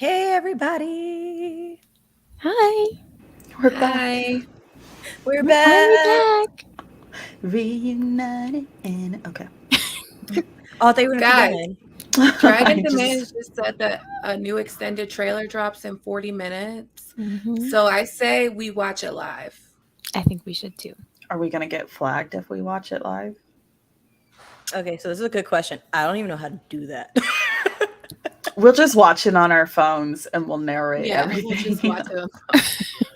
Hey, everybody. Hi. We're back. Hi. We're We're finally back. Reunited and okay. Oh, I thought you were going to keep Guys, going. Dragon I Demands just said that a new extended trailer drops in 40 minutes. back. So I say we watch it live. I think we should too. Are we gonna get flagged if we watch it live? Okay, so this is a good question. I don't even know how to do that. We'll just watch it on our phones and we'll narrate Yeah, everything. we'll just watch it. All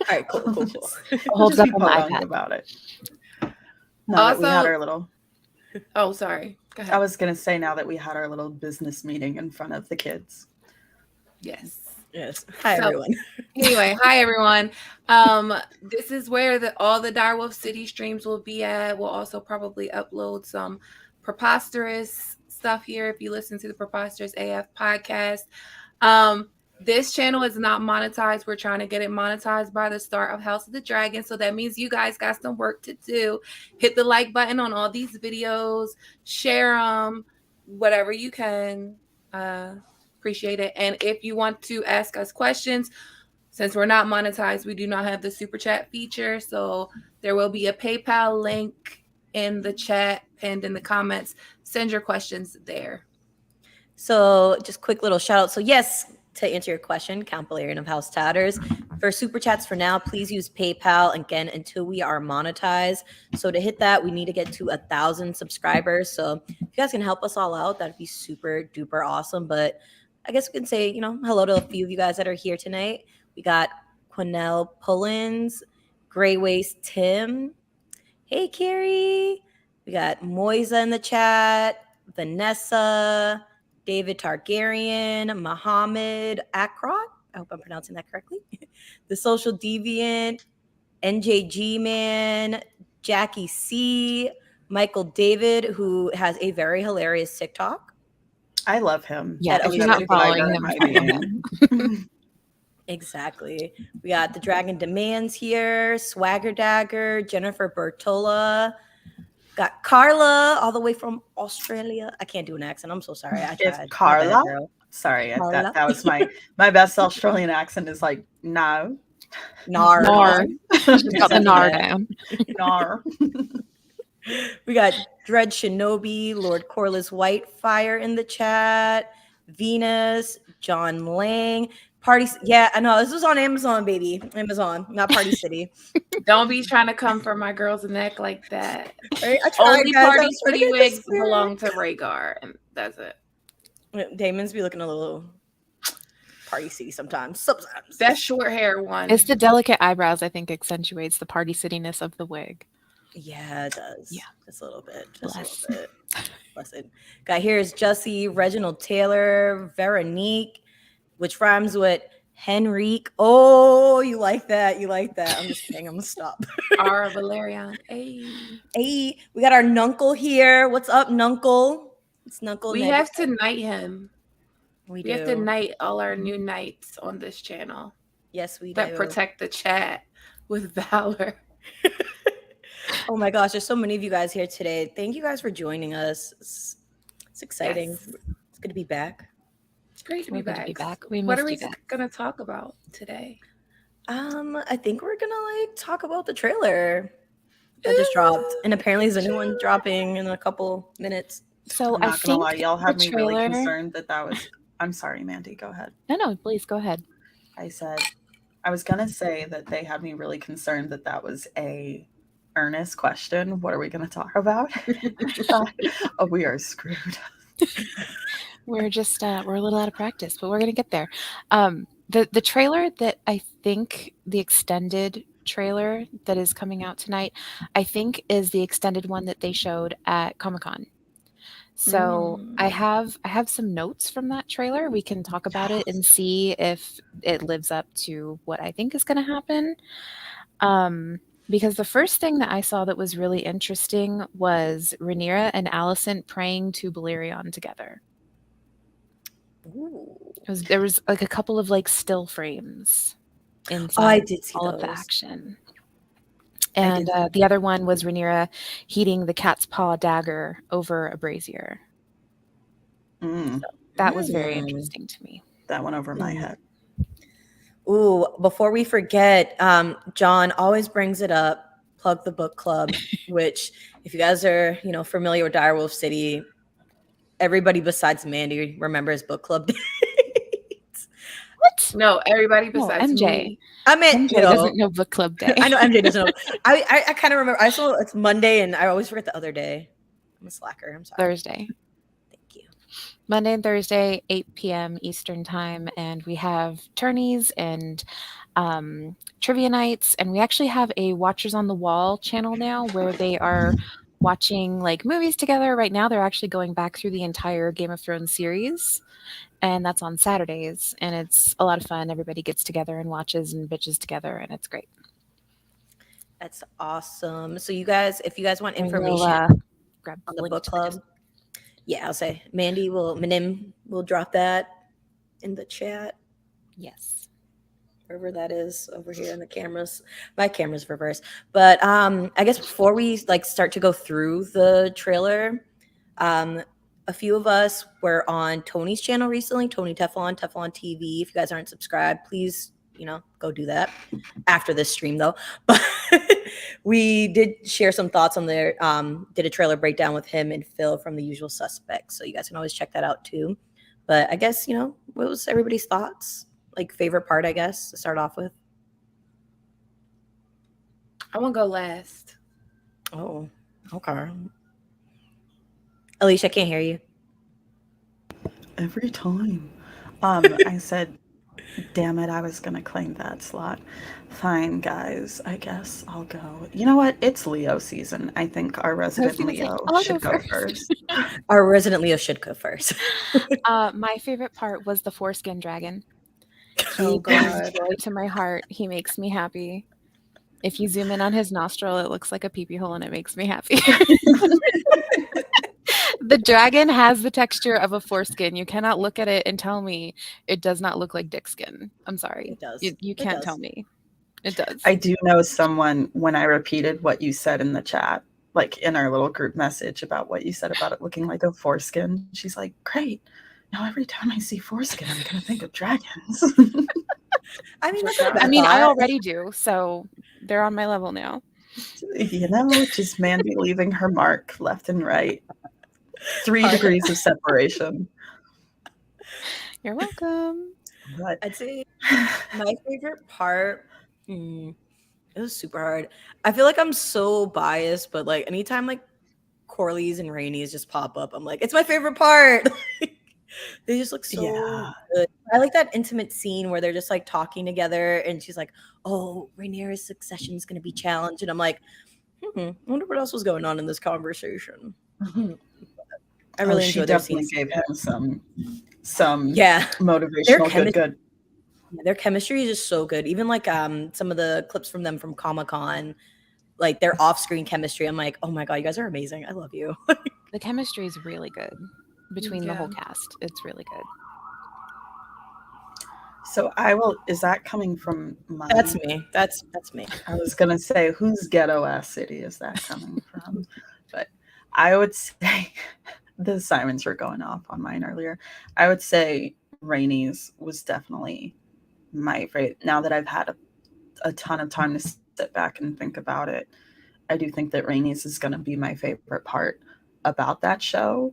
right, cool. We'll Hold just up be on my podunk iPad. about it. Now that we had Also- our little, Oh, sorry. Go ahead. I was gonna say now that we had our little business meeting in front of the kids. Yes. Yes. Hi, So- everyone. Anyway, hi everyone. This is where all the Direwolf City streams will be at. We'll also probably upload some preposterous stuff here if you listen to the Preposterous AF podcast. This channel is not monetized. We're trying to get it monetized by the start of House of the Dragon. So that means you guys got some work to do. Hit the like button on all these videos, share them, whatever you can. Appreciate it. And if you want to ask us questions, since we're not monetized, we do not have the super chat feature. So there will be a PayPal link in the chat and in the comments. Send your questions there. So just quick little shout out. So yes, to answer your question, Count Balerion of House Tatters. For super chats for now, please use PayPal again until we are monetized. So to hit that, we need to get to 1,000 subscribers. So if you guys can help us all out, that'd be super duper awesome. But I guess we can say, hello to a few of you guys that are here tonight. We got Quinell Pullins, Gray Waste Tim. Hey, Carrie. We got Moisa in the chat, Vanessa, David Targaryen, Muhammad Akrot. I hope I'm pronouncing that correctly. The Social Deviant, NJG Man, Jackie C, Michael David, who has a very hilarious TikTok. I love him. Yeah, That if you're always not gets following Tiger him, might follow be in. him. Exactly. We got the Dragon Demands here, Swagger Dagger, Jennifer Bertola. Got Carla all the way from Australia. I can't do an accent. I'm so sorry. I If tried. My bad, Carla, girl. sorry, Carla. that was my best Australian accent is like no. Nar. Nar. She's got the Nar Yeah. down. Nar. We got Dread Shinobi, Lord Corliss Whitefire in the chat, Venus, John Lang, Party. Yeah, I know this was on Amazon, baby. Amazon, not Party City. Don't be trying to come for my girl's neck like that. Right? I tried, Only guys. I Party was trying to City get this wigs spirit. belong to Rhaegar, and that's it. Damon's be looking a little Party City sometimes. That short hair one. It's the delicate eyebrows, I think, accentuates the party cityness of the wig. Yeah, it does. Yeah. Just a little bit. Bless. Blessed. Guy here is Jussie, Reginald Taylor, Veronique, which rhymes with Henrique. Oh, you like that. I'm just kidding. I'm going to stop. Ara Valerian. Hey. Hey, we got our Nuncle here. What's up, Nuncle? It's Nuncle. We have to knight him. We We have to knight all our new knights on this channel Yes, we that do. protect the chat with valor. Oh my gosh, there's so many of you guys here today. Thank you guys for joining us. It's exciting. Yes. It's good to be back. It's great to We're be good back. to be back. We What are missed we you guys. going to talk about today? I think we're gonna talk about the trailer that just dropped, and apparently there's a new one dropping in a couple minutes. So I'm I not gonna think lie, y'all had the me really trailer- concerned that was. I'm sorry, Mandy. Go ahead. No, please go ahead. I said I was gonna say that they had me really concerned that was a earnest question. What are we gonna talk about? Oh, we are screwed. We're just we're a little out of practice, but we're gonna get there. The trailer that I think the extended trailer that is coming out tonight, I think is the extended one that they showed at Comic-Con. So I have some notes from that trailer. We can talk about it and see if it lives up to what I think is going to happen. Because the first thing that I saw that was really interesting was Rhaenyra and Alicent praying to Balerion together. Ooh. There was like a couple of like still frames inside I did see all of the those. action. I And did. the other one was Rhaenyra heating the cat's paw dagger over a brazier. Mm, That was very Mm. interesting to me. that went over my head. Ooh, before we forget, John always brings it up. Plug the book club, which, if you guys are, familiar with Direwolf City, everybody besides Mandy remembers book club dates. What? No, everybody No, besides MJ. me. I meant, MJ doesn't know book club day. I know MJ doesn't know. I kind of remember. I saw it's Monday, and I always forget the other day. I'm a slacker. I'm sorry. Thursday. Thank you. Monday and Thursday, 8 p.m. Eastern time, and we have tourneys and trivia nights, and we actually have a Watchers on the Wall channel now where they are watching like movies together. Right now, they're actually going back through the entire Game of Thrones series, and that's on Saturdays, and it's a lot of fun. Everybody gets together and watches and bitches together, and it's great. That's awesome. So you guys, if you guys want And information grab on the link book to club, yeah, I'll say Minim will drop that in the chat. Yes. Wherever that is over here in the cameras. My camera's reversed. But I guess before we start to go through the trailer, a few of us were on Tony's channel recently, Tony Teflon TV. If you guys aren't subscribed, please, go do that after this stream though. But we did share some thoughts on there. Did a trailer breakdown with him and Phil from The Usual Suspects. So you guys can always check that out too. But I guess, what was everybody's thoughts? Favorite part, I guess, to start off with? I want to go last. Oh, okay. Alicia, I can't hear you. Every time. I said, damn it, I was going to claim that slot. Fine, guys, I guess I'll go. You know what? It's Leo season. I think our resident Leo should go first. Our resident Leo should go first. My favorite part was the foreskin dragon. Oh, He brings God. joy to my heart. He makes me happy. If you zoom in on his nostril, it looks like a pee-pee hole, and it makes me happy. The dragon has the texture of a foreskin. You cannot look at it and tell me it does not look like dick skin. I'm sorry. It does. You can't tell me. It does. I do know someone, when I repeated what you said in the chat, like in our little group message about what you said about it looking like a foreskin, she's like, great. Now every time I see foreskin, I'm going to think of dragons. I mean, I already do, so they're on my level now. Just Mandy leaving her mark left and right. 3 degrees of separation. You're welcome. But I'd say my favorite part, it was super hard. I feel like I'm so biased, but anytime Corley's and Rainey's just pop up, I'm like, it's my favorite part. They just look so good. I like that intimate scene where they're just talking together, and she's like, "Oh, Rhaenyra's succession is going to be challenged," and I'm like, I wonder what else was going on in this conversation. I really enjoyed their scenes. Gave him some Yeah, motivational good. Yeah, their chemistry is just so good. Even some of the clips from them from Comic-Con, their off-screen chemistry. I'm like, oh my god, you guys are amazing. I love you. The chemistry is really good between the whole cast. It's really good. So is that coming from mine? That's me. That's me. I was gonna say, whose ghetto ass city is that coming from? But I would say the sirens were going off on mine earlier. I would say Rainey's was definitely my favorite. Now that I've had a ton of time to sit back and think about it, I do think that Rainey's is gonna be my favorite part about that show,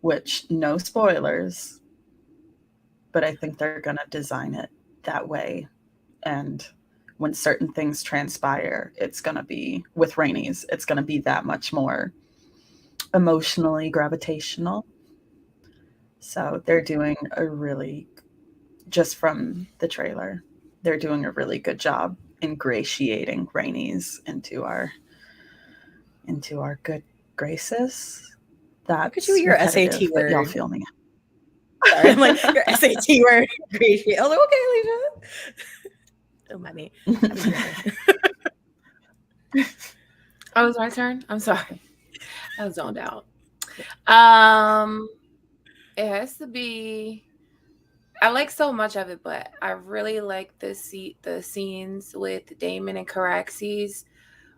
which no spoilers, but I think they're going to design it that way. And when certain things transpire, it's going to be, with Rainey's, it's going to be that much more emotionally gravitational. So they're doing just from the trailer, they're doing a really good job ingratiating Rainey's into our good graces. Look at you, your SAT word. Y'all feel me? Sorry, I'm like, your SAT word. Appreciate. I was like, okay, Alicia. Don't mind me. Oh, it's my turn? I'm sorry. I was zoned out. It has to be. I like so much of it, but I really like the scenes with Daemon and Caraxes,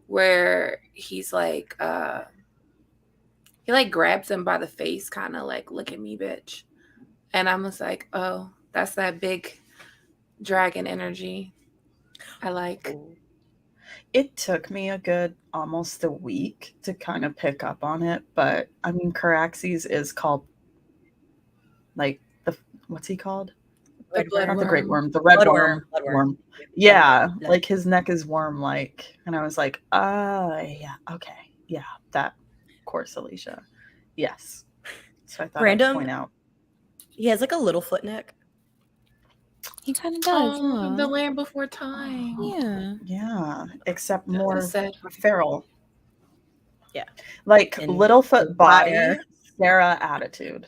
where he's like, he grabs him by the face, kind of like, look at me, bitch. And I'm just like, oh, that's that big dragon energy. I like. It took me a good almost a week to kind of pick up on it, but I mean, Caraxes is called like what's he called? The blood Not the worm. great worm, the red worm. Bloodworm. Yeah, Bloodworm. like his neck is worm-like, and I was like, yeah, okay, yeah, that. Of course, Alicia. Yes. So I thought Random. I'd point out. He has like a little foot neck. He kind of does. Oh, the Aw. Land Before Time. Yeah. Yeah, except That's more a sad- feral. Yeah. Like And Littlefoot body, fire. Sarah attitude.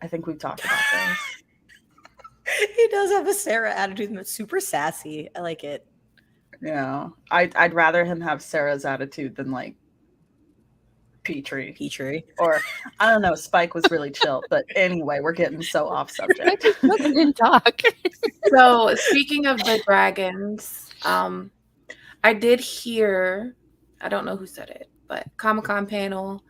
I think we've talked about this. He does have a Sarah attitude that's super sassy. I like it. Yeah, I'd rather him have Sarah's attitude than like Petrie. Or I don't know, Spike was really chill. But anyway, we're getting so off subject. Didn't talk. So speaking of the dragons, I did hear, I don't know who said it, but Comic-Con panel,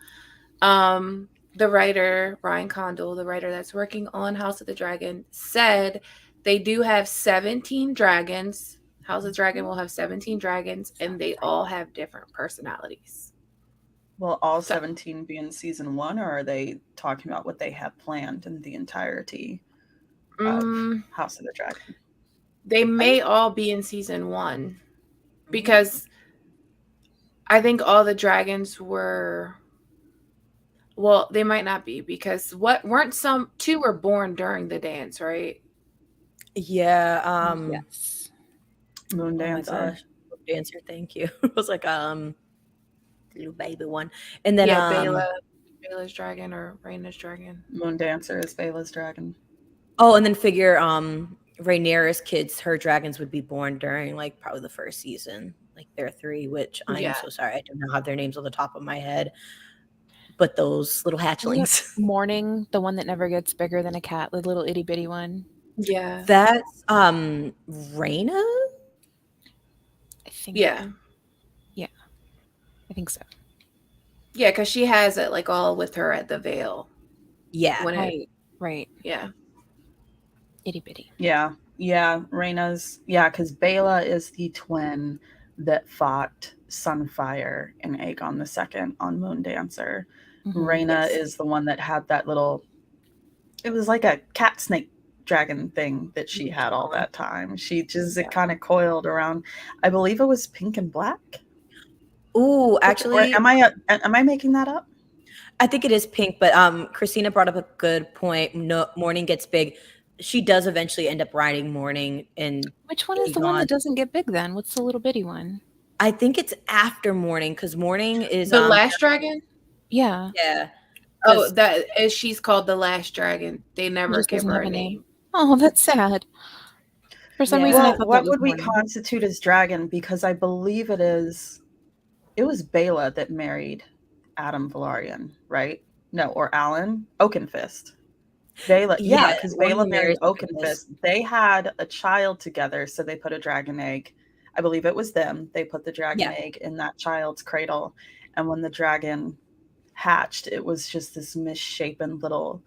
the writer, Ryan Condal, the writer that's working on House of the Dragon, said they do have 17 dragons. House of the Dragon will have 17 dragons, and they all have different personalities. Will all 17 be in season 1, or are they talking about what they have planned in the entirety of House of the Dragon? They may all be in season 1 because I think all the dragons were. Well, they might not be because weren't some 2 were born during the dance, right? Yeah. Yes. Moon Oh my Dancer. gosh. Dancer, thank you. It was like little baby one. And then Yeah, Bela's dragon or Rhaena's dragon. Moon Dancer is Bela's dragon. Oh, and then figure Rhaenyra's kids, her dragons would be born during like probably the first season. Like they're 3, which I am so sorry. I do not have their names on the top of my head. But those little hatchlings. Morning, the one that never gets bigger than a cat, the little itty bitty one. Yeah. That's Rhaena? I think. Yeah. Yeah. I think so. Yeah, because she has it like all with her at the Vale. Yeah. Right. Yeah. Itty bitty. Yeah. Rhaena's. Yeah, because Bela is the twin that fought Sunfire and Aegon II on Moon Dancer. Rhaena is the one that had that little. It was like a cat snake dragon thing that she had all that time. She just it kind of coiled around. I believe it was pink and black. Ooh, actually, am I making that up? I think it is pink, but Christina brought up a good point. No, Morning gets big. She does eventually end up riding Morning, and which one is the one that doesn't get big? Then what's the little bitty one? I think it's after Morning because Morning is the last dragon. Yeah. Yeah. Oh, that is. She's called the last dragon. They never give her a name. Oh, that's sad. For some reason, I thought what that would we Morning. constitute as dragon? Because I believe it was Bela that married Adam Velaryon, right? No, or Alan Oakenfist. Bela, yeah, because Bela married Oakenfist. They had a child together, so they put a dragon egg. I believe it was them. They put the dragon egg in that child's cradle, and when the dragon hatched, it was just this misshapen little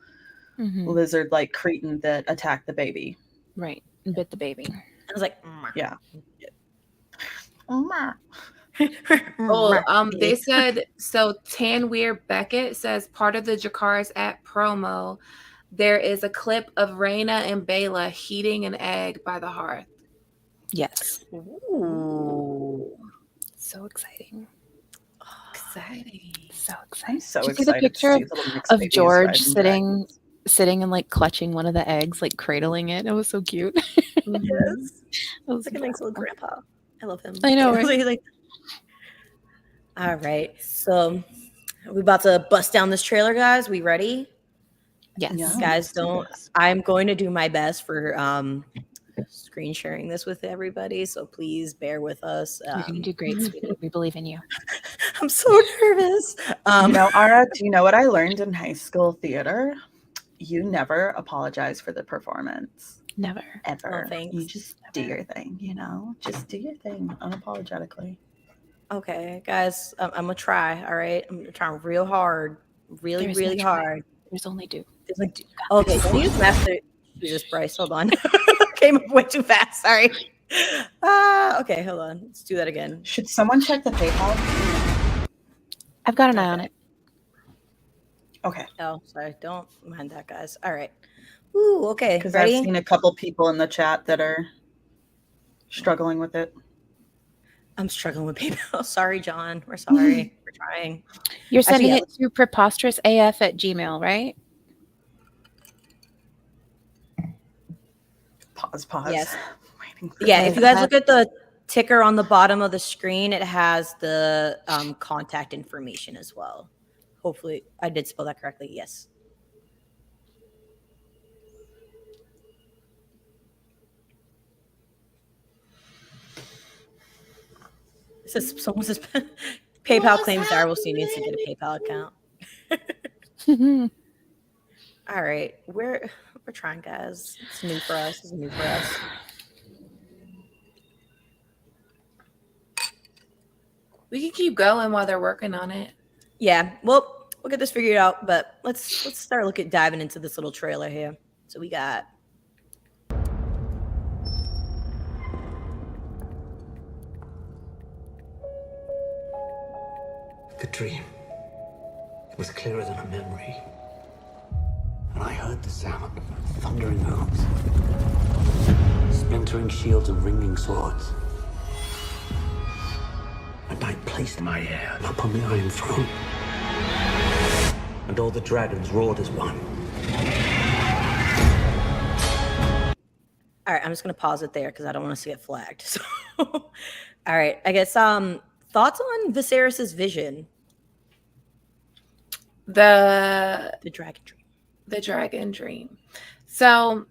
lizard-like cretin that attacked the baby. Right, and bit the baby. I was like, yeah. They said so. Tanweer Beckett says part of the Jakar's at promo. There is a clip of Rhaena and Bela heating an egg by the hearth. Yes. Ooh. So exciting. Exciting. So exciting. I'm so Did you excited see the picture to see little mixed of babies George riding sitting and like clutching one of the eggs, like cradling it? It was so cute. Yes. It was like a nice little grandpa. I love him. I know, right? Like, all right. So we about to bust down this trailer, guys. We ready? Yes. Yeah, Guys, I'm going to do my best for screen sharing this with everybody, so please bear with us. You're gonna do great, sweetie. We believe in you. I'm so nervous. Ara, do you know what I learned in high school theater? You never apologize for the performance. Never. Ever. Oh, thanks. You just do your thing, Just do your thing unapologetically. Okay, guys, I'm gonna try. All right, I'm trying real hard, really hard. There's only two. There's like, okay, can you use master? Jesus Christ, hold on. came up way too fast. Sorry. Okay, hold on. Let's do that again. Should someone check the PayPal? I've got an eye on it. Okay. Oh, sorry. Don't mind that, guys. All right. Ooh, okay. Because I've Ready? seen a couple people in the chat that are struggling with it. I'm struggling with PayPal. Sorry, John. We're sorry. We're trying. You're sending Actually, it to preposterousaf@gmail, right? Pause. Yes. Waiting for Yeah, Okay, if you guys that- look at the ticker on the bottom of the screen, it has the contact information as well. Hopefully, I did spell that correctly. Yes. It says someone says PayPal What's claims Direwolf needs to get a PayPal account. All right, we're trying, guys. It's new for us. It's new for us. We can keep going while they're working on it. Yeah, well, we'll get this figured out, but let's start diving into this little trailer here. So we got The dream. It was clearer than a memory. And I heard the sound of thundering hooves, splintering shields and ringing swords. And I placed my heir upon the Iron Throne. And all the dragons roared as one. all right. I'm just gonna pause it there because I don't want us to get flagged. So, all right, I guess thoughts on Viserys's vision, The dragon dream. the dragon dream. So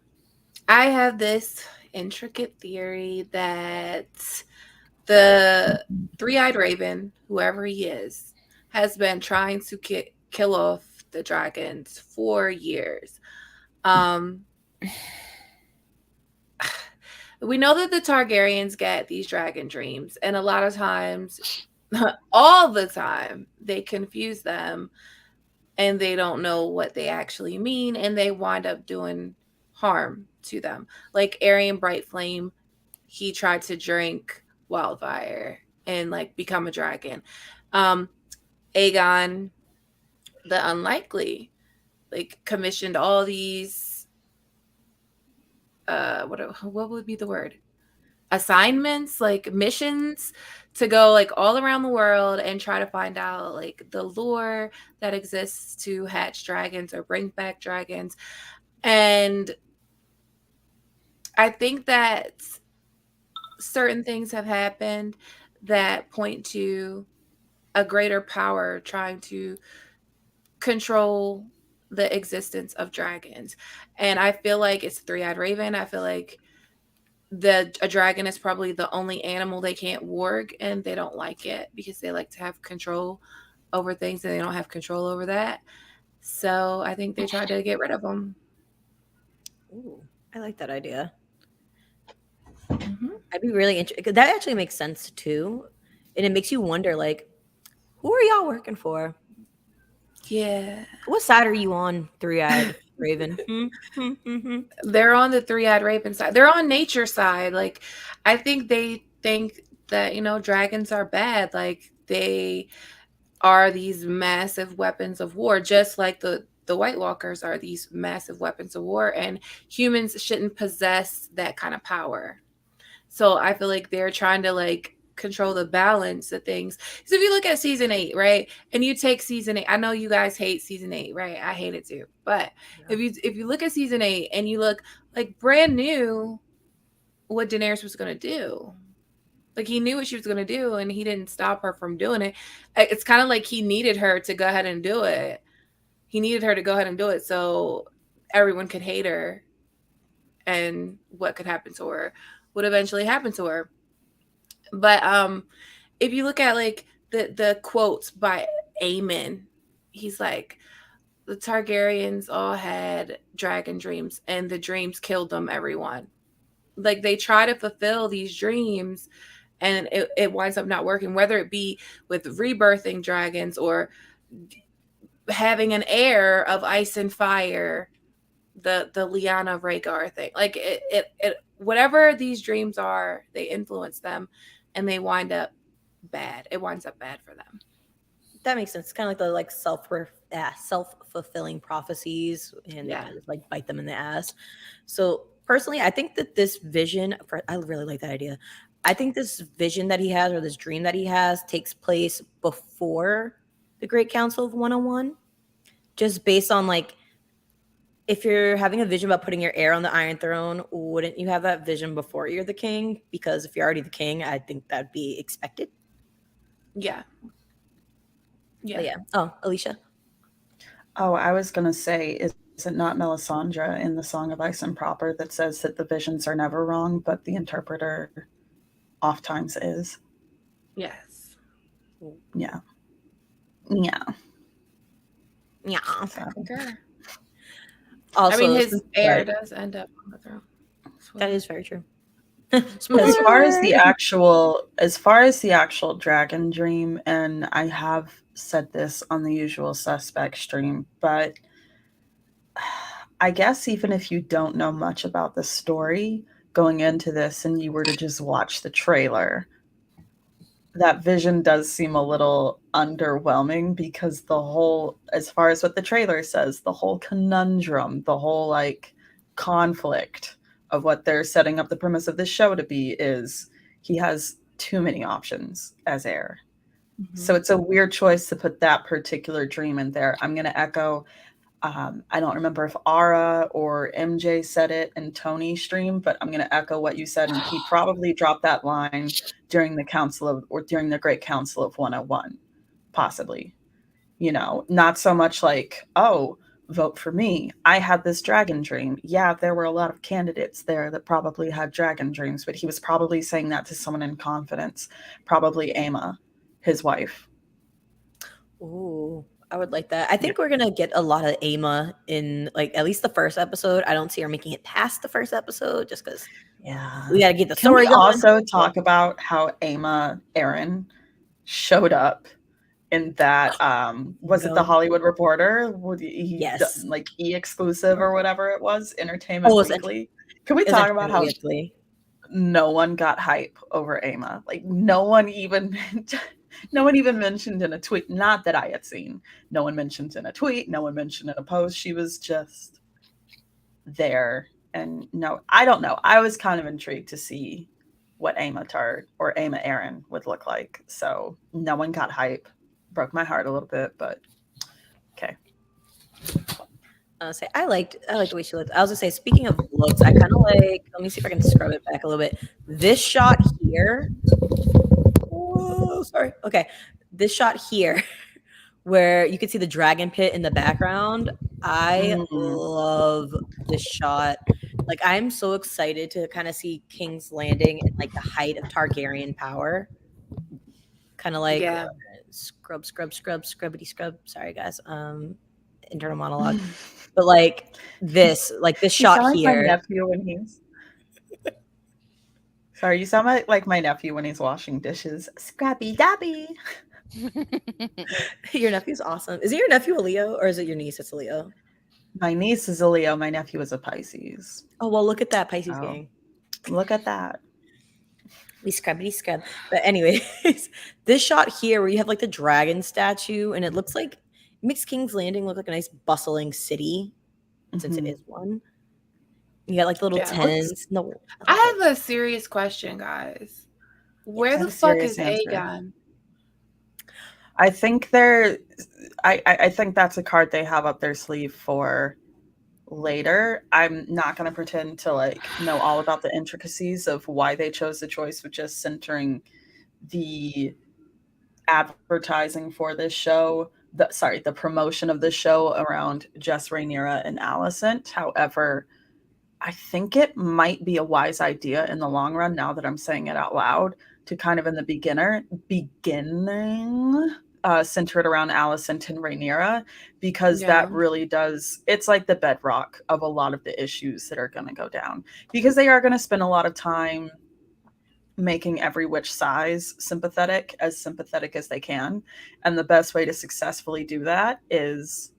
I have this intricate theory that the three-eyed raven, whoever he is, has been trying to kill off the dragons for years. We know that the Targaryens get these dragon dreams, and a lot of times, all the time, they confuse them and they don't know what they actually mean, and they wind up doing harm to them. Like Aerion Brightflame, he tried to drink wildfire and like become a dragon. Aegon the Unlikely, like commissioned all these what would be the word? Assignments, like missions to go like all around the world and try to find out like the lore that exists to hatch dragons or bring back dragons. And I think that certain things have happened that point to a greater power trying to control the existence of dragons. And I feel like it's three-eyed raven. I feel like a dragon is probably the only animal they can't warg, and they don't like it because they like to have control over things and they don't have control over that. So I think they tried to get rid of them. Ooh, I like that idea. Mm-hmm. I'd be really interested. That actually makes sense too, and it makes you wonder, like, who are y'all working for? Yeah. What side are you on, three-eyed raven? They're on the three-eyed raven side. They're on nature's side. Like, I think they think that, dragons are bad. Like, they are these massive weapons of war, just like the White Walkers are these massive weapons of war, and humans shouldn't possess that kind of power. So I feel like they're trying to like control the balance of things. So if you look at season 8, right, and you take season 8, I know you guys hate season 8, right? I hate it too. But if you look at season 8 and you look like brand new what Daenerys was going to do. Like he knew what she was going to do and he didn't stop her from doing it. It's kind of like he needed her to go ahead and do it. He needed her to go ahead and do it so everyone could hate her, and what could happen to her would eventually happen to her. But if you look at like the quotes by Aemon, he's like, the Targaryens all had dragon dreams and the dreams killed them, everyone. Like they try to fulfill these dreams and it winds up not working, whether it be with rebirthing dragons or having an heir of ice and fire, the Lyanna Rhaegar thing. Like it whatever these dreams are, they influence them, and they wind up bad. It winds up bad for them. That makes sense. It's kind of like the self-fulfilling prophecies, and they kind of just like bite them in the ass. So personally, I think that this vision, I really like that idea. I think this vision that he has, or this dream that he has, takes place before the Great Council of 101. Just based on like, if you're having a vision about putting your heir on the Iron Throne, wouldn't you have that vision before you're the king? Because if you're already the king, I think that'd be expected. Yeah. But yeah. Oh, Alicia. Oh, I was gonna say, is it not Melisandre in the Song of Ice and Proper that says that the visions are never wrong, but the interpreter oft times is? Yes. Yeah. Yeah. Yeah. So, Also, I mean, his heir right. does end up on the throne. That is very true. as far as the actual dragon dream, and I have said this on the Usual Suspect stream, but I guess even if you don't know much about the story going into this and you were to just watch the trailer, that vision does seem a little underwhelming, because the whole, as far as what the trailer says, the whole conundrum, the whole like conflict of what they're setting up the premise of this show to be is he has too many options as heir. Mm-hmm. So it's a weird choice to put that particular dream in there. I'm going to echo, I don't remember if Ara or MJ said it in Tony's stream, but I'm going to echo what you said. And he probably dropped that line during the Great Council of 101, possibly. You know, not so much like, oh, vote for me. I had this dragon dream. Yeah, there were a lot of candidates there that probably had dragon dreams, but he was probably saying that to someone in confidence, probably Aemma, his wife. Ooh, I would like that. I think we're gonna get a lot of Aemma in like at least the first episode. I don't see her making it past the first episode just because we gotta get the story going. Also talk about how Aemma Aaron showed up in that was it the Hollywood Reporter? Yes, like exclusive or whatever it was, Entertainment Weekly. Can we talk about how no one got hype over Aemma? Like no one even mentioned in a tweet, not that I had seen. No one mentioned in a tweet, no one mentioned in a post. She was just there. And no, I don't know. I was kind of intrigued to see what Aemma Aaron would look like. So no one got hype. Broke my heart a little bit, but okay. I liked the way she looked. I was gonna say, speaking of looks, I kind of like. Let me see if I can scrub it back a little bit. This shot here. Oh, sorry. Okay, this shot here, where you can see the dragon pit in the background. I love this shot. Like, I'm so excited to kind of see King's Landing and like the height of Targaryen power. Kind of like scrubbity scrub. Sorry, guys. Internal monologue. But like this shot here. My nephew when he's sorry, you sound like my nephew when he's washing dishes. Scrappy Dabby. Your nephew's awesome. Is it your nephew a Leo, or is it your niece that's a Leo? My niece is a Leo. My nephew is a Pisces. Oh, well, look at that Pisces gang. Look at that. We scrubbity scrub. But anyways, this shot here where you have like the dragon statue, and it looks like it makes King's Landing look like a nice bustling city, since it is one. You got like little tents. No, I have a serious question, guys. Where the fuck is Aegon? I think I think that's a card they have up their sleeve for later. I'm not going to pretend to like know all about the intricacies of why they chose the choice of just centering the advertising for this show, the promotion of the show around Jess, Rhaenyra, and Alicent. However, I think it might be a wise idea in the long run, now that I'm saying it out loud, to kind of in the beginning center it around Alicent and Rhaenyra, because that really does, it's like the bedrock of a lot of the issues that are going to go down, because they are going to spend a lot of time making every witch size sympathetic as they can. And the best way to successfully do that is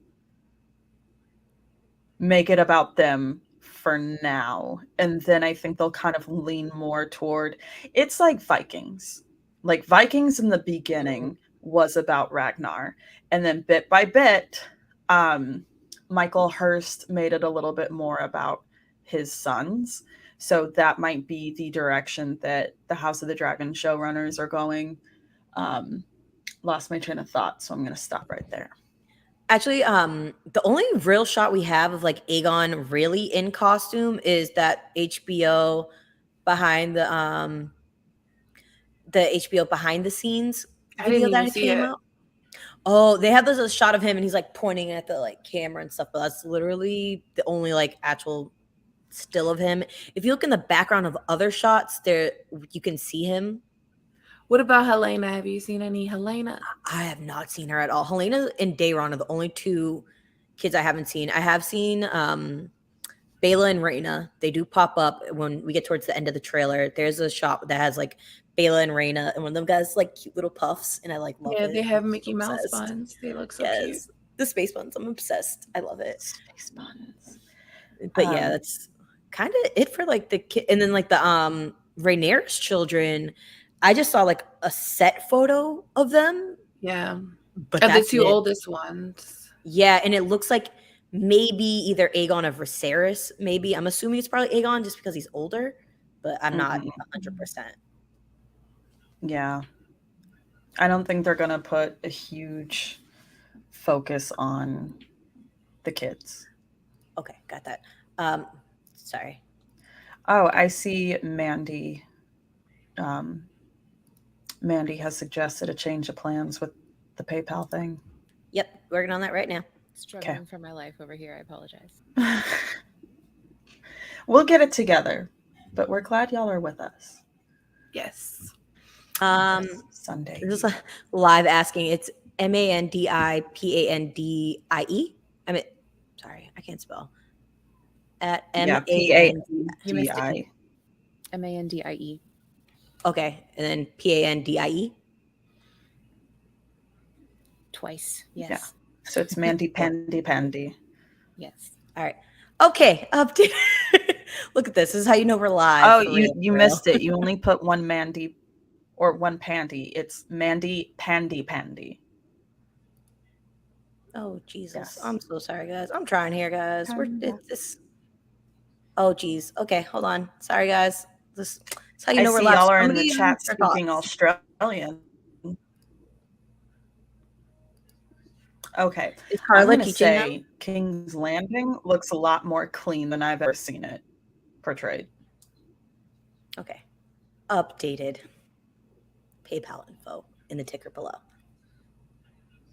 make it about them for now. And then I think they'll kind of lean more toward, it's like Vikings. Like Vikings in the beginning was about Ragnar. And then bit by bit, Michael Hurst made it a little bit more about his sons. So that might be the direction that the House of the Dragon showrunners are going. Lost my train of thought, so I'm going to stop right there. Actually, the only real shot we have of like Aegon really in costume is that HBO behind the HBO behind the scenes I didn't video that even see came it. out. Oh, they have this a shot of him and he's like pointing at the like camera and stuff, but that's literally the only like actual still of him. If you look in the background of other shots, there you can see him. What about Helena? Have you seen any Helena? I have not seen her at all. Helena and Daeron are the only two kids I haven't seen. I have seen Bela and Rhaena. They do pop up when we get towards the end of the trailer. There's a shot that has like Bela and Rhaena, and one of them guys like cute little puffs, and I like love it. Yeah, they have I'm Mickey Mouse obsessed. buns. They look so Yes, cute. the space buns. I'm obsessed. I love it. Space buns. But yeah, that's kind of it for like the kid. And then like the Rhaenyra's children, I just saw like a set photo of them. Yeah. But And the that's two it. oldest ones. Yeah, and it looks like maybe either Aegon or Viserys. Maybe I'm assuming it's probably Aegon just because he's older, but I'm not 100%. Yeah. I don't think they're going to put a huge focus on the kids. Okay, got that. Sorry. Oh, I see Mandy. Mandy has suggested a change of plans with the PayPal thing. Yep, working on that right now. Struggling for my life over here. I apologize. We'll get it together, but we're glad y'all are with us. Yes. This Sunday. This is live asking. It's MANDIPANDIE. I mean, sorry, I can't spell. At PANDIE. MANDIE. Okay, and then PANDIE. Twice. Yes. Yeah. So it's Mandy Pandy Pandy. Yes. All right. Okay. Update. Look at this. This is how you know we're live. Oh, for you real. missed it. You only put one Mandy or one Pandy. It's Mandy Pandy Pandy. Oh Jesus! Yes. I'm so sorry, guys. I'm trying here, guys. It's this. Oh geez. Okay, hold on. Sorry, guys. This is how you know I we're see live. y'all are in Somebody the chat your speaking thoughts. Australian. Okay. Is I'm Carla going to teaching them? say King's Landing looks a lot more clean than I've ever seen it portrayed. Okay. Updated PayPal info in the ticker below.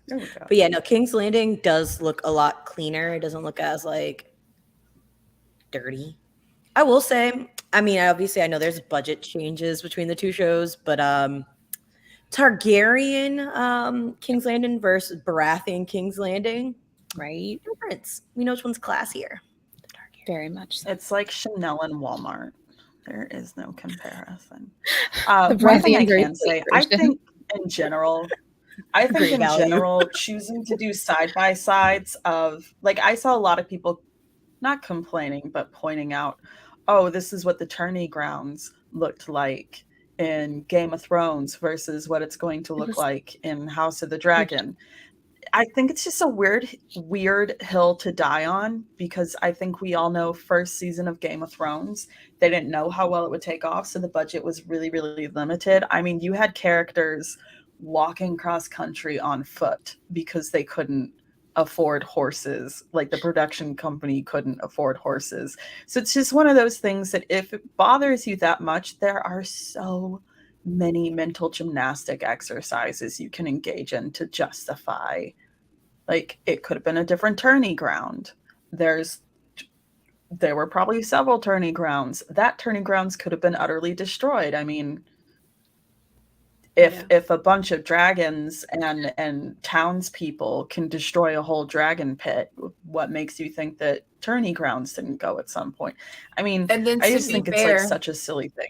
There we go. But yeah, no, King's Landing does look a lot cleaner. It doesn't look as like dirty. I will say, I mean, obviously I know there's budget changes between the two shows, but Targaryen King's Landing versus Baratheon King's Landing, right? Difference. We know which one's classier. Very much so. It's like Chanel and Walmart. There is no comparison. The One thing I Baratheon can say, I think in general, Great value. choosing to do side by sides of like I saw a lot of people not complaining but pointing out, oh, this is what the tourney grounds looked like in Game of Thrones versus what it's going to look like in House of the Dragon. I think it's just a weird hill to die on because I think we all know first season of Game of Thrones, they didn't know how well it would take off. So the budget was really, really limited. I mean, you had characters walking cross country on foot because they couldn't afford horses. Like the production company couldn't afford horses. So it's just one of those things that if it bothers you that much, there are so many mental gymnastic exercises you can engage in to justify, like, it could have been a different tourney ground. There were probably several tourney grounds. That tourney grounds could have been utterly destroyed. I mean, if a bunch of dragons and townspeople can destroy a whole dragon pit, what makes you think that tourney grounds didn't go at some point? I mean, And then I to just be think it's fair- like such a silly thing.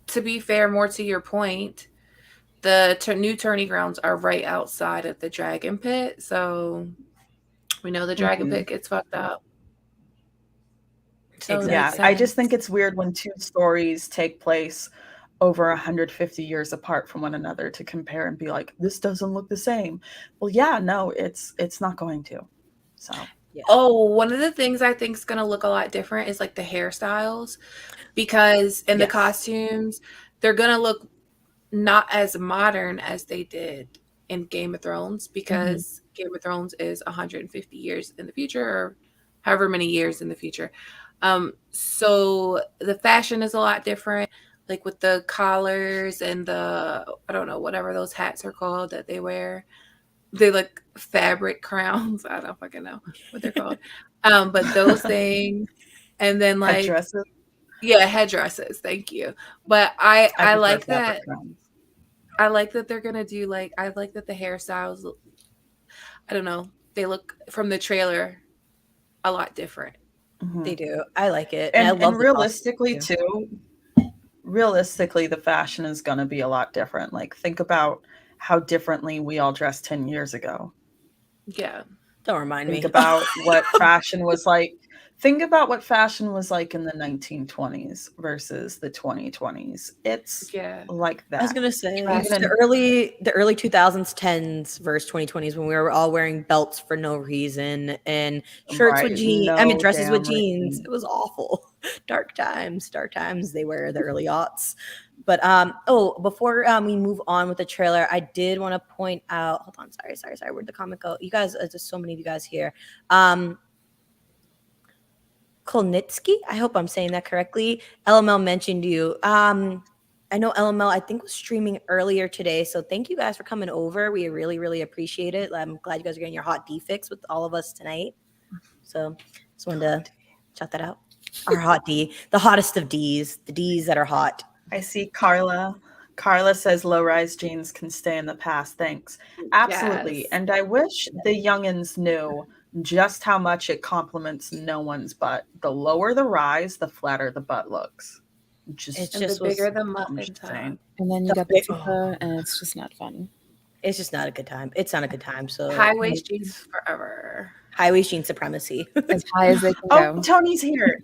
To be fair, more to your point, the new tourney grounds are right outside of the dragon pit, so we know the dragon pit gets fucked up. So it Yeah, makes I just think sense. it's weird when two stories take place over 150 years apart from one another to compare and be like, this doesn't look the same. Well, yeah, no, it's not going to. So Yeah. Oh, one of the things I think is going to look a lot different is like the hairstyles, because in the Yes. costumes, they're going to look not as modern as they did in Game of Thrones, because Game of Thrones is 150 years in the future, or however many years in the future. So the fashion is a lot different, like with the collars and the, I don't know, whatever those hats are called that they wear. They like fabric crowns. I don't fucking know what they're called. But those things, and then like, headdresses, yeah, headdresses. Thank you. But I I I prefer like fabric that. crowns. I like that they're gonna do like, I like that the hairstyles, I don't know, they look from the trailer a lot different. They do. I like it. And I And love the costume realistically too, realistically the fashion is going to be a lot different. Like think about how differently we all dressed 10 years ago. Yeah. Don't remind Think me. about what fashion was like. Think about what fashion was like in the 1920s versus the 2020s. It's Yeah. like I was that. gonna say Even in the early 2000s, 10s versus 2020s when we were all wearing belts for no reason and shirts with right, jeans. I mean no dresses with damn jeans. reason. It was awful. Dark times, dark times. They were the early aughts. But before we move on with the trailer, I did want to point out. Hold on, sorry. Where'd the comment go? You guys, there's so many of you guys here. Kolnitsky, I hope I'm saying that correctly. LML mentioned you. I know LML, I think, was streaming earlier today. So thank you guys for coming over. We really, really appreciate it. I'm glad you guys are getting your hot D fix with all of us tonight. So just wanted to shout that out. Our hot D, the hottest of Ds, the Ds that are hot. I see Carla. Carla says low rise jeans can stay in the past. Thanks. Absolutely. Yes. And I wish the youngins knew just how much it compliments no one's butt. The lower the rise, the flatter the butt looks. Just, It's And the just was bigger the I'm mutton just top. saying. And then you The got the big- tupa, and it's just not fun. it's just not a good time. It's not a good time. So High waist jeans forever. high waist jean supremacy. As high as they can Oh, go. Tony's here.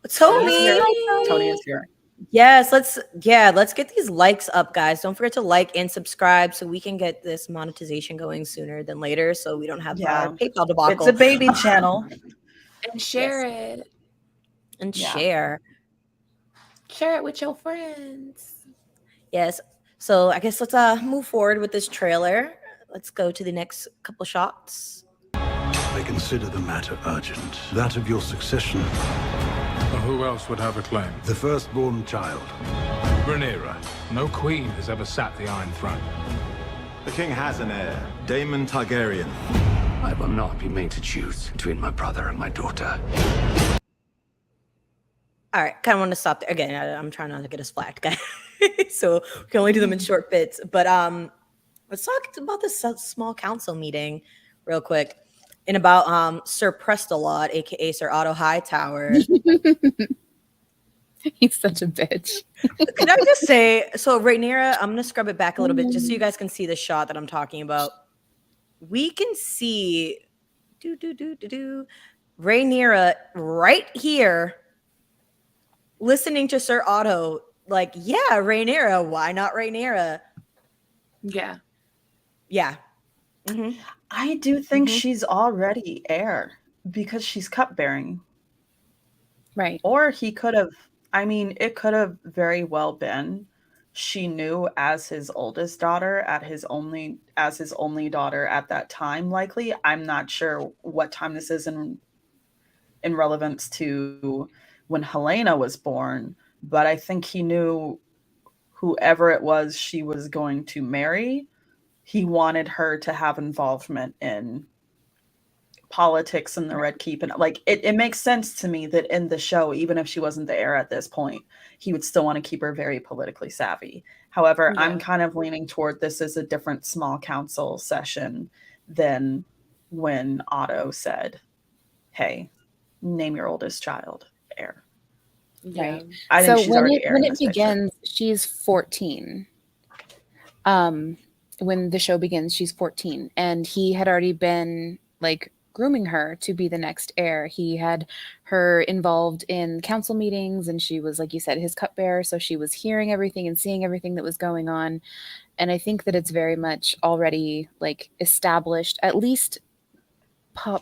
Tony. Tony is here. Yes, let's get these likes up, guys. Don't forget to like and subscribe so we can get this monetization going sooner than later, so we don't have Yeah. our PayPal debacle. It's a baby channel. And share it. And Yeah. share. Share it with your friends. Yes. So I guess let's move forward with this trailer. Let's go to the next couple shots. I consider the matter urgent. That of your succession. Who else would have a claim? The firstborn child. Rhaenyra. No queen has ever sat the Iron Throne. The king has an heir, Daemon Targaryen. I will not be made to choose between my brother and my daughter. All right, kind of want to stop there again. I'm trying not to get us flagged, guys. So we can only do them in short bits. But let's talk about this small council meeting real quick. And about Sir Prestalot, aka Sir Otto Hightower. He's such a bitch. Can I just say, so Rhaenyra, I'm gonna scrub it back a little bit just so you guys can see the shot that I'm talking about. We can see Rhaenyra right here listening to Sir Otto, like, yeah, Rhaenyra, why not Rhaenyra? Yeah. Yeah. Mm-hmm. I do think she's already heir because she's cupbearing. Right. Or he could have, I mean, it could have very well been she knew as his oldest daughter, as his only daughter at that time, likely. I'm not sure what time this is in relevance to when Helena was born, but I think he knew whoever it was she was going to marry, he wanted her to have involvement in politics and the Red Keep. And like, it makes sense to me that in the show, even if she wasn't the heir at this point, he would still want to keep her very politically savvy. However, I'm kind of leaning toward this as a different small council session than when Otto said, hey, name your oldest child heir. Right. I think So she's already heir when in it this picture. begins, she's 14. When the show begins, she's 14, and he had already been like grooming her to be the next heir. He had her involved in council meetings, and she was, like you said, his cupbearer. So she was hearing everything and seeing everything that was going on. And I think that it's very much already like established, at least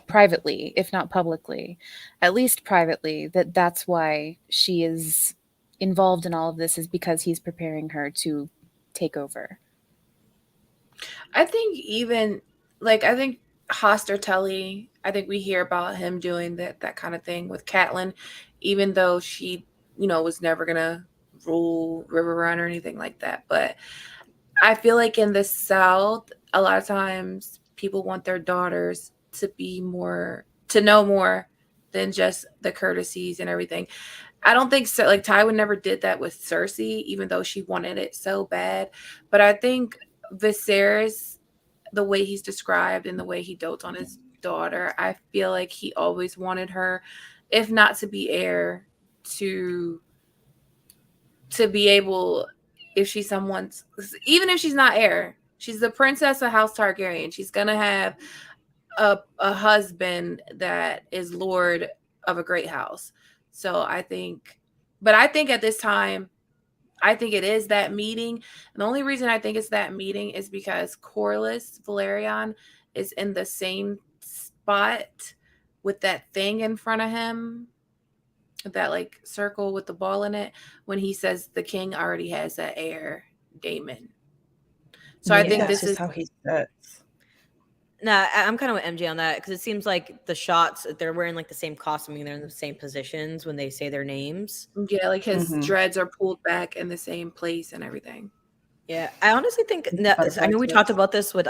privately, if not publicly, at least privately, that that's why she is involved in all of this, is because he's preparing her to take over. I think even like I think Hoster Tully, I think we hear about him doing that kind of thing with Catelyn, even though she, was never gonna rule Riverrun or anything like that. But I feel like in the South, a lot of times people want their daughters to know more than just the courtesies and everything. I don't think so. Like Tywin never did that with Cersei, even though she wanted it so bad. But I think Viserys, the way he's described and the way he dotes on his daughter, I feel like he always wanted her, if not to be heir, to be able, if she's someone's, even if she's not heir, she's the princess of House Targaryen. She's gonna have a husband that is lord of a great house. So I think at this time, I think it is that meeting. And the only reason I think it's that meeting is because Corlys Velaryon is in the same spot with that thing in front of him, that like circle with the ball in it, when he says the king already has that heir, Daemon. So I think this is how he sits. Nah, I'm kind of with MJ on that, because it seems like the shots, they're wearing like the same costuming, they're in the same positions when they say their names. Yeah, like his dreads are pulled back in the same place and everything. Yeah, I honestly think I know we talked about this with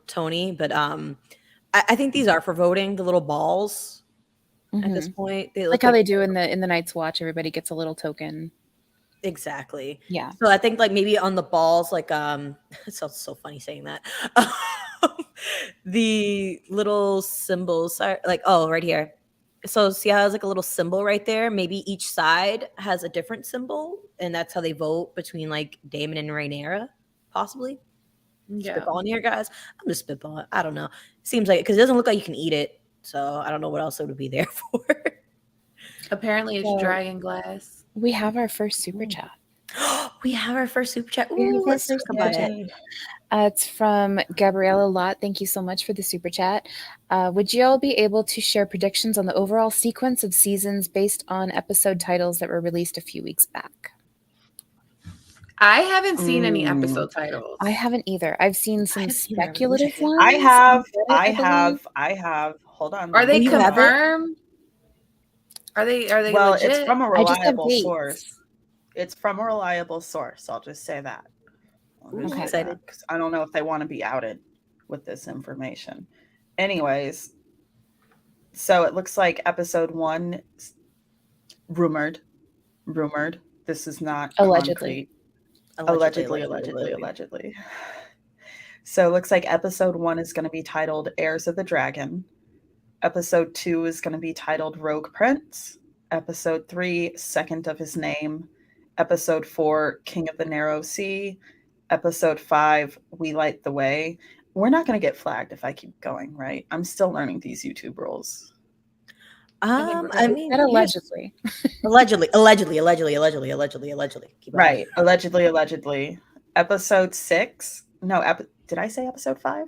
Tony, but I think these are for voting, the little balls at this point. They look like how they do in the Night's Watch, everybody gets a little token. Exactly. Yeah. So I think like maybe on the balls, like it sounds so funny saying that. The little symbols are like, oh, right here. So see how it's like a little symbol right there? Maybe each side has a different symbol, and that's how they vote between like Daemon and Rhaenyra, possibly. Yeah. Spitballing here, guys. I'm just spitballing. I don't know. Seems like, because it doesn't look like you can eat it. So I don't know what else it would be there for. Apparently it's dragon glass. We have our first super chat. We have our first super chat. Ooh, let's talk about it. It's from Gabriella Lott. Thank you so much for the super chat. Would you all be able to share predictions on the overall sequence of seasons based on episode titles that were released a few weeks back? I haven't seen any episode titles. I haven't either. I've seen some speculative ones. I have. Hold on. Are they confirmed? Are they well, legit? it's from a reliable source. It's from a reliable source. I'll just say that. I'm excited. Because I don't know if they want to be outed with this information. Anyways, so it looks like episode 1, rumored. This is not allegedly. Allegedly. So it looks like episode 1 is going to be titled Heirs of the Dragon. Episode 2 is going to be titled Rogue Prince. Episode 3, Second of His Name. Episode 4, King of the Narrow Sea. Episode 5, We Light the Way. We're not going to get flagged if I keep going, right? I'm still learning these YouTube rules. I mean, allegedly. allegedly. Keep right. Allegedly. Episode 6. No, did I say episode 5?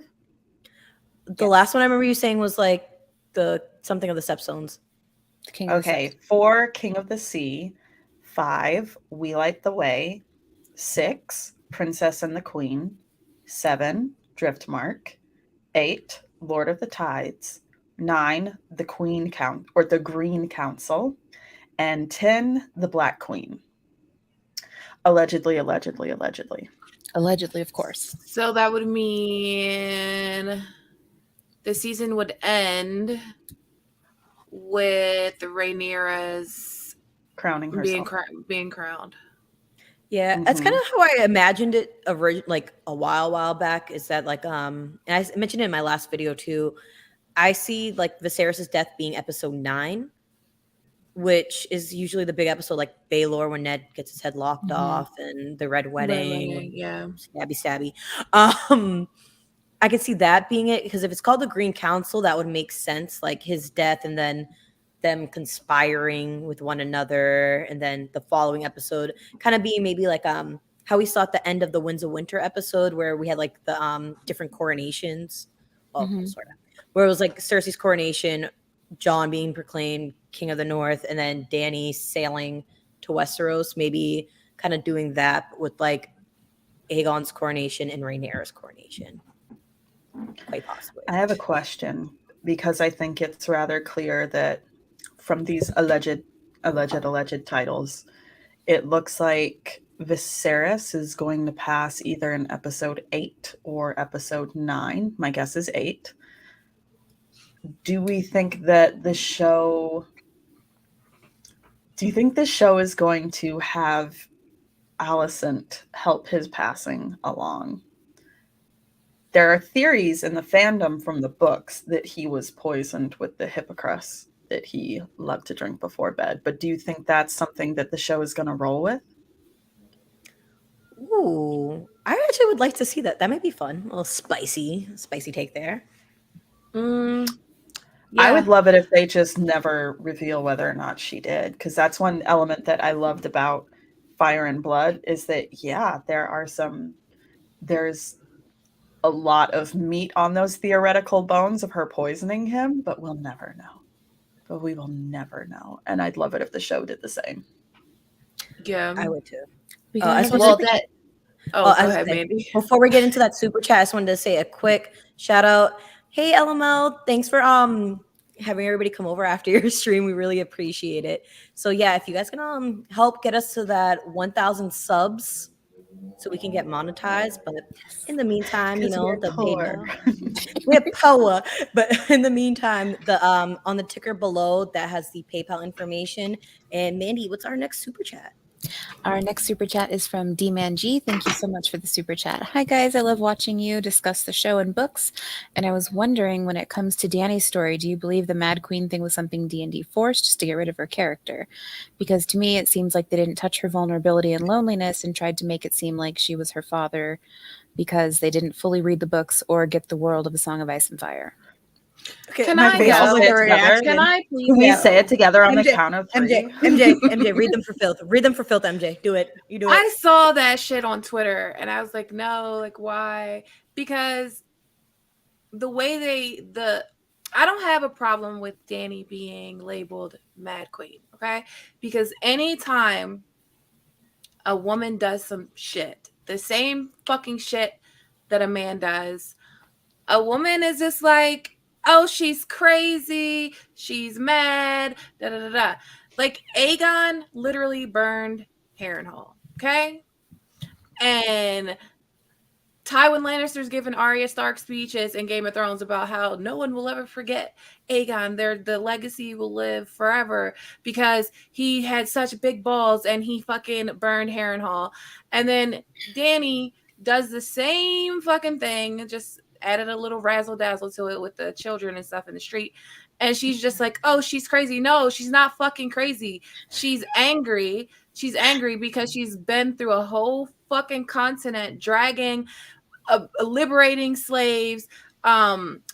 The last one I remember you saying was like the something of the Stepstones. Okay. 4, King of the Sea. 5, We Light the Way. 6, Princess and the Queen. 7, Driftmark. 8, Lord of the Tides. 9, the Green Council. And 10, the Black Queen. Allegedly. Allegedly, of course. So that would mean the season would end with Rhaenyra's crowning herself, being crowned. Yeah, that's kind of how I imagined it like a while back. Is that like and I mentioned it in my last video too. I see like Viserys' death being episode 9, which is usually the big episode, like Baelor when Ned gets his head lopped off, and the Red Wedding. Yeah, stabby. I could see that being it, because if it's called the Green Council, that would make sense, like his death and then them conspiring with one another, and then the following episode kind of being maybe like how we saw at the end of the Winds of Winter episode, where we had like the different coronations. Well, sort of. Where it was like Cersei's coronation, Jon being proclaimed King of the North, and then Dany sailing to Westeros, maybe kind of doing that with like Aegon's coronation and Rhaenyra's coronation. Quite possibly. I have a question, because I think it's rather clear that from these alleged titles, it looks like Viserys is going to pass either in episode 8 or episode 9. My guess is 8. Do you think the show is going to have Alicent help his passing along? There are theories in the fandom from the books that he was poisoned with the hippocras that he loved to drink before bed. But do you think that's something that the show is going to roll with? Ooh, I actually would like to see that. That might be fun. A little spicy take there. I would love it if they just never reveal whether or not she did, because that's one element that I loved about Fire and Blood, is that, yeah, there's a lot of meat on those theoretical bones of her poisoning him, but we'll never know. We will never know. And I'd love it if the show did the same. Yeah, I would too. Go ahead, Mandy. Before we get into that super chat, I just wanted to say a quick shout out. Hey, LML, thanks for having everybody come over after your stream. We really appreciate it. So yeah, if you guys can help get us to that 1,000 subs, so we can get monetized. But in the meantime, we have power. But in the meantime, the on the ticker below that has the PayPal information. And Mandy, what's our next super chat? Our next super chat is from D-Man G. Thank you so much for the super chat. Hi guys, I love watching you discuss the show and books. And I was wondering, when it comes to Dany's story, do you believe the Mad Queen thing was something D&D forced just to get rid of her character? Because to me, it seems like they didn't touch her vulnerability and loneliness and tried to make it seem like she was her father because they didn't fully read the books or get the world of A Song of Ice and Fire. Okay, Can I go? Can I please? Can we say it together on the count of 3? MJ, read them for filth. Read them for filth, MJ. Do it. You do it. I saw that shit on Twitter and I was like, no, like why? Because the way I don't have a problem with Dany being labeled Mad Queen, okay? Because anytime a woman does some shit, the same fucking shit that a man does, a woman is just like, oh, she's crazy, she's mad, da da da da. Like Aegon literally burned Harrenhal, okay? And Tywin Lannister's given Arya Stark speeches in Game of Thrones about how no one will ever forget Aegon. The legacy will live forever because he had such big balls and he fucking burned Harrenhal. And then Dany does the same fucking thing, just added a little razzle dazzle to it with the children and stuff in the street. And she's just like, oh, she's crazy. No, she's not fucking crazy. She's angry. She's angry because she's been through a whole fucking continent, dragging, liberating slaves,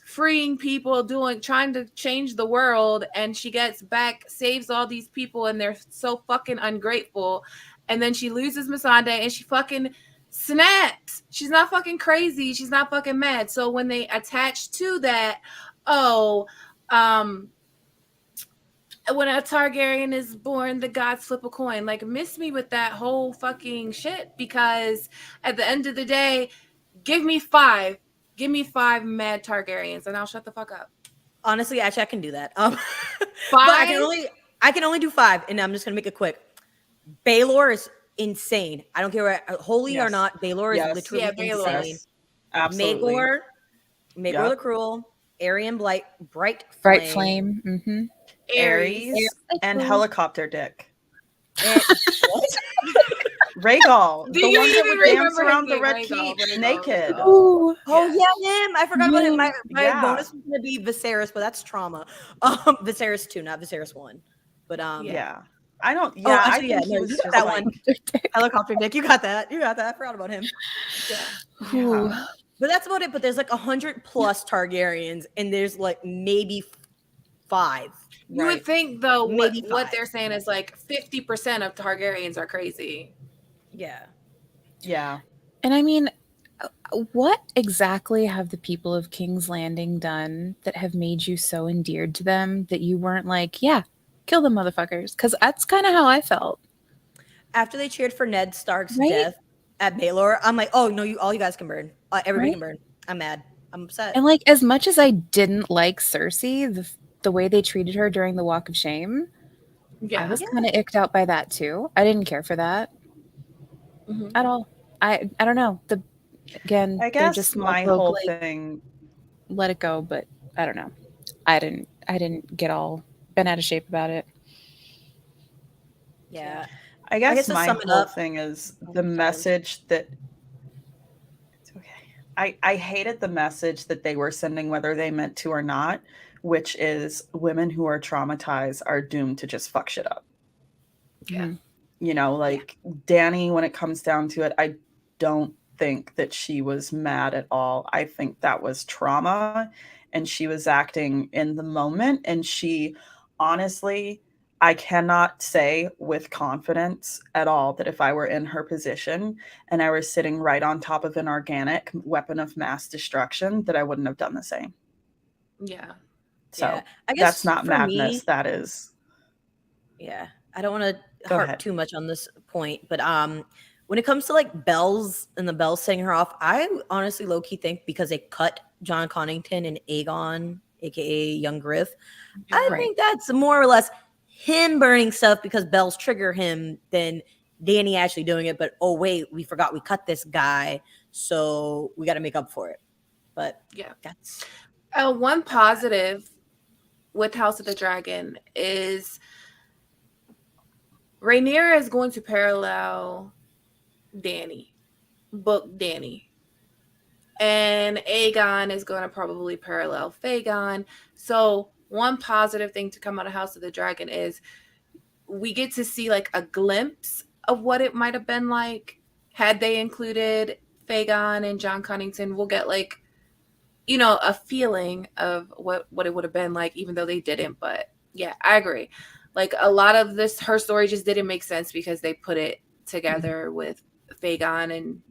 freeing people, trying to change the world. And she gets back, saves all these people, and they're so fucking ungrateful. And then she loses Missandei and she fucking snaps. She's not fucking crazy. She's not fucking mad. So when they attach to that, when a Targaryen is born, the gods flip a coin. Like, miss me with that whole fucking shit, because at the end of the day, give me 5 mad Targaryens and I'll shut the fuck up. Honestly, actually, I can do that. 5? But I can only do 5, and I'm just gonna make it quick. Baelor is insane. I don't care where holy or not. Baelor is literally insane. Yes. Absolutely. Maegor the Cruel, Aerion Bright Flame. Mm-hmm. Ares and Helicopter Dick. Rhaegal, the one that would dance around the Red Keep naked. Oh yeah, him. I forgot about him. My bonus was gonna be Viserys, but that's trauma. Viserys 2, not Viserys 1. But yeah. I don't. Yeah, I think he was that one. Helicopter Dick. You got that. I forgot about him. Yeah. But that's about it. But there's like 100 plus Targaryens, and there's like maybe 5. You right? would think though Maybe what 5. they're saying is like 50% of Targaryens are crazy. Yeah. Yeah. And I mean, what exactly have the people of King's Landing done that have made you so endeared to them that you weren't like, yeah, kill them motherfuckers? Because that's kind of how I felt. After they cheered for Ned Stark's Right? death at Baelor, I'm like, oh no, all you guys can burn. Everybody Right? can burn. I'm mad. I'm upset. And like, as much as I didn't like Cersei, the way they treated her during the Walk of Shame, Yeah. I was kind of icked out by that too. I didn't care for that at all. I don't know. Again, I they're guess just my small folk, whole like, thing. let it go, but I don't know. I didn't get all bent out of shape about it. Yeah. I guess to my sum it whole up- thing is Oh, the sorry. message that it's okay. I hated the message that they were sending, whether they meant to or not, which is women who are traumatized are doomed to just fuck shit up. Yeah. Mhm. You know, like Dany, when it comes down to it, I don't think that she was mad at all. I think that was trauma, and she was acting in the moment. And she, honestly, I cannot say with confidence at all that if I were in her position and I were sitting right on top of an organic weapon of mass destruction, that I wouldn't have done the same. Yeah. So Yeah. I guess that's not for madness. me, That is. yeah. I don't want to Go harp ahead. too much on this point, but when it comes to like bells and the bells setting her off, I honestly low key think because they cut John Connington and Aegon, aka Young Griff, I Right. think that's more or less him burning stuff because bells trigger him than Dany actually doing it. But oh wait, we forgot we cut this guy, so we got to make up for it. But Yeah. that's One positive with House of the Dragon is Rhaenyra is going to parallel Dany, book Dany. And Aegon is going to probably parallel Fagon. So one positive thing to come out of House of the Dragon is we get to see like a glimpse of what it might have been like had they included Fagon and John Connington. We'll get like, you know, a feeling of what it would have been like, even though they didn't. But yeah, I agree. Like a lot of this, her story just didn't make sense because they put it together with Fagon, and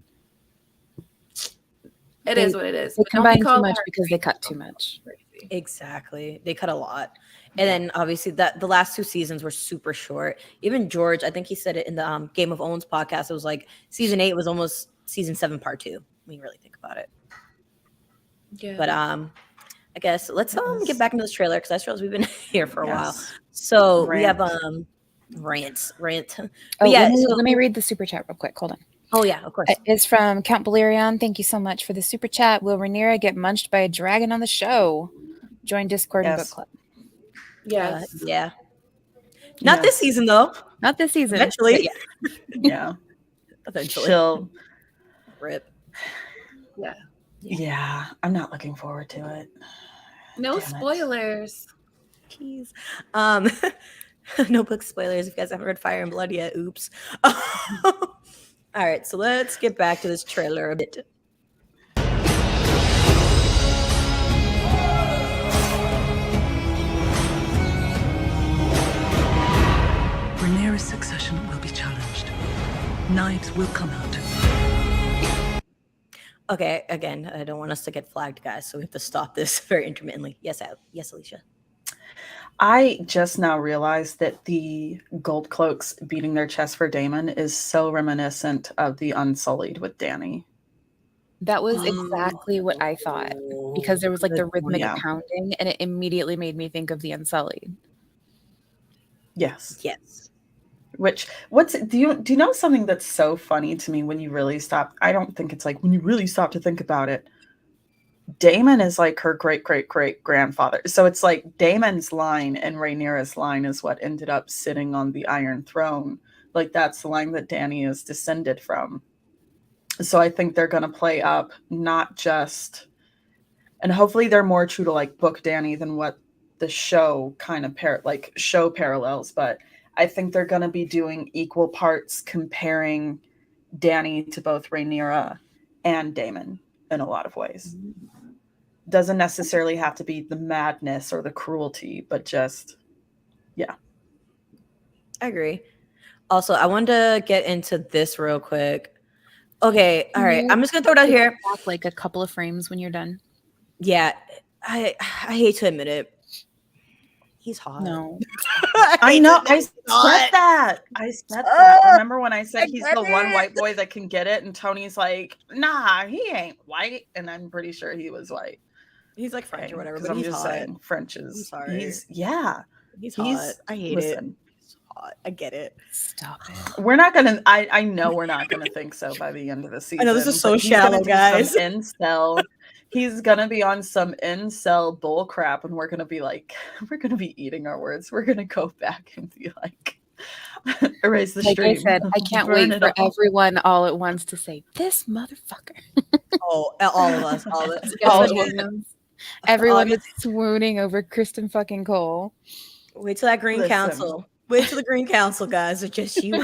it is what it is. They But don't be combined too calling much her because they cut too much. crazy. exactly. They cut a lot. And then obviously that the last 2 seasons were super short. Even George, I think he said it in the Game of Owns podcast. It was like season 8 was almost season 7 part 2 when you really think about it. Yeah. But I guess let's get back into this trailer because I suppose we've been here for a while. Yes. So we have Rant. rant. Oh, But yeah, let me read the super chat real quick. Hold on. oh yeah, of course. It's from Count Balerion. Thank you so much for the super chat. Will Rhaenyra get munched by a dragon on the show? Join Discord and book Yes. club. Yes. Yeah. Not this Yes. season though. Not this season. Eventually. but yeah. Yeah. Eventually. She'll. Rip. Yeah. I'm not looking forward to it. No Damn it. spoilers. Jeez. No book spoilers if you guys haven't read Fire and Blood yet. Oops. All right, so let's get back to this trailer a bit. Rhaenyra's succession will be challenged. Knives will come out. Okay, again, I don't want us to get flagged, guys, so we have to stop this very intermittently. Yes, Alicia. I just now realized that the gold cloaks beating their chest for Daemon is so reminiscent of the Unsullied with Dany. That was exactly what I thought because there was like the rhythmic Yeah. pounding and it immediately made me think of the Unsullied. Yes. Yes. Do you know something that's so funny to me when you really stop? I don't think it's like when you really stop to think about it. Daemon is like her great great great grandfather. So it's like Daemon's line and Rhaenyra's line is what ended up sitting on the Iron Throne. Like that's the line that Dany is descended from. So I think they're gonna play up not just, and hopefully they're more true to like book Dany than what the show kind of show parallels, but I think they're gonna be doing equal parts comparing Dany to both Rhaenyra and Daemon. in a lot of ways. Doesn't necessarily have to be the madness or the cruelty, but just, yeah. I agree. Also, I wanted to get into this real quick. Okay, all right. I'm just gonna throw it out here. Back like a couple of frames when you're done. Yeah, I hate to admit it. He's hot. No. I know. I said hot. that. I said that. Remember when I said he's the one white boy that can get it? And Tony's like, nah, he ain't white. And I'm pretty sure he was white. He's like French or whatever, but I'm he's just hot. saying French is. I'm sorry. He's hot. I hate it. listen, He's hot. I get it. Stop it. We're not gonna. I know we're not gonna think so by the end of the season. I know this is so but he's gonna shallow, do guys. some incel. He's gonna be on some incel bull crap, and we're gonna be like, we're gonna be eating our words. We're gonna go back and be like, erase the Like stream. I said, I can't Burn wait it for all. everyone all at once to say, this motherfucker. Oh, all of us. All of us. All Guess what? of them. Everyone All- is swooning over Kristen fucking Cole. Wait till that Green Listen. Council. Wait till the Green Council, guys. It's just you.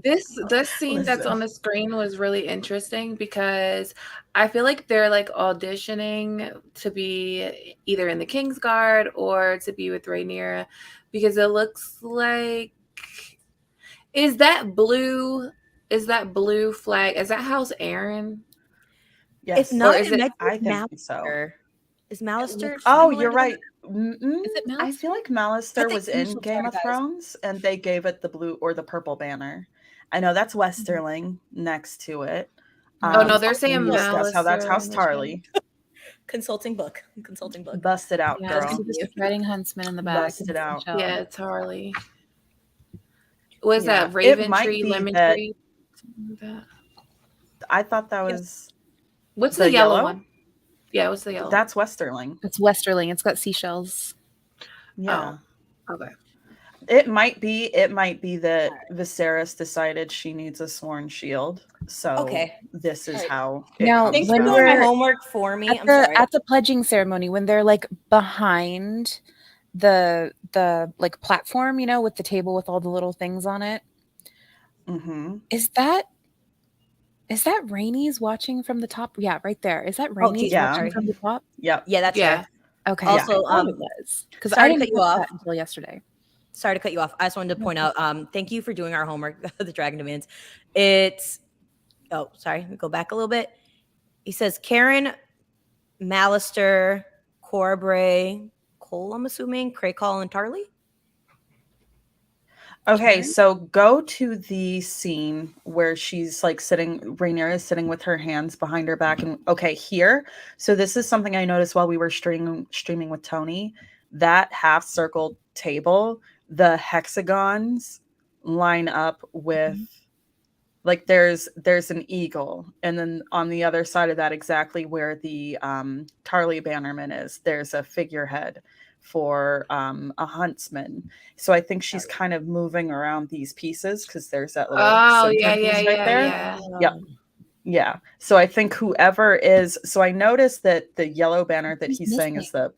This scene that's on the screen was really interesting because I feel like they're like auditioning to be either in the Kingsguard or to be with Rhaenyra, because it looks like is that blue flag? Is that House Aaron? Yes. It's not. Or is it- I think so. Mallister. Is Mallister? Oh, Similar you're to right. it I feel like I Mallister think was in Marshall Game of Guys. Thrones, and they gave it the blue or the purple banner. I know that's Westerling next to it. Oh no, they're saying we discussed how that's Mallister House in the Tarly. Consulting book. Consulting book. Bust it out, Yeah, girl. see the striding huntsman in the back. Bust it out. Michelle. Yeah, it's Harley. Was Yeah, that it Raven might Tree, be Lemon that- Tree? Something like that. I thought that was What's The the yellow yellow? one? Yeah, what's the yellow? that's Westerling. It's Westerling. It's got seashells. Yeah. Okay. It might be that Viserys decided she needs a sworn shield. So Okay. this is Alright. how it Now, comes Thanks for when about. doing my we're- homework for me. At I'm the sorry. at the pledging ceremony, when they're like behind the like platform, you know, with the table with all the little things on it, Mhm. is that Rainey's watching from the top? Yeah, right there. Is that Oh, Rainey's yeah. watching from the top? Yep. Yeah, that's Yeah. right. Okay. Also, I thought it was because sorry I to didn't cut you catch off. that until yesterday. Sorry to cut you off. I just wanted to point out, thank you for doing our homework, the Dragon Demands. It's, oh, sorry, let me go back a little bit. He says Karen, Mallister, Corbray, Cole, I'm assuming, Craycall, and Tarly. Okay, Karen? so go to the scene where she's like sitting, Rhaenyra is sitting with her hands behind her back. And okay, here. So this is something I noticed while we were streaming with Tony. That half circle table, the hexagons line up with like there's an eagle, and then on the other side of that, exactly where the Tarly Bannerman is, there's a figurehead for a huntsman. So I think she's kind of moving around these pieces because there's that little Oh, center yeah, piece yeah, right yeah, there. yeah. Yep. Yeah. So I think whoever is, so I noticed that the yellow banner that Who's he's saying is missing? the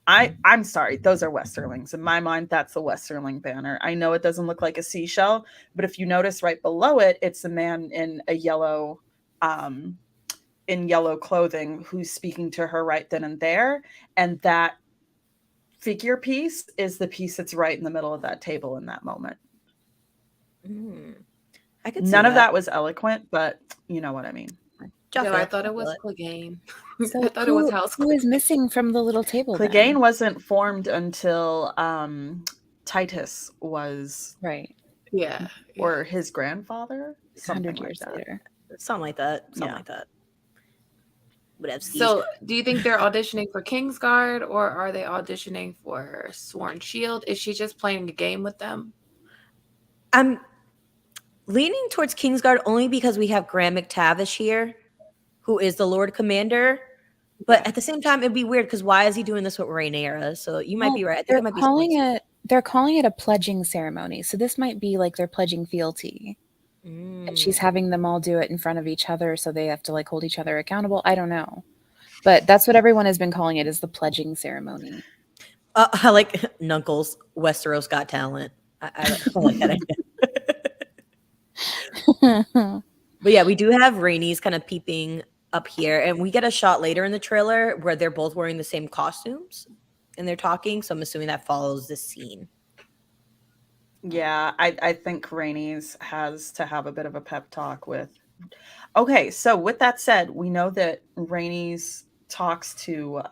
I'm sorry, those are Westerlings. In my mind, that's the Westerling banner. I know it doesn't look like a seashell, but if you notice right below it, it's a man in a yellow clothing who's speaking to her right then and there. And that figure piece is the piece that's right in the middle of that table in that moment. I could see None of that was eloquent, but you know what I mean. No, I thought it was Clegane. So I thought it was House who is missing from the little table? then? Clegane wasn't formed until Titus was Right. Yeah. or his grandfather, something 100 like years that. later. something like that. Something Yeah. like that. Whatever. So, do you think they're auditioning for Kingsguard or are they auditioning for Sworn Shield? Is she just playing a game with them? I'm leaning towards Kingsguard only because we have Graham McTavish here, who is the Lord Commander. But at the same time, it'd be weird because why is he doing this with Rhaenyra? So you might be right. I think it might be They're calling it a pledging ceremony. So this might be like they're pledging fealty. And she's having them all do it in front of each other, so they have to like hold each other accountable. I don't know. But that's what everyone has been calling it, is the pledging ceremony. I like Nunkles, Westeros Got Talent. I like that idea. But yeah, we do have Rhaenys kind of peeping up here, and we get a shot later in the trailer where they're both wearing the same costumes and they're talking. So I'm assuming that follows this scene. Yeah, I think Rhaenys has to have a bit of a pep talk with. Okay, so with that said, we know that Rhaenys talks to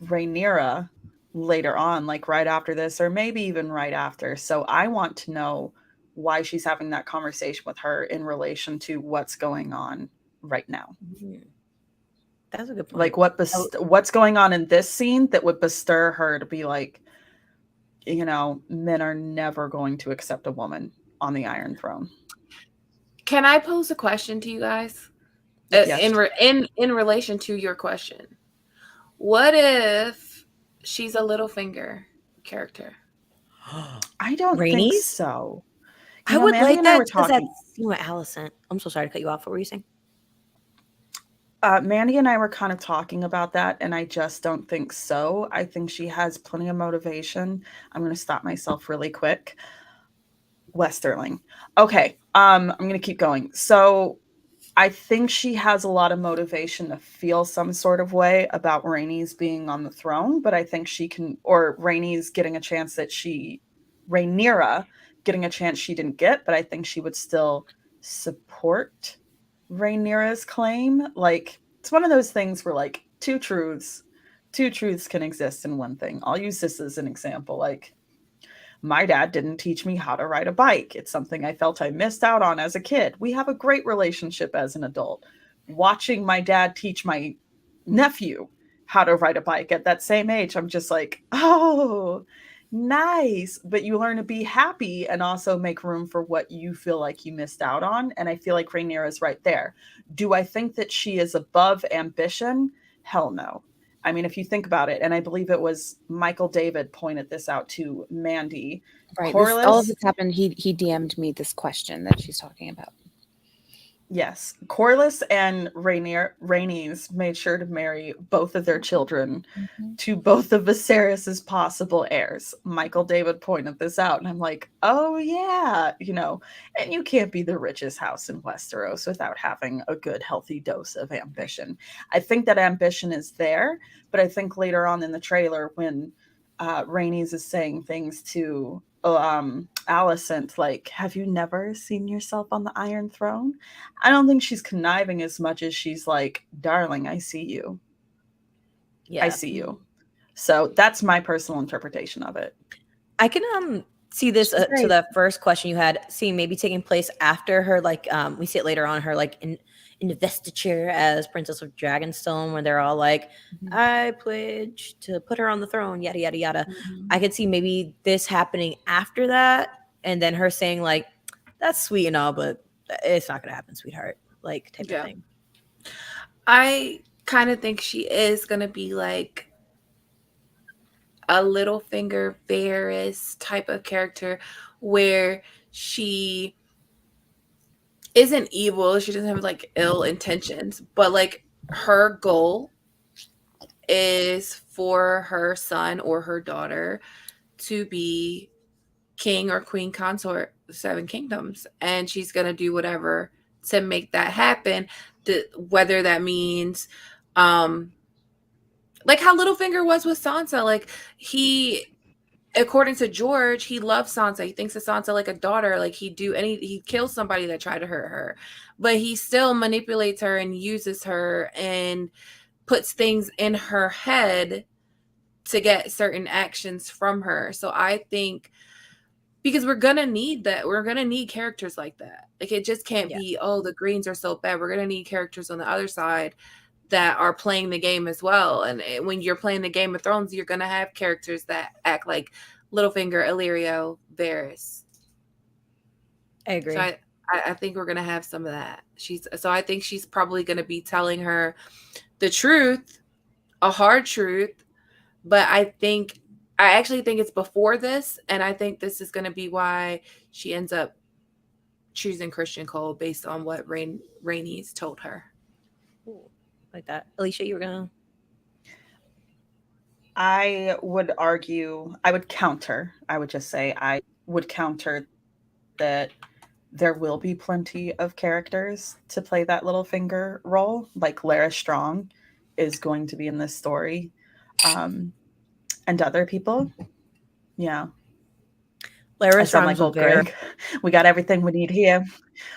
Rhaenyra later on, like right after this, or maybe even right after. So I want to know why she's having that conversation with her in relation to what's going on right now. That's a good point. Like what's going on in this scene that would bestir her to be like, you know, men are never going to accept a woman on the Iron Throne. Can I pose a question to you guys? Yes. In relation to your question, what if she's a Littlefinger character? I don't think Rhaenys? so. I would Mandy like and I that were because that talking. scene with Alicent. I'm so sorry to cut you off. What were you saying? Mandy and I were kind of talking about that, and I just don't think so. I think she has plenty of motivation. I'm going to stop myself really quick. Westerling. Okay, I'm going to keep going. So I think she has a lot of motivation to feel some sort of way about Rhaenys being on the throne, but I think she can, or Rhaenys getting a chance that Rhaenyra getting a chance she didn't get, but I think she would still support Rhaenyra's claim. Like, it's one of those things where, like, two truths can exist in one thing. I'll use this as an example. Like, my dad didn't teach me how to ride a bike. It's something I felt I missed out on as a kid. We have a great relationship as an adult. Watching my dad teach my nephew how to ride a bike at that same age, I'm just like, oh, nice. But you learn to be happy and also make room for what you feel like you missed out on. And I feel like Rhaenyra is right there. Do I think that she is above ambition? Hell no. I mean, if you think about it, and I believe it was Michael David pointed this out to Mandy. Right. Corlys, All of this happened. He DM'd me this question that she's talking about. yes, Corlys and Rhaenys made sure to marry both of their children to both of Viserys's possible heirs. Michael David pointed this out, and I'm like, oh yeah, you know, and you can't be the richest house in Westeros without having a good, healthy dose of ambition. I think that ambition is there, but I think later on in the trailer when Rhaenys is saying things to Alicent, like, have you never seen yourself on the Iron Throne? I don't think she's conniving as much as she's like, darling, I see you. Yeah. I see you. So that's my personal interpretation of it. I can see this to the first question you had, seeing maybe taking place after her, like we see it later on, her like in investiture as Princess of Dragonstone, where they're all like, I pledge to put her on the throne, yada yada yada. I could see maybe this happening after that, and then her saying like, that's sweet and all, but it's not gonna happen, sweetheart, like type of thing. I kind of think she is gonna be like a Littlefinger Varys type of character where she isn't evil, she doesn't have like ill intentions, but like her goal is for her son or her daughter to be king or queen consort of Seven Kingdoms, and she's gonna do whatever to make that happen, whether that means like how Littlefinger was with Sansa. Like, he, according to George, he loves Sansa. He thinks of Sansa like a daughter. Like, he kills somebody that tried to hurt her, but he still manipulates her and uses her and puts things in her head to get certain actions from her. So I think, because we're gonna need that, we're gonna need characters like that. Like, it just can't be, oh, the Greens are so bad. We're gonna need characters on the other side that are playing the game as well. And when you're playing the Game of Thrones, you're gonna have characters that act like Littlefinger, Illyrio, Varys. I agree. So I think we're gonna have some of that. So I think she's probably gonna be telling her the truth, a hard truth, but I actually think it's before this, and I think this is gonna be why she ends up choosing Christian Cole based on what Rhaenys told her. Ooh, like that. Alicia, you were gonna? I would argue, I would just say I would counter that there will be plenty of characters to play that Littlefinger role. Like Lara Strong is going to be in this story, and other people. Yeah, Lara I sound like Strong's a old very Greg. We got everything we need here.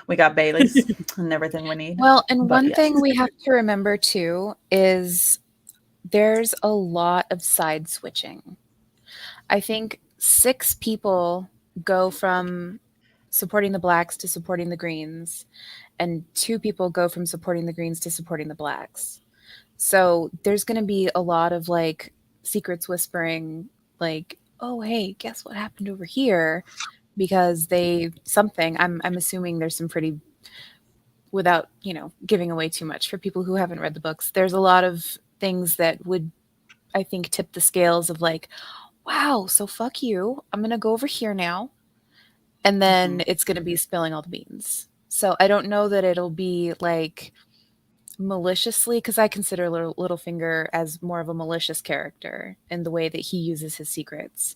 We got Bailey's and everything we need. Well, and But one yes. thing we have to remember too is there's a lot of side switching. I think 6 people go from supporting the blacks to supporting the greens, and 2 people go from supporting the greens to supporting the blacks. So there's going to be a lot of like secrets whispering, like, oh, hey, guess what happened over here? Because I'm assuming there's some pretty, without, giving away too much for people who haven't read the books, there's a lot of things that would, I think, tip the scales of like, wow, so fuck you. I'm going to go over here now. And then it's going to be spilling all the beans. So I don't know that it'll be like maliciously, because I consider Littlefinger as more of a malicious character in the way that he uses his secrets.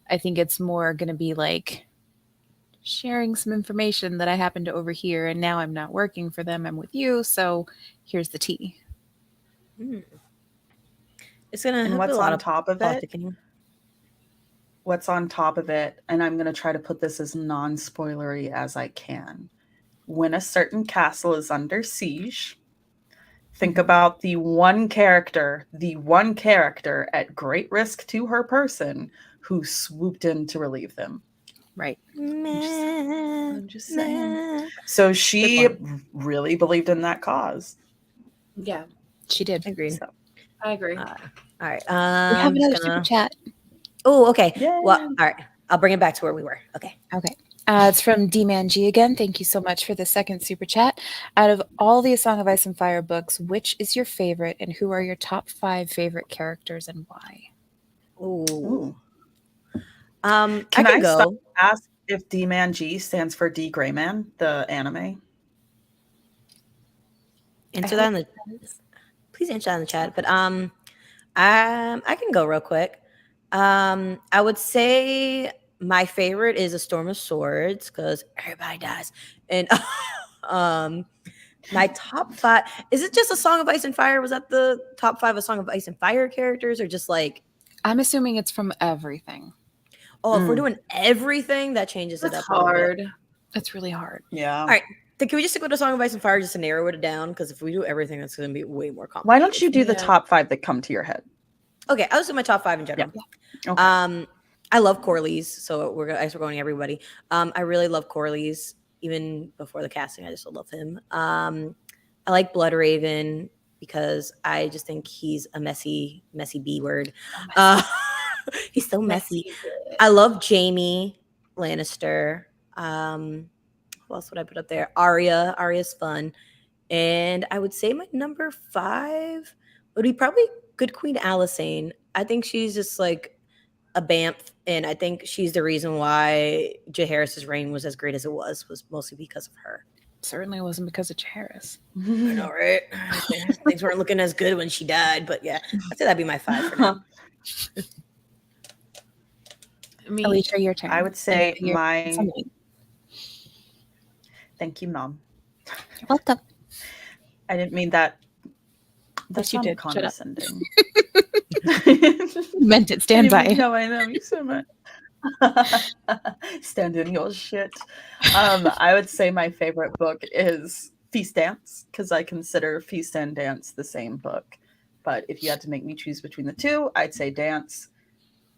I think it's more going to be like sharing some information that I happen to overhear, and now I'm not working for them, I'm with you, so here's the tea. It's gonna And have what's a lot on of top of it? politicking. What's on top of it, and I'm going to try to put this as non-spoilery as I can. When a certain castle is under siege, think about the one character at great risk to her person who swooped in to relieve them. Right. I'm just saying. So she really believed in that cause. Yeah, she did. Agreed. So. I agree. All right. We have another super chat. Oh, okay. Yay. Well, all right. I'll bring it back to where we were. Okay. Okay. It's from D-Man G again. Thank you so much for the second super chat. Out of all the A Song of Ice and Fire books, which is your favorite, and who are your top 5 favorite characters and why? Ooh. Can I can stop go. ask if D-Man G stands for D Greyman, the anime? Answer that in the. Please answer that in the chat. But I can go real quick. I would say my favorite is A Storm of Swords because everybody dies. And my top 5, is it just A Song of Ice and Fire? Was that the top 5 A Song of Ice and Fire characters, or just like? I'm assuming it's from everything. Oh, if we're doing everything, that changes it up. That's hard. That's really hard. Yeah. All right. Then can we just stick with A Song of Ice and Fire just to narrow it down? Because if we do everything, that's going to be way more complicated. Why don't you do the top 5 that come to your head? Okay, I'll just do my top 5 in general. Yeah. Okay. I love Corlys, so we're going everybody. I really love Corlys, even before the casting. I just love him. I like Bloodraven because I just think he's a messy B word. He's so messy. I love Jaime Lannister. Who else would I put up there? Arya. Arya's fun. And I would say my number 5 would be probably Good Queen Alysanne. I think she's just like a bamf, and I think she's the reason why Jaehaerys' reign was as great as it was mostly because of her. Certainly wasn't because of Jaehaerys. I know, right? Things weren't looking as good when she died, but yeah, I'd say that'd be my 5 for now. Alicia, your turn. I would say Thank you, Mom. You're welcome. I didn't mean that. Yes, you did. Condescending. Meant it. Stand by. No, I know you so much. Stand in your shit. I would say my favorite book is Feast Dance because I consider Feast and Dance the same book. But if you had to make me choose between the two, I'd say Dance.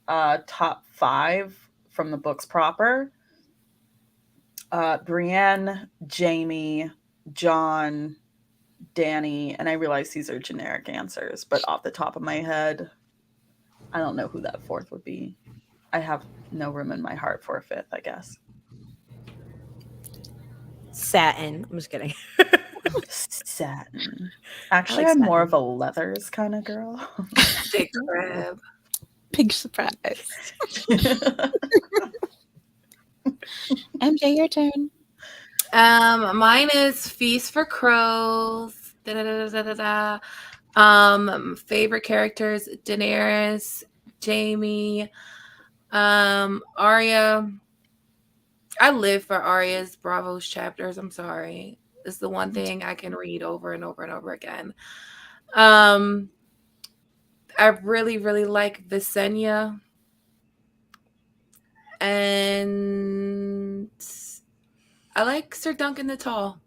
Top 5 from the books proper. Brienne, Jaime, Jon, Dany, and I realize these are generic answers, but off the top of my head, I don't know who that 4th would be. I have no room in my heart for a 5th, I guess. Satin. I'm just kidding. Satin. Actually, like I'm more satin. of a leathers kind of girl. Big crab. Big surprise. MJ, your turn. Mine is Feast for Crows. Favorite characters: Daenerys, Jaime, Arya. I live for Arya's Bravos chapters. I'm sorry. It's the one thing I can read over and over and over again. I really, really like Visenya. And I like Sir Duncan the Tall.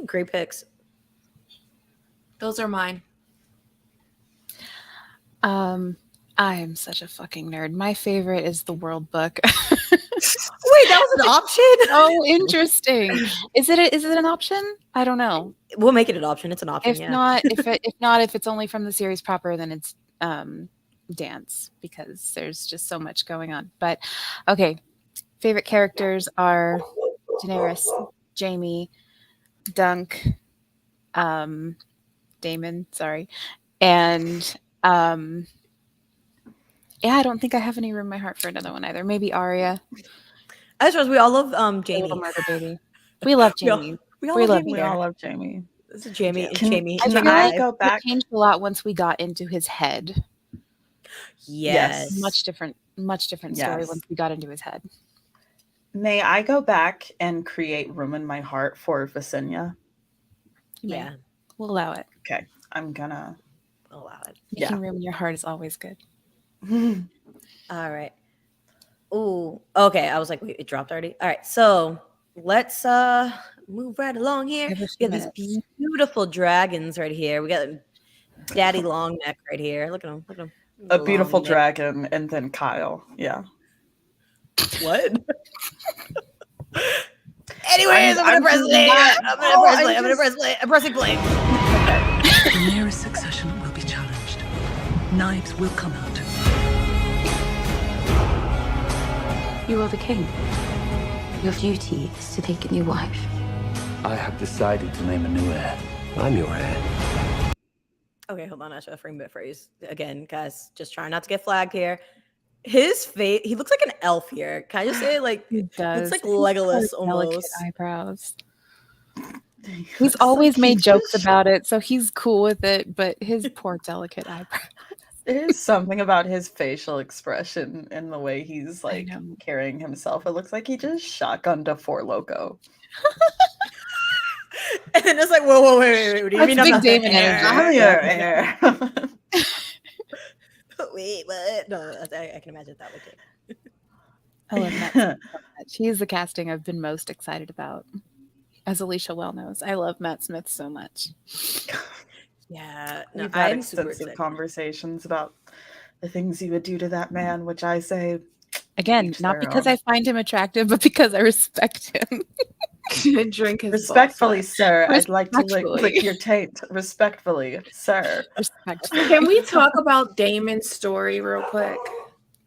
Great picks. Those are mine. I am such a fucking nerd. My favorite is the World Book. Wait, that was an option? Oh, interesting. Is it an option? I don't know. We'll make it an option. It's an option. If not, if it's only from the series proper, then it's dance, because there's just so much going on. But okay, favorite characters are Daenerys, Jaime, Dunk, Daemon, sorry, and yeah, I don't think I have any room in my heart for another one either. Maybe Arya. I suppose we all love The Little Jaime. Murder Baby. We love Jaime. We all We love love Jaime. We all love Jaime. This is Jaime. Can- Jaime. can Jaime I live. go back? It changed a lot once we got into his head. Yes. Much different story Yes. once we got into his head. May I go back and create room in my heart for Visenya? You may. Yeah. We'll allow it. Okay, I'm gonna. Allow it. Making room in your heart is always good. All right. Ooh. Okay. I was like, wait, it dropped already. All right. So let's move right along here. Give We us a got these minute. beautiful dragons right here. We got Daddy Longneck right here. Look at him. Look at him. A beautiful Long neck. dragon, and then Kyle. Yeah. What? Anyways, I'm gonna press I'm play. not- I'm gonna Oh, press I play. I'm gonna just- press play. I'm pressing play. Daenerys' succession will be challenged. Knives will come out. You are the king. Your duty is to take a new wife. I have decided to name a new heir. I'm your heir. Okay, hold on. I should have framed it phrase again, guys. Just trying not to get flagged here. His face, he looks like an elf here. Can I just say, like, He does. looks like He's got Legolas delicate almost. eyebrows. He's always made jokes about it, so he's cool with it, but his poor delicate eyebrows. There's something about his facial expression and the way he's like know. carrying himself. It looks like he just shotgunned a Four Loco. And then it's like, whoa, wait. What do you That's mean big I'm not the Daemon heir? energy. I'm your heir. Wait, what? No, I can imagine that would do. I love Matt Smith so much. He's the casting I've been most excited about. As Alicia well knows, I love Matt Smith so much. Yeah, no, We've had I'm super extensive excited. conversations about the things you would do to that man, which I say, Again, each not their because own. I find him attractive, but because I respect him. Drink his respectfully, balls sir, I'd like to Respectfully. lick your taint. Respectfully, sir. Respectfully. Can we talk about Daemon's story real quick?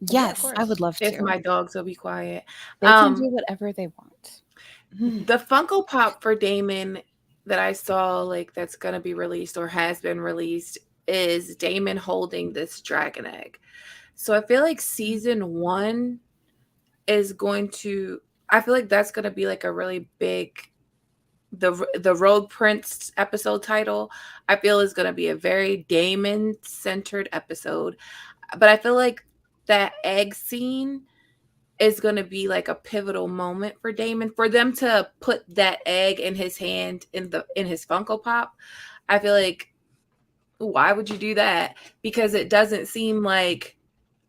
Yes, I would love If to. my dogs will be quiet. They can do whatever they want. The Funko Pop for Daemon that I saw, like, that's gonna be released or has been released is Daemon holding this dragon egg. So I feel like season 1 is going to, I feel like that's gonna be like a really big, the Road Prince episode title, I feel is gonna be a very Daemon centered episode. But I feel like that egg scene is going to be like a pivotal moment for Daemon, for them to put that egg in his hand in his Funko Pop. I feel like, why would you do that? Because it doesn't seem like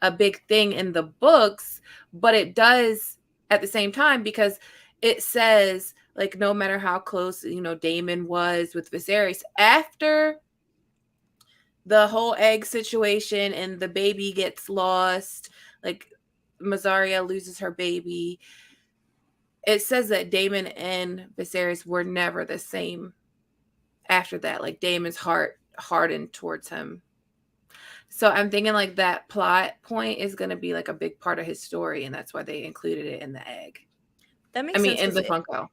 a big thing in the books, but it does at the same time, because it says, like, no matter how close, Daemon was with Viserys, after the whole egg situation and the baby gets lost, like, Mazaria loses her baby, it says that Daemon and Viserys were never the same after that. Like, Daemon's heart hardened towards him. So I'm thinking like that plot point is going to be like a big part of his story, and that's why they included it in the egg. That makes sense. In 'cause the Funko.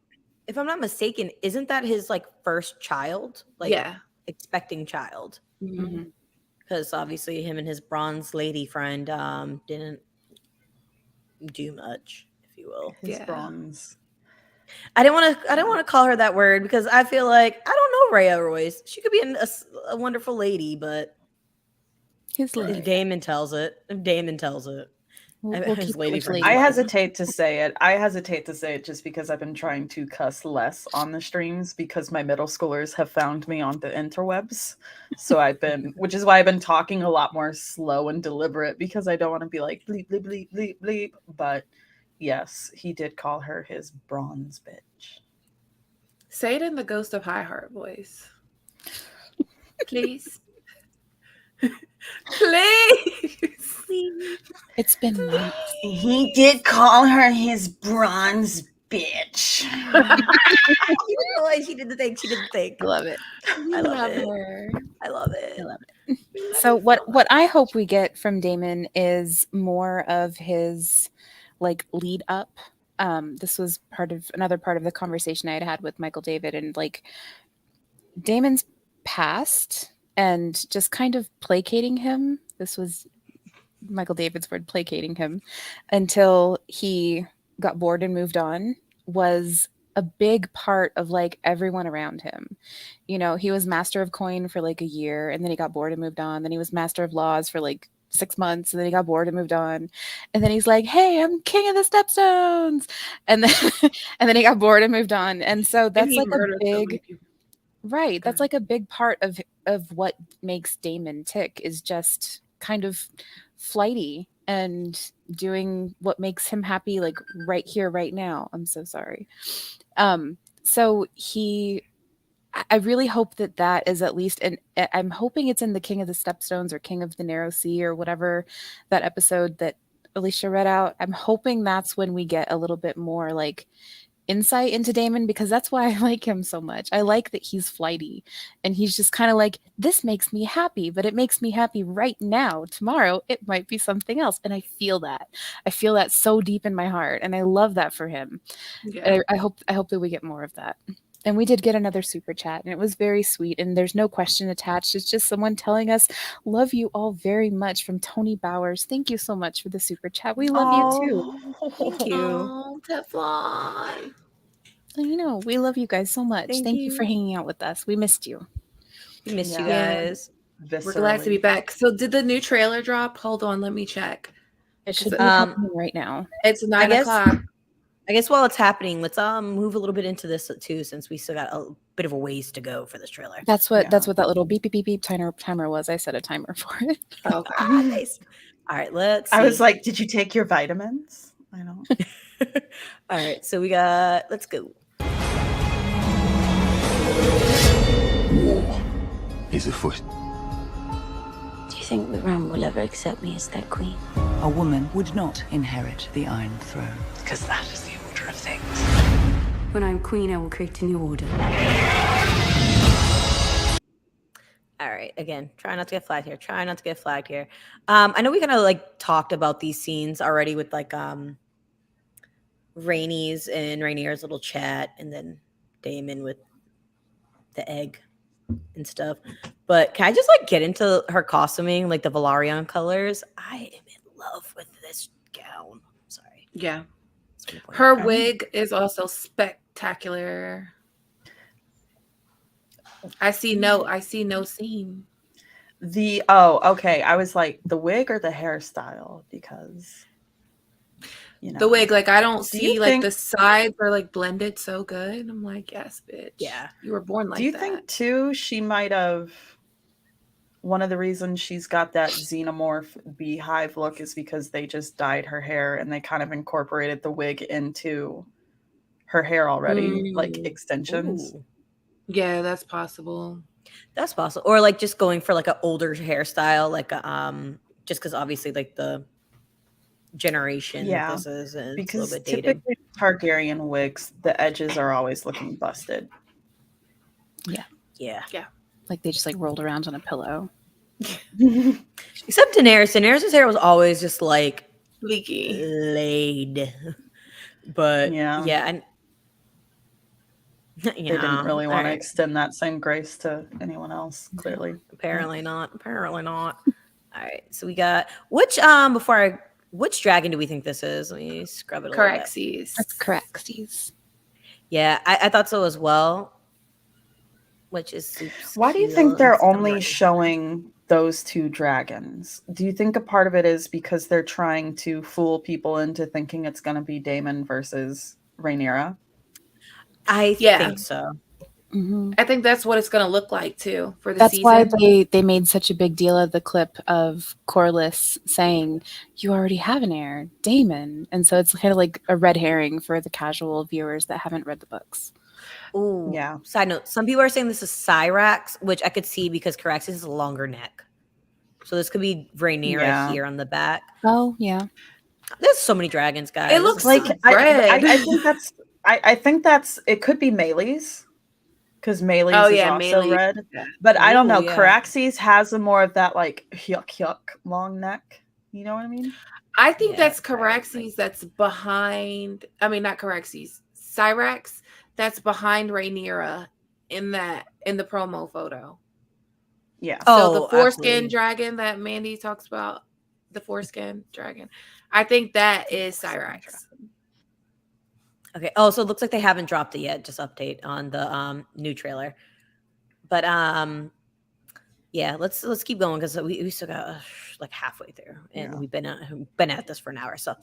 if I'm not mistaken, isn't that his like first child? Like, Yeah. expecting child. Mm-hmm. Because obviously him and his bronze lady friend didn't do much, if you will. His bronze. I didn't want to call her that word because I feel like I don't know Rhea Royce. She could be a wonderful lady, but His if Daemon tells it, We'll was keep it waiting with for Lady. I hesitate to say it. I hesitate to say it just because I've been trying to cuss less on the streams because my middle schoolers have found me on the interwebs. So which is why I've been talking a lot more slow and deliberate because I don't want to be like bleep, bleep, bleep, bleep, bleep. But yes, he did call her his bronze bitch. Say it in the Ghost of High Heart voice. Please. Please. It's been months. He did call her his bronze bitch. She did the thing. She did the thing. I love it. I love it. her. I love it. I love it. So what I hope we get from Daemon is more of his like lead up. This was another part of the conversation I had with Michael David, and like Daemon's past and just kind of placating him. This was Michael David's word, placating him, until he got bored and moved on, was a big part of like everyone around him. You know, he was master of coin for like a year, and then he got bored and moved on. Then he was master of laws for like 6 months, and then he got bored and moved on. And then he's like, "Hey, I'm king of the stepstones," and then and then he got bored and moved on. And so that's like a big right. That's like a big part of what makes Daemon tick, is just kind of flighty and doing what makes him happy, like right here, right now. I'm so sorry. So I really hope that is at least, and I'm hoping it's in the King of the Stepstones or King of the Narrow Sea or whatever that episode that Alicia read out. I'm hoping that's when we get a little bit more like insight into Daemon, because that's why I like him so much. I like that he's flighty and he's just kind of like, this makes me happy, but it makes me happy right now. Tomorrow it might be something else, and I feel that so deep in my heart, and I love that for him. Yeah. I hope that we get more of that. And we did get another super chat, and it was very sweet, and there's no question attached. It's just someone telling us, "Love you all very much," from Tony Bowers. Thank you so much for the super chat. We love you too. Thank you. Oh, Teflon. You know, we love you guys so much. Thank you for hanging out with us. We missed you. We missed you Yeah. guys. We're glad to be back. So did the new trailer drop? Hold on, let me check. It should be happening right now. It's 9 o'clock. I guess while it's happening, let's move a little bit into this too, since we still got a bit of a ways to go for this trailer. That's what that little beep beep beep beep timer was. I set a timer for it. Oh, nice. All right, let's see. I was like, did you take your vitamins? I don't. All right, so let's go. War is afoot. Do you think that Ram will ever accept me as their queen? A woman would not inherit the Iron Throne, because that is the order of things. When I'm queen, I will create a new order. All right, again, try not to get flagged here. I know we kind of like talked about these scenes already with like Rhaenys and Rhaenyra's little chat, and then Daemon with the egg and stuff. But can I just like get into her costuming, like the Velaryon colors? I am in love with this gown. Sorry. Yeah. Her wig is also spectacular. I see no seam. Okay. I was like, the wig or the hairstyle, because the wig, like I don't see like the sides are like blended so good. I'm like, yes, bitch. Yeah. You were born like that. Do you think too she might have, one of the reasons she's got that xenomorph beehive look is because they just dyed her hair and they kind of incorporated the wig into her hair already, like extensions? Ooh. Yeah, that's possible. That's possible. Or like just going for like an older hairstyle, like just because obviously like the generation that this is, and because it's a little bit dated. typically Targaryen wigs, the edges are always looking busted. Yeah. Like they just like rolled around on a pillow. Except Daenerys. Daenerys' hair was always just like leaky, laid. But and they didn't really want to extend that same grace to anyone else. Clearly, apparently not. All right, so we got which dragon do we think this is? Let me scrub it a little bit. That's Caraxes. Yeah, I thought so as well. Which is why do you think they're only showing those two dragons. Do you think a part of it is because they're trying to fool people into thinking it's going to be Daemon versus Rhaenyra? I Yeah. think so. Mhm. I think that's what it's going to look like too for the That's season. why they made such a big deal of the clip of Corlys saying, "You already have an heir, Daemon," and so it's kind of like a red herring for the casual viewers that haven't read the books. Ooh. Yeah. Side note: some people are saying this is Cyrax, which I could see because Caraxes is a longer neck. So this could be Rhaenyra Yeah. here on the back. Oh yeah, There's so many dragons, guys. It looks Like red. I think that's it. Could be Melee's, because Melee's Oh, is yeah, also Melee. red. Yeah. But I don't know. Ooh, yeah. Caraxes has a more of that like yuck long neck. You know what I mean? I think Yeah, that's Caraxes that's behind. I mean, not Caraxes. Cyrax that's behind Rhaenyra in the promo photo. Yeah. So the Oh, foreskin absolutely. dragon that Mandy talks about, the foreskin dragon, I think that is Cyrax. Okay. Oh, so it looks like they haven't dropped it yet. Just update on the new trailer. But yeah, let's keep going because we still got like halfway through, and we've been at this for an hour. So,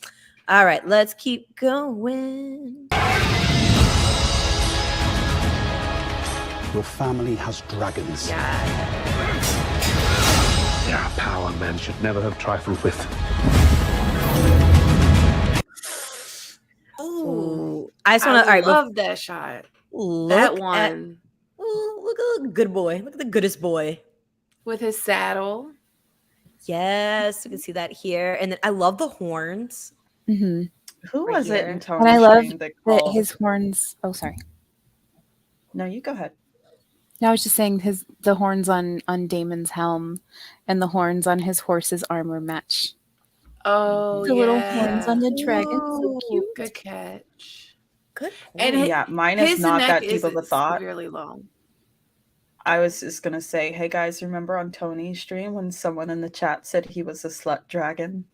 all right, let's keep going. Your family has dragons. There are power men should never have trifled with. Ooh, I just want to. All right, love that shot. That one Look at the good boy. Look at the goodest boy. with his saddle. Yes, you can see that here, and then I love the horns. mm-hmm. Who Right was it here. in Tony's And I love stream that that called? his horns. Oh, sorry. No, you go ahead. No, I was just saying the horns on Daemon's helm and the horns on his horse's armor match. Oh, The little horns on the dragon, so Ooh, cute. Good catch. Good And point. Yeah, mine is his not neck that deep isn't of a thought. severely long. I was just gonna say, hey guys, remember on Tony's stream when someone in the chat said he was a slut dragon?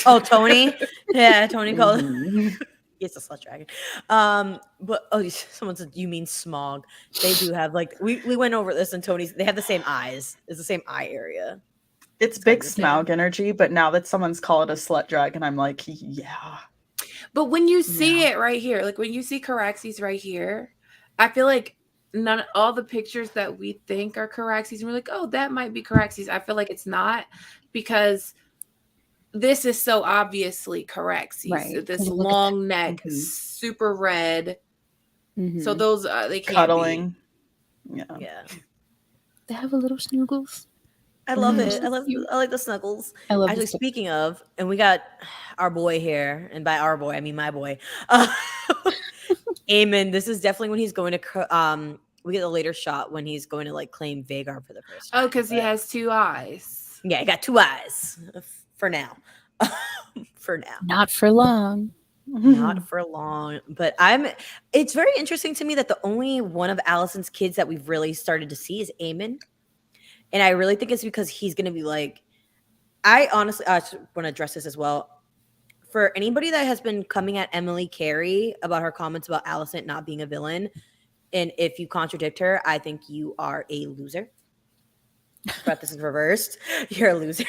Oh, Tony. Yeah, Tony called. Mhm. He's a slut dragon. But someone said you mean smog. They do have like we went over this, and Tony's. They have the same eyes. It's the same eye area. It's big Smaug energy, but now that someone's called it a slut dragon, I'm like, yeah. But when you see it right here, like when you see Caraxes right here, I feel like all the pictures that we think are Caraxes, and we're like, oh, that might be Caraxes. I feel like it's not, because this is so obviously Caraxes. Right. This 'Cause look at long neck, Mhm. super red. Mhm. So those they can't Cuddling. Yeah, They have a little snuggles. I love Mhm. it. I like the snuggles. I love Actually, this. speaking of, and we got our boy here, and by our boy I mean my boy, Aemon. This is definitely when he's going to we get a later shot when he's going to like claim Vhagar for the first time. Oh, because he has two eyes. Yeah, he got two eyes for now. For now. Not for long. Not for long. But it's very interesting to me that the only one of Alicent's kids that we've really started to see is Aemon. And I really think it's because he's going to be like, I honestly want to address this as well. For anybody that has been coming at Emily Carey about her comments about Alicent not being a villain, and if you contradict her, I think you are a loser. But this is reversed. You're a loser.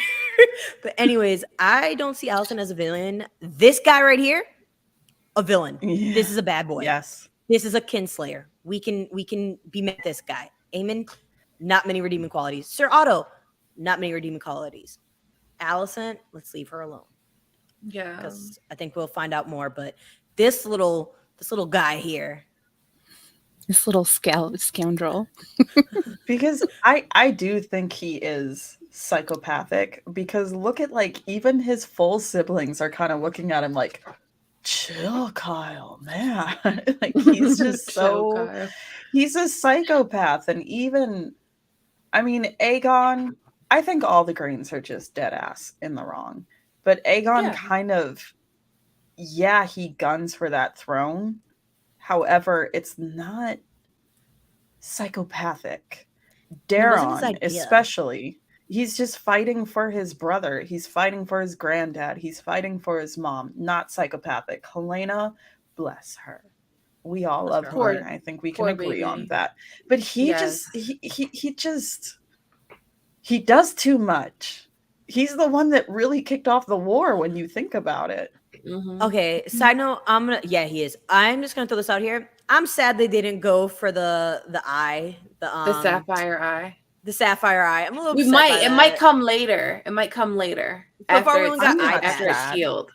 But anyways, I don't see Alicent as a villain. This guy right here, a villain. Yeah. This is a bad boy. Yes. This is a kinslayer. We can be mad at this guy. Aemon, not many redeeming qualities. Sir Otto, not many redeeming qualities. Alicent, let's leave her alone. Yeah. Because I think we'll find out more. But this little guy here. This little scoundrel. Because I do think he is psychopathic, because look at like even his full siblings are kind of looking at him like, chill, Kyle, man. Like he's just he's a psychopath. And even, I mean, Aegon, I think all the Greens are just dead ass in the wrong. But Aegon kind of, he guns for that throne. However, it's not psychopathic. Daeron, especially, he's just fighting for his brother. He's fighting for his granddad. He's fighting for his mom. Not psychopathic. Helena, bless her. We all love her, and I think we can agree on that. But he he does too much. He's the one that really kicked off the war when you think about it. Mhm. Okay, side note, he is. I'm just gonna throw this out here. I'm sad they didn't go for the eye, The sapphire eye. the sapphire eye. I'm a little We upset might. by It that. might come later. It might come later. So far, after we only it's, got I'm eye not patch. after it's sad. healed.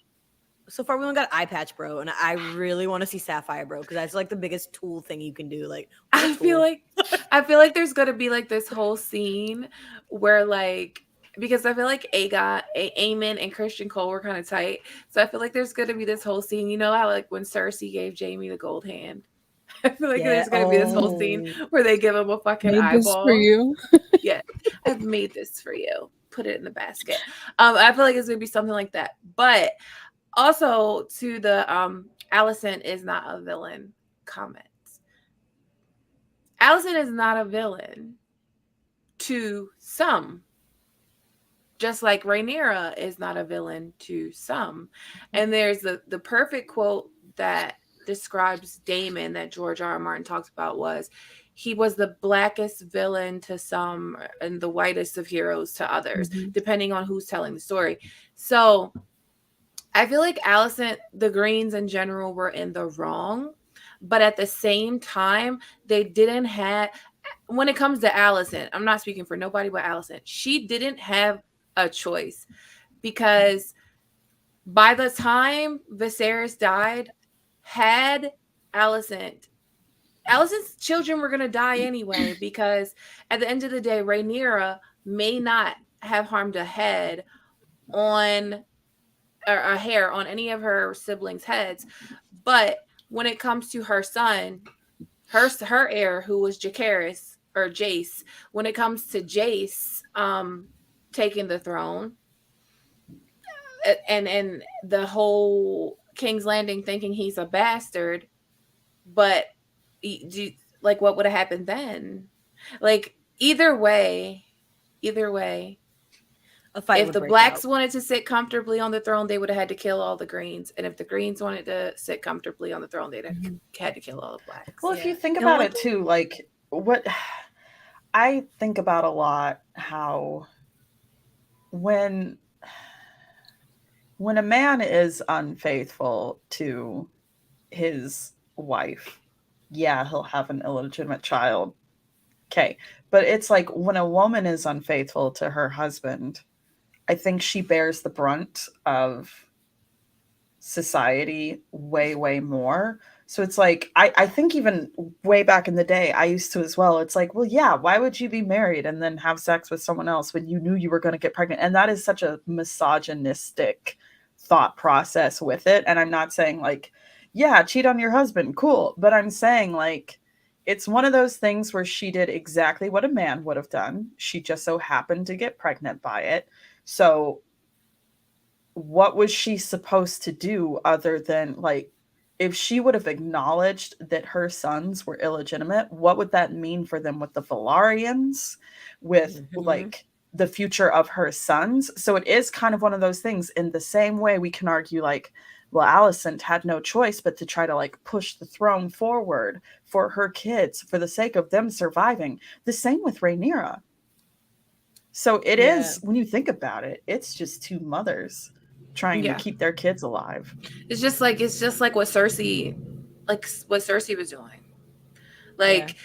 So far, we only got eye patch, bro, and I really want to see sapphire, bro, because that's like the biggest tool thing you can do. Like, what a I feel tool. like there's gonna be like this whole scene where like, because I feel like Aemon and Christian Cole were kind of tight, so I feel like there's gonna be this whole scene. You know how like when Cersei gave Jaime the gold hand, I feel like there's gonna be this whole scene where they give him a fucking Made this eyeball. for you. Yeah, I've made this for you. Put it in the basket. I feel like it's gonna be something like that. But also to the Alicent is not a villain comments. Alicent is not a villain to some, just like Rhaenyra is not a villain to some. And there's the perfect quote that describes Daemon that George R. R. Martin talks about was, he was the blackest villain to some and the whitest of heroes to others, depending on who's telling the story. So I feel like Alicent, the Greens in general, were in the wrong. But at the same time, they didn't have, when it comes to Alicent, I'm not speaking for nobody but Alicent, she didn't have a choice, because by the time Viserys died, had Alicent's children were going to die anyway, because at the end of the day, Rhaenyra may not have harmed a head on, or a hair on any of her siblings' heads, but when it comes to her son, her heir, who was Jacaerys or Jace, when it comes to Jace taking the throne, and the whole King's Landing thinking he's a bastard, but like what would have happened then? Like either way, A fight if would the break blacks out. wanted to sit comfortably on the throne, they would have had to kill all the Greens. And if the Greens wanted to sit comfortably on the throne, they'd have had to kill all the blacks. Well, if you think And about one it too, like what I think about a lot, how when a man is unfaithful to his wife, yeah, he'll have an illegitimate child. Okay. But it's like when a woman is unfaithful to her husband, I think she bears the brunt of society way, way more. So it's like, I think even way back in the day, I used to as well. It's like, well, yeah, why would you be married and then have sex with someone else when you knew you were going to get pregnant? And that is such a misogynistic thought process with it. And I'm not saying like, yeah, cheat on your husband, cool. But I'm saying like, it's one of those things where she did exactly what a man would have done. She just so happened to get pregnant by it. So what was she supposed to do other than like, if she would have acknowledged that her sons were illegitimate, what would that mean for them with the Valarians, with like the future of her sons? So it is kind of one of those things. In the same way, we can argue like, well, Alicent had no choice but to try to like push the throne forward for her kids for the sake of them surviving. The same with Rhaenyra. So it is, when you think about it, it's just two mothers trying to keep their kids alive. It's just like what Cersei was doing. Like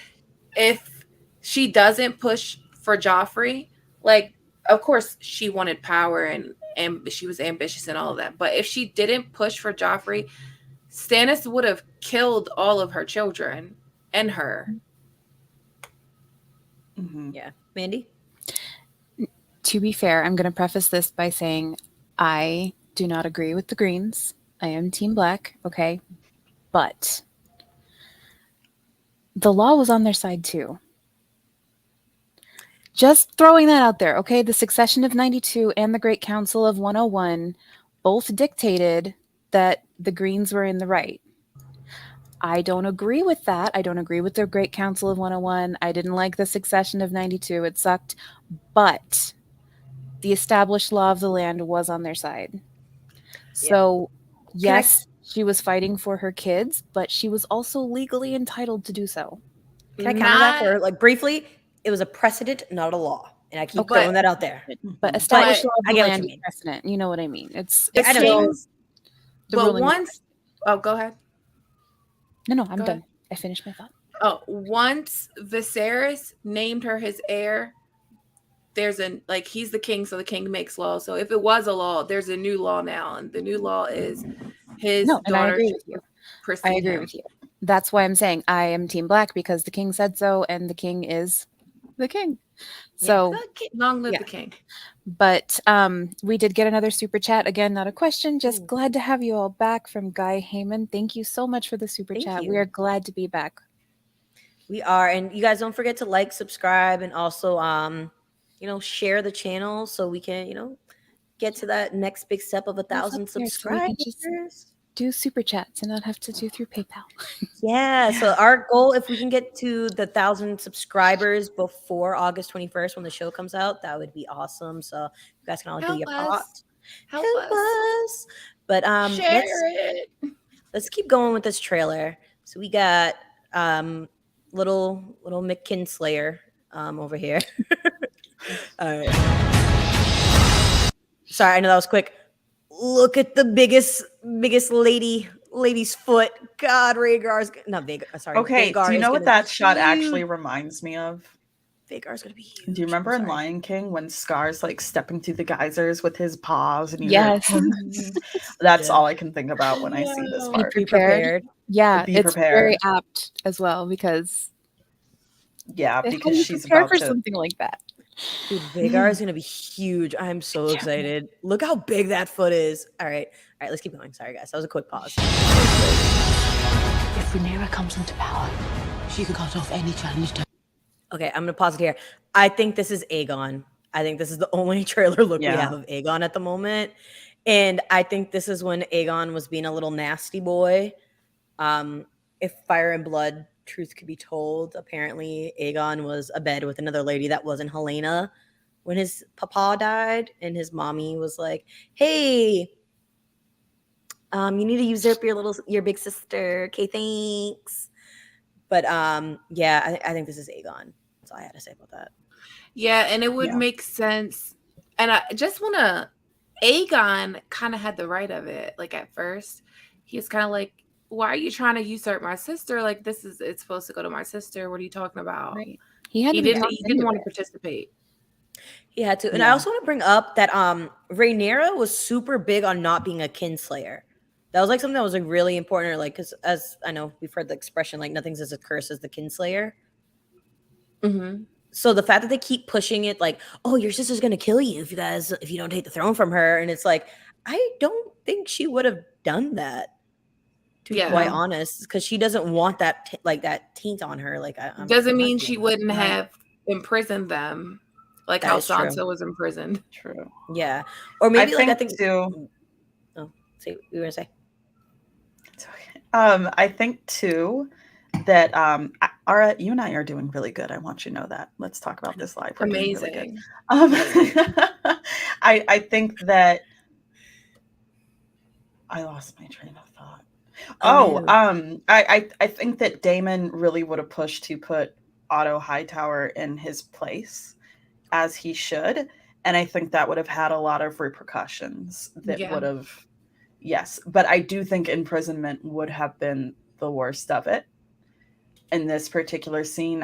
if she doesn't push for Joffrey, like of course she wanted power and she was ambitious and all of that. But if she didn't push for Joffrey, Stannis would have killed all of her children and her. Yeah. Mandy? To be fair, I'm going to preface this by saying I do not agree with the Greens. I am Team Black, okay? But the law was on their side too. Just throwing that out there, okay? The Succession of 92 and the Great Council of 101 both dictated that the Greens were in the right. I don't agree with that. I don't agree with the Great Council of 101. I didn't like the Succession of 92. It sucked. But the established law of the land was on their side. So, yes, she was fighting for her kids, but she was also legally entitled to do so. Can I counter that for like briefly? It was a precedent, not a law. And I keep Okay. throwing that out there. But establish law of I the get what land you is mean. precedent. You know what I mean? It's I know. still the But ruling. once, oh, go ahead. No, I'm Go done. ahead. I finished my thought. Oh, once Viserys named her his heir, there's he's the king, so the king makes law. So if it was a law, there's a new law now, and the new law is his No, and I daughter agree should with you. precede I agree him. with you. That's why I'm saying I am Team Black, because the king said so, and the king is the king. So Long live yeah. the king. But we did get another super chat. Again, not a question. Just glad to have you all back from Guy Heyman. Thank you so much for the super chat. We you. are glad to be back. We are, and you guys don't forget to like, subscribe, and also share the channel so we can get to that next big step of 1,000 So we subscribers. can just do super chats and not have to do through PayPal. Yeah, so our goal, if we can get to the 1,000 subscribers before August 21st when the show comes out, that would be awesome. So you guys can all do your part. Help us. But Share it. let's keep going with this trailer. So we got little Mick Kinslayer over here. All right. Sorry, I know that was quick. Look at the biggest lady's foot. God, Rhaegar's not Vhagar. Sorry. Okay, Vhagar do you is know what gonna that be shot huge. actually reminds me of? Vhagar's gonna be huge. Do you remember in Lion King when Scar's like stepping through the geysers with his paws and Yes. That's all I can think about when I see this part. Be prepared. Yeah, Be it's prepared. very apt as well because because she's prepared about for to something like that. Dude, Vhagar is gonna be huge. I'm so excited. Look how big that foot is. All right, let's keep going. Sorry, guys. That was a quick pause. If Rhaenyra comes into power, she can cut off any challenge to. Okay, I'm gonna pause it here. I think this is Aegon. I think this is the only trailer look we have of Aegon at the moment. And I think this is when Aegon was being a little nasty boy. If Fire and Blood truth could be told, apparently Aegon was abed with another lady that wasn't Helena when his papa died, and his mommy was like, "Hey, you need to usurp your big sister. Okay, thanks." But yeah, I think this is Aegon. That's all I had to say about that. Yeah, and it would make sense. And I just want to. Aegon kind of had the right of it. Like at first, he's kind of like, "Why are you trying to usurp my sister? Like it's supposed to go to my sister. What are you talking about?" Right. He didn't want to participate. He had to. And I also want to bring up that Rhaenyra was super big on not being a kinslayer. That was like something that was like really important, or like, because as I know, we've heard the expression like nothing's as a curse as the kinslayer. Mm-hmm. So the fact that they keep pushing it, like, "Oh, your sister's gonna kill you if you don't take the throne from her," and it's like, I don't think she would have done that. To be quite honest, because she doesn't want that that taint on her. Like, doesn't mean she wouldn't have imprisoned them, like how Sansa was imprisoned. True. Yeah, or maybe I think too. Oh, see, what you were gonna say? It's okay. I think too that Ara, you and I are doing really good. I want you to know that. Let's talk about this live. We're doing really good. I think that I lost my train of thought. I think that Daemon really would have pushed to put Otto Hightower in his place, as he should, and I think that would have had a lot of repercussions that would have, but I do think imprisonment would have been the worst of it. In this particular scene,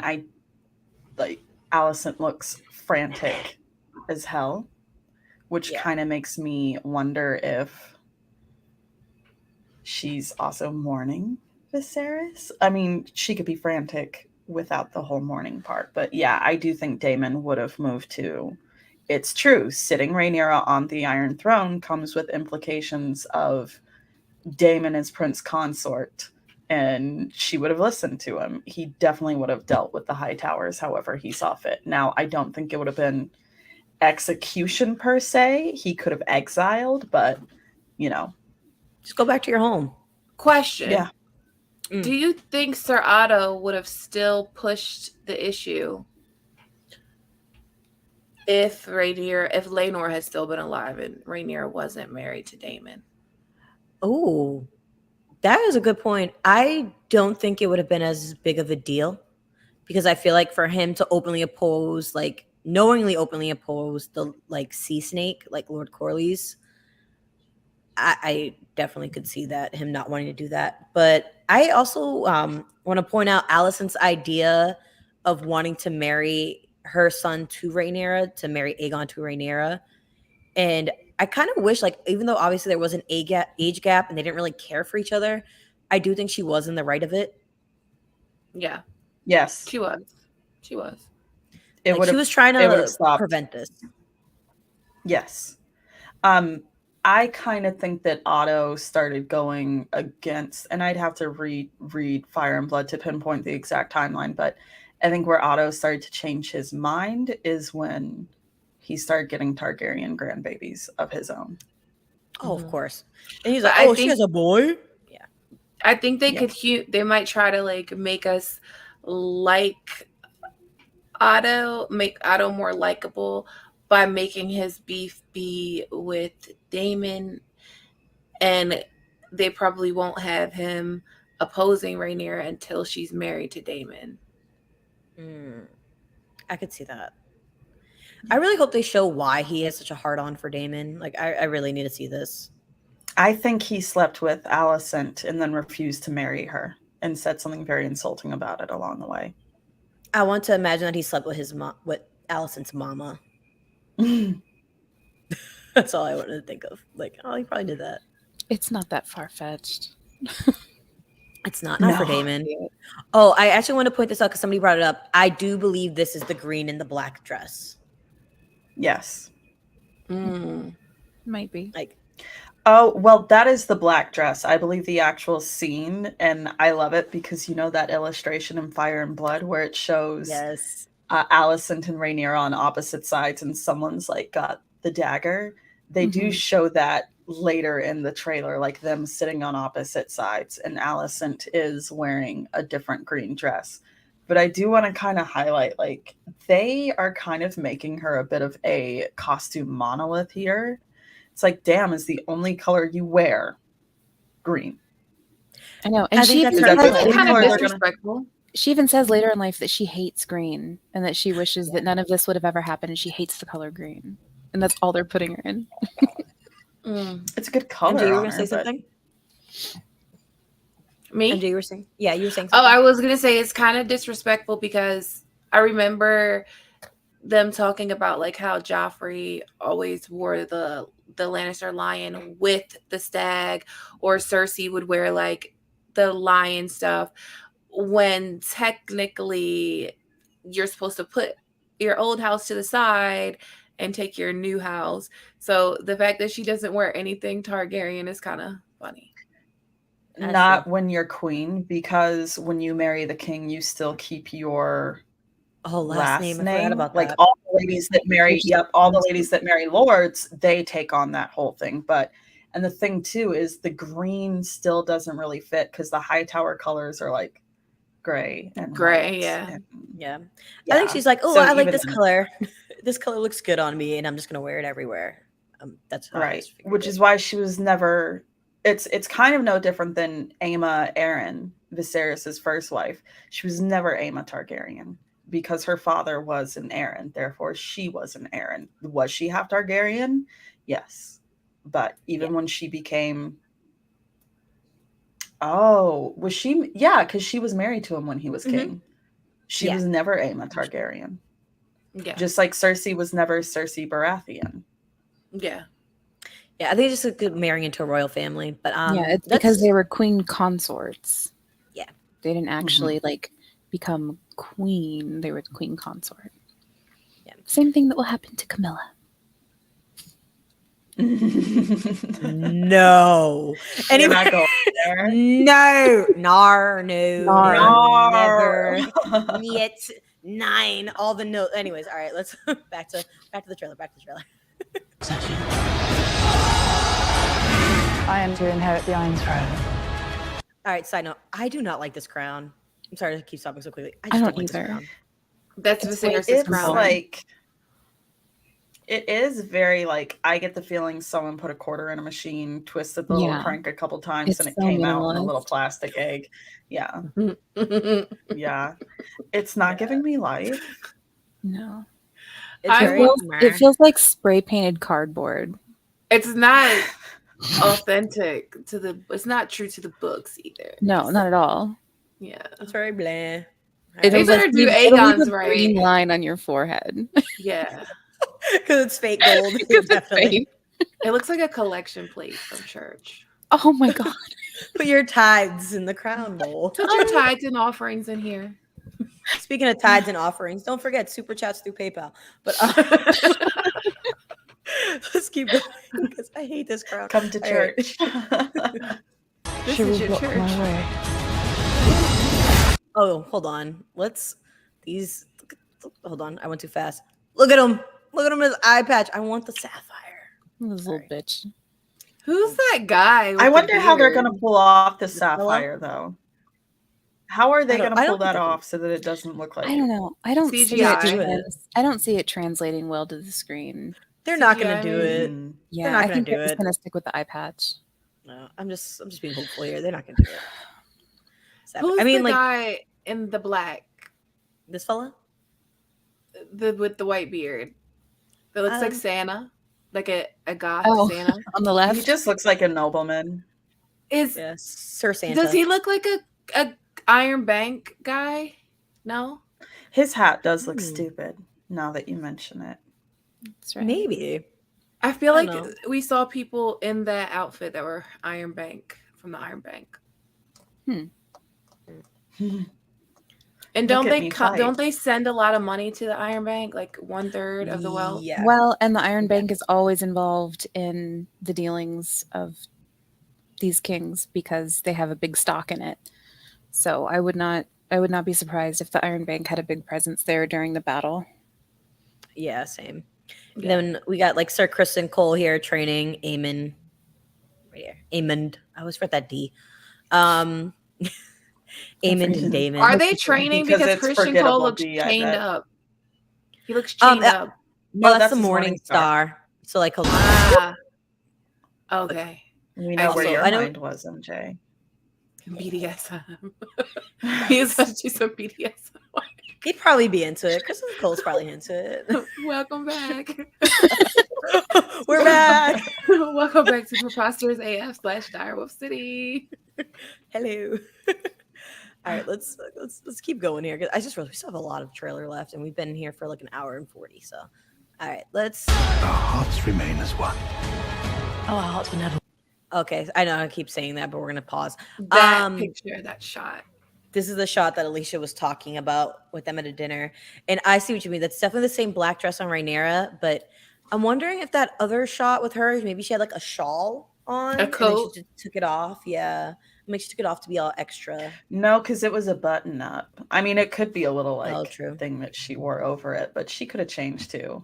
Alicent looks frantic as hell, which kind of makes me wonder if she's also mourning Viserys. I mean, she could be frantic without the whole mourning part, but yeah, I do think Daemon would have moved to. It's true, sitting Rhaenyra on the Iron Throne comes with implications of Daemon as Prince Consort, and she would have listened to him. He definitely would have dealt with the Hightowers however he saw fit. Now, I don't think it would have been execution per se. He could have exiled, but just go back to your home. Question. Yeah. Do you think Sir Otto would have still pushed the issue if Laenor had still been alive and Rhaenyra wasn't married to Daemon? Oh, that is a good point. I don't think it would have been as big of a deal, because I feel like for him to openly oppose like knowingly openly opposed the like sea snake, like Lord Corlys. I definitely could see that, him not wanting to do that. But I also want to point out Alicent's idea of wanting to marry her son to Rhaenyra, to marry Aegon to Rhaenyra. And I kind of wish, like, even though obviously there was an age gap and they didn't really care for each other, I do think she was in the right of it. Yeah. Yes. She was. She was trying to prevent this. Yes. I kind of think that Otto started going against, and I'd have to read Fire and Blood to pinpoint the exact timeline, but I think where Otto started to change his mind is when he started getting Targaryen grandbabies of his own. Oh, of course. And he's like, she has a boy? Yeah. I think they could, they might try to like make us like Otto, make Otto more likable by making his beef be with Daemon, and they probably won't have him opposing Rhaenyra until she's married to Daemon. I could see that. I really hope they show why he has such a hard-on for Daemon. Like, I really need to see this. I think he slept with Alicent and then refused to marry her and said something very insulting about it along the way. I want to imagine that he slept with with Alicent's mama. That's all I wanted to think of. Like, oh, he probably did that. It's not that far-fetched. It's not for Daemon. Oh, I actually want to point this out because somebody brought it up. I do believe this is the green and the black dress. Yes. Might be. Like, oh, well, that is the black dress. I believe the actual scene, and I love it because you know that illustration in Fire and Blood where it shows Alicent and Rhaenyra on opposite sides and someone's like got the dagger. They do show that later in the trailer, like them sitting on opposite sides, and Alicent is wearing a different green dress. But I do want to kind of highlight, like, they are kind of making her a bit of a costume monolith here. It's like, damn, is the only color you wear green. I know. And she even she even says later in life that she hates green and that she wishes that none of this would have ever happened, and she hates the color green. And that's all they're putting her in. It's a good color. MJ, you were going to say something? Me? MJ, you were saying? Yeah, you were saying something. Oh, I was going to say it's kind of disrespectful because I remember them talking about like how Joffrey always wore the Lannister lion with the stag, or Cersei would wear like the lion stuff, when technically you're supposed to put your old house to the side and take your new house. So the fact that she doesn't wear anything Targaryen is kind of funny. Not when you're queen, because when you marry the king, you still keep your last name. I forgot about like that. All the ladies that marry, all the ladies that marry lords, they take on that whole thing. And the thing too is the green still doesn't really fit because the Hightower colors are like gray and gray. Yeah. I think she's like, oh, so I like this color. This color looks good on me, and I'm just gonna wear it everywhere. That's right. Which is why she was never. It's kind of no different than Aemma Arryn, Viserys' first wife. She was never Aemma Targaryen because her father was an Arryn. Therefore, she was an Arryn. Was she half Targaryen? Yes. But even when she became... Oh, was she? Yeah, because she was married to him when he was king. She was never Aemma Targaryen. Yeah. Just like Cersei was never Cersei Baratheon. Yeah. Yeah, I think it's just a good marrying into a royal family. But it's because they were queen consorts. Yeah. They didn't actually like become queen. They were the queen consort. Yeah. Same thing that will happen to Camilla. No. Anyway, not going there. No. Never. Yet. 9. All the notes. Anyways, all right. Let's back to the trailer. I am to inherit the Iron Throne. All right. Side note: I do not like this crown. I'm sorry to keep stopping so quickly. I don't like this crown. That's Viserys' crown. Like, it is very like, I get the feeling someone put a quarter in a machine, twisted the little crank a couple times, and it came out in a little plastic egg. Yeah. Yeah. It's not giving me life. No. It's I very will- It feels like spray painted cardboard. It's not authentic to the. It's not true to the books either. No, not at all. Yeah. It's very bland. They better do Aegon's right. Green line on your forehead. Yeah. Because it's fake gold. Because it's Definitely. fake. It looks like a collection plate from church. Oh my god. Put your tithes in the crown bowl. Put your tithes and offerings in here. Speaking of tithes and offerings, don't forget super chats through PayPal. But let's keep going because I hate this crowd. Come to All right. church. This Should is we your walk church. my way? Oh, hold on. Hold on. I went too fast. Look at him. Look at him in his eye patch. I want the sapphire. This little bitch. Who's that guy? I with wonder the how they're beard? going to pull off the fella? sapphire, though. How are they I don't- going to I pull don't that think they off so that it doesn't look like I don't know. I don't see CGI. it. I don't see it translating well to the screen. They're not going CGI. to do it. Mm. Yeah, not I gonna think do they're just it. gonna stick with the eye patch. No, I'm just being hopeful here. They're not going to do it. Sapphire. Who's I mean, the like guy in the black, this fella. with the white beard? That looks like Um, Santa, like a goth Oh. Santa. On the He left. just looks like a nobleman. Is Yes, Sir Santa. does he look like a Iron Bank guy? No. His hat does look Hmm. stupid now that you mention it. That's right. Maybe. I feel I like don't know. we saw people in that outfit that were Iron Bank from the Iron Bank. And don't Look at they me fight. don't they send a lot of money to the Iron Bank, like 1/3 of the wealth? Yeah. Well, and the Iron Bank is always involved in the dealings of these kings because they have a big stock in it. So I would not be surprised if the Iron Bank had a big presence there during the battle. Yeah, same. And Yeah. then we got like Sir Kristen Cole here training Aemon. Right here. Aemond. I always forget that D. Aemon and Daemon. Are they training Because because it's Christian forgettable Cole looks D, I chained bet. up? He looks chained up. No, Oh, that's the his Morning Star. So like hold on. Ah. Okay. We know where Also, your I know- mind was, MJ. BDSM. He's such some BDSM. He'd probably be into it. Kristen Cole's probably into it. Welcome back. We're back. Welcome back to Preposterous AF / Direwolf City. Hello. All right, let's keep going here. 'Cause I just realized we still have a lot of trailer left, and we've been here for like an hour and 40. So, all right, let's. Our hearts remain as one. Oh, our hearts were never. Okay, I know I keep saying that, but we're gonna pause. That picture, that shot. This is the shot that Alicia was talking about with them at a dinner, and I see what you mean. That's definitely the same black dress on Rhaenyra, but I'm wondering if that other shot with her, maybe she had like a shawl on, A and then coat? she just took it off. Yeah, maybe she took it off to be all extra. No, because it was a button up. I mean, it could be a little like true. thing that she wore over it, but she could have changed too.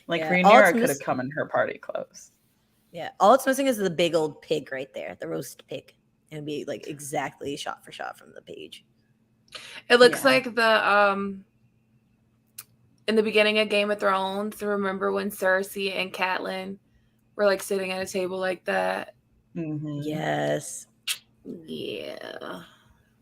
Like Yeah, all it's Rhaenyra could have miss- come in her party clothes. Yeah, all it's missing is the big old pig right there, the roast pig. It'd be like exactly shot for shot from the page. It looks Yeah. like the in the beginning of Game of Thrones. Remember when Cersei and Catelyn were like sitting at a table like that? Mhm. Yes. Yeah.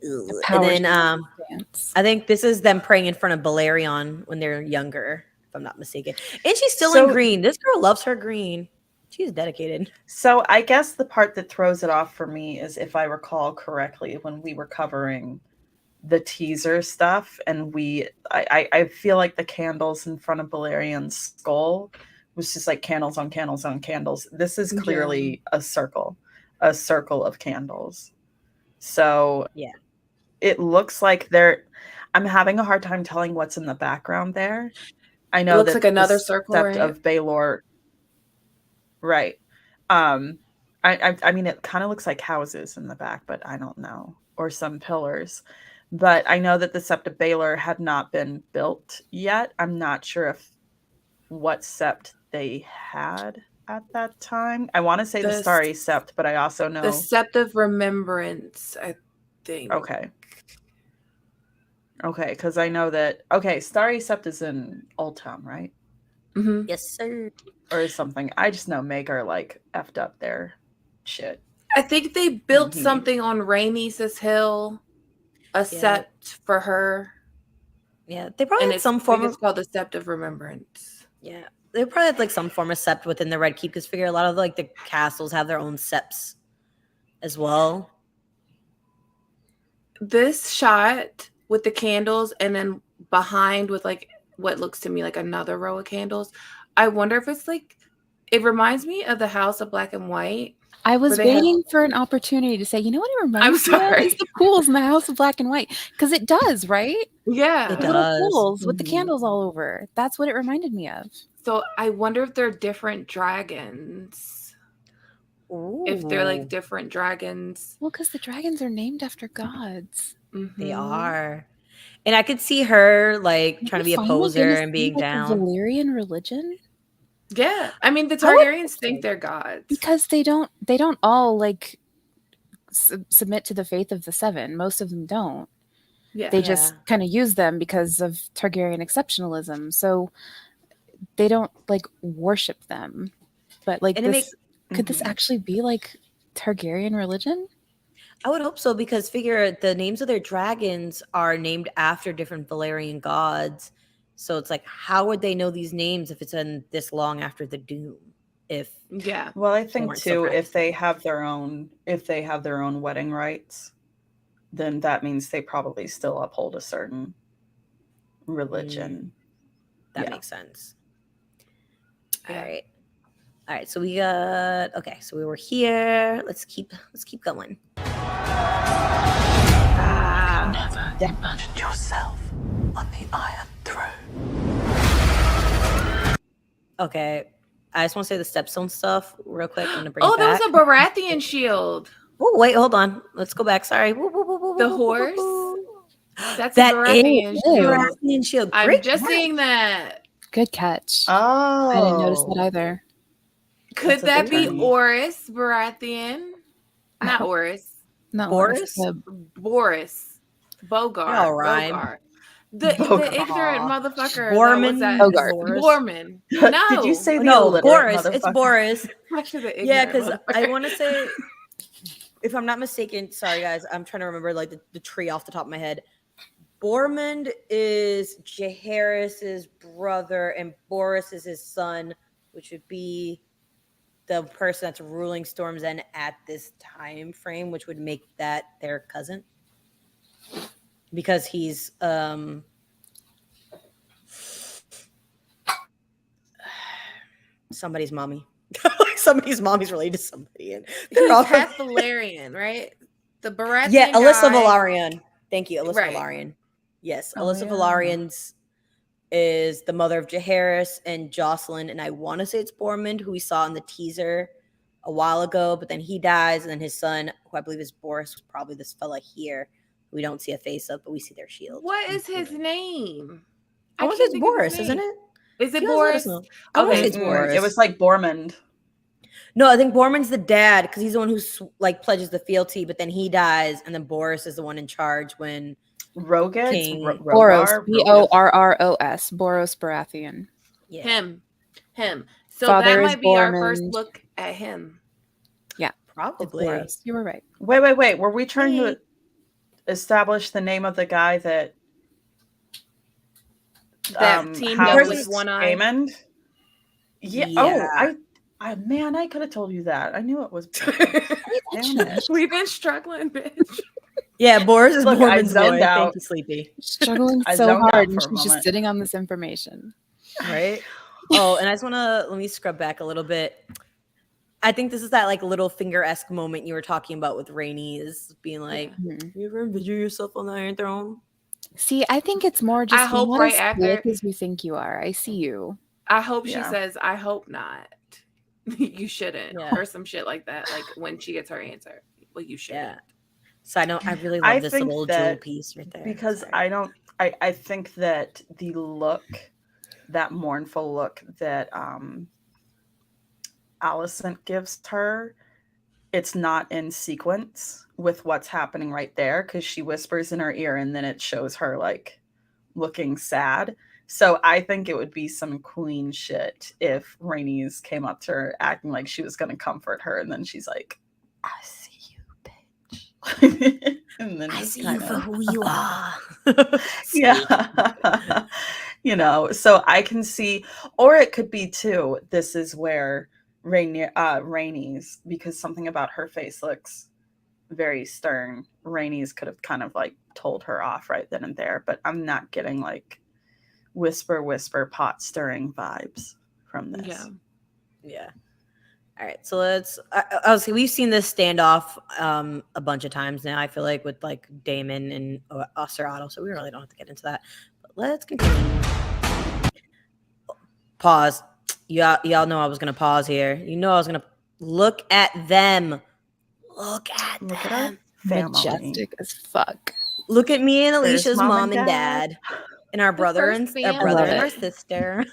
Ugh. power And then dance. I think this is them praying in front of Balerion when they're younger, if I'm not mistaken. And she's still So- in green. This girl loves her green. She's dedicated. So I guess the part that throws it off for me is, if I recall correctly, when we were covering the teaser stuff, and I feel like the candles in front of Balerion's skull was just like candles on candles on candles. This is clearly a circle of candles. So Yeah. it looks like I'm having a hard time telling what's in the background there. I know It looks that like another the circle, sept right? of Baelor. Right. I mean, it kind of looks like houses in the back, but I don't know, or some pillars. But I know that the Sept of Baelor had not been built yet. I'm not sure what sept they had at that time. I want to say the The Starry Sept, but I also know. The Sept of Remembrance, I think. Okay, because I know that. Okay, Starry Sept is in Old Town, right? Mhm. Yes, sir. Or something. I just know Maker like effed up their shit. I think they built Mhm. something on Rhaenys' hill, a Yeah. sept for her. Yeah, they probably And had it's some form it's of called the Sept of Remembrance. yeah. They probably had like some form of sept within the Red Keep because figure a lot of like the castles have their own septs as well. This shot with the candles and then behind with like what looks to me like another row of candles. I wonder if it's like it reminds me of the House of Black and White. I was where they have- waiting for an opportunity to say, you know what it I'm reminds me of? sorry. It's the pools in the House of Black and White. Because it does, right? Yeah. It The little does. pools with the Mhm. candles all over. That's what it reminded me of. So I wonder if they're different dragons. If they're like Ooh, different dragons. Well, because the dragons are named after gods. they Mhm. are. And I could see her like Are trying to we be a finally poser gonna and see, being like, a down. Valyrian religion? Yeah. I mean the I would Targaryens hope think so. they're gods. Because they don't all like submit to the faith of the seven. Most of them don't. Yeah. They just kind of use them because of Targaryen exceptionalism. So they don't like worship them. But like And it this, could this actually be like Targaryen religion? I would hope so because figure the names of their dragons are named after different Valyrian gods. So it's like, how would they know these names if it's in this long after the doom? If Yeah. Well, I think weren't so too, if they practicing. have their own wedding rites, then that means they probably still uphold a certain religion. That Yeah. makes sense. Yeah. All right. So we got okay. So we were here. Let's keep going. Never imagine yourself on the Iron Throne. Okay. I just want to say the stepstone stuff real quick. I'm gonna bring Oh, it there was back. a Baratheon shield. Oh, wait, hold on. Let's go back. Sorry. Woo, woo, woo, woo, The woo, woo, horse. woo, woo. That's That a is Baratheon shield. Baratheon shield. I'm Great just catch. seeing that. Good catch. Oh, I didn't notice that either. Could That's a that good be turn. Oris Baratheon? Not Oris. Not Boris? Boris. Bogart. They all rhyme. Bogart. The Bogart. ignorant motherfucker. Borman? That was Bogart. Boris? Borman. No. Did you say the No, illiterate Boris. It's motherfucker? Boris. Actually, the Yeah, ignorant because I motherfucker. want to say, if I'm not mistaken, sorry guys, I'm trying to remember like the tree off the top of my head. Bormund is Jaehaerys's brother, and Boris is his son, which would be the person that's ruling Storm's End at this time frame, which would make that their cousin, because he's somebody's mommy. Somebody's mommy's related to somebody, and they're all He's half Valerian, right? The Baratheon. yeah, Alyssa guy- Velaryon. Thank you, Alyssa Right. Velaryon. Yes, Oh, Alyssa yeah. Velarion's is the mother of Jaehaerys and Jocelyn, and I want to say it's Bormund, who we saw in the teaser a while ago, but then he dies, and then his son, who I believe is Boris, was probably this fella here. We don't see a face of, but we see their shield. What is his name? I want to say it's Boris, isn't it? Is it You guys let us Boris? know. I want to say it's Mm-mm. Boris. It was like Bormund. No, I think Bormund's the dad because he's the one who like pledges the fealty, but then he dies, and then Boris is the one in charge when Roget? King Boros. Rogar? Borros. Boros Baratheon. yeah. Him. So Father that is might be our first Bormund. look at him. It's Probably. Boros. You were right. Wait. Were we trying to establish the name of the guy that That teamed up housed with One-Eye? Aemond? Yeah. Yeah. Oh, man, I could have told you that. I knew it was. Damn it. We've been struggling, bitch. Yeah, Boris is Look, I Bormund's zoned boy. out. Thank you, Sleepy. Struggling I so zoned out hard, for and a she's just moment. sitting on this information. Right? Oh, and I just want to let me scrub back a little bit. I think this is that like Littlefinger-esque moment you were talking about with Rhaenys is being like, you ever envision yourself on the Iron Throne? See, I think it's more just I hope not right as after- slick as you think you are. I see you. I hope she Yeah. says, I hope not. You shouldn't. Yeah. Or some shit like that. Like when she gets her answer. Well, you shouldn't. Yeah. So I really love I this think little that jewel piece right there. Because Sorry. I think that the look, that mournful look that Alicent gives her, it's not in sequence with what's happening right there, because she whispers in her ear and then it shows her like looking sad. So I think it would be some queen shit if Rhaenys came up to her acting like she was going to comfort her, and then she's like, "I see you, bitch," and then I just see you kinda- for who you are. Yeah. So I can see, or it could be too, this is where Rhaenys, because something about her face looks very stern. Rhaenys could have kind of like told her off right then and there, but I'm not getting like whisper, pot stirring vibes from this. Yeah. All right, so let's. Obviously, we've seen this standoff a bunch of times now. I feel like with like Daemon and Sir Otto, so we really don't have to get into that. But let's continue. Pause. Y'all know I was gonna pause here. You know I was gonna look at them. Look at them. Majestic as fuck. Look at me and There's Alicia's mom mom and and dad, and our brother and our sister.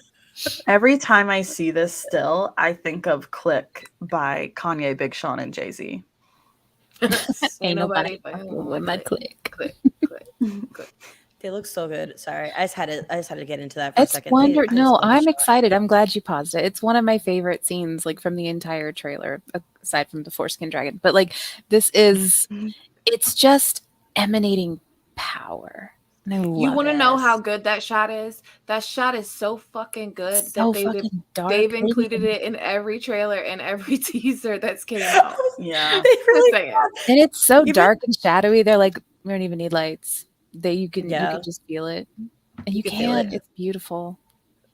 Every time I see this still, I think of Click by Kanye, Big Sean, and Jay-Z. Ain't nobody with my click. They look so good. Sorry, I just had to get into that for a second. I'm excited. I'm glad you paused it. It's one of my favorite scenes, like from the entire trailer, aside from the foreskin dragon. But like, it's just emanating power. You want to know how good that shot is? That shot is so fucking good they've included it in every trailer and every teaser that's came out. Yeah, and it's so dark and shadowy. They're like, we don't even need lights. You can just feel it, and you can feel it. It's beautiful.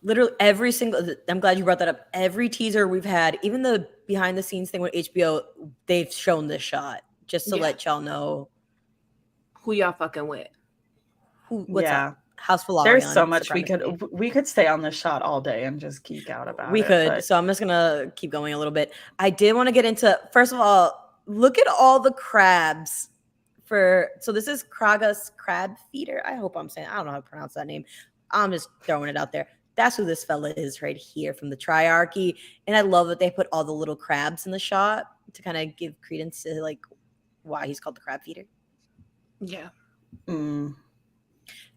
Literally every single. I'm glad you brought that up. Every teaser we've had, even the behind the scenes thing with HBO, they've shown this shot just to let y'all know who y'all fucking with. What's up? House Valarian. There's so much we could stay on this shot all day and just geek out about it. We could. So I'm just gonna keep going a little bit. I did want to get into, first of all, look at all the crabs so this is Kraga's crab feeder. I hope I'm saying, I don't know how to pronounce that name. I'm just throwing it out there. That's who this fella is right here from the Triarchy. And I love that they put all the little crabs in the shot to kind of give credence to like why he's called the crab feeder. Yeah.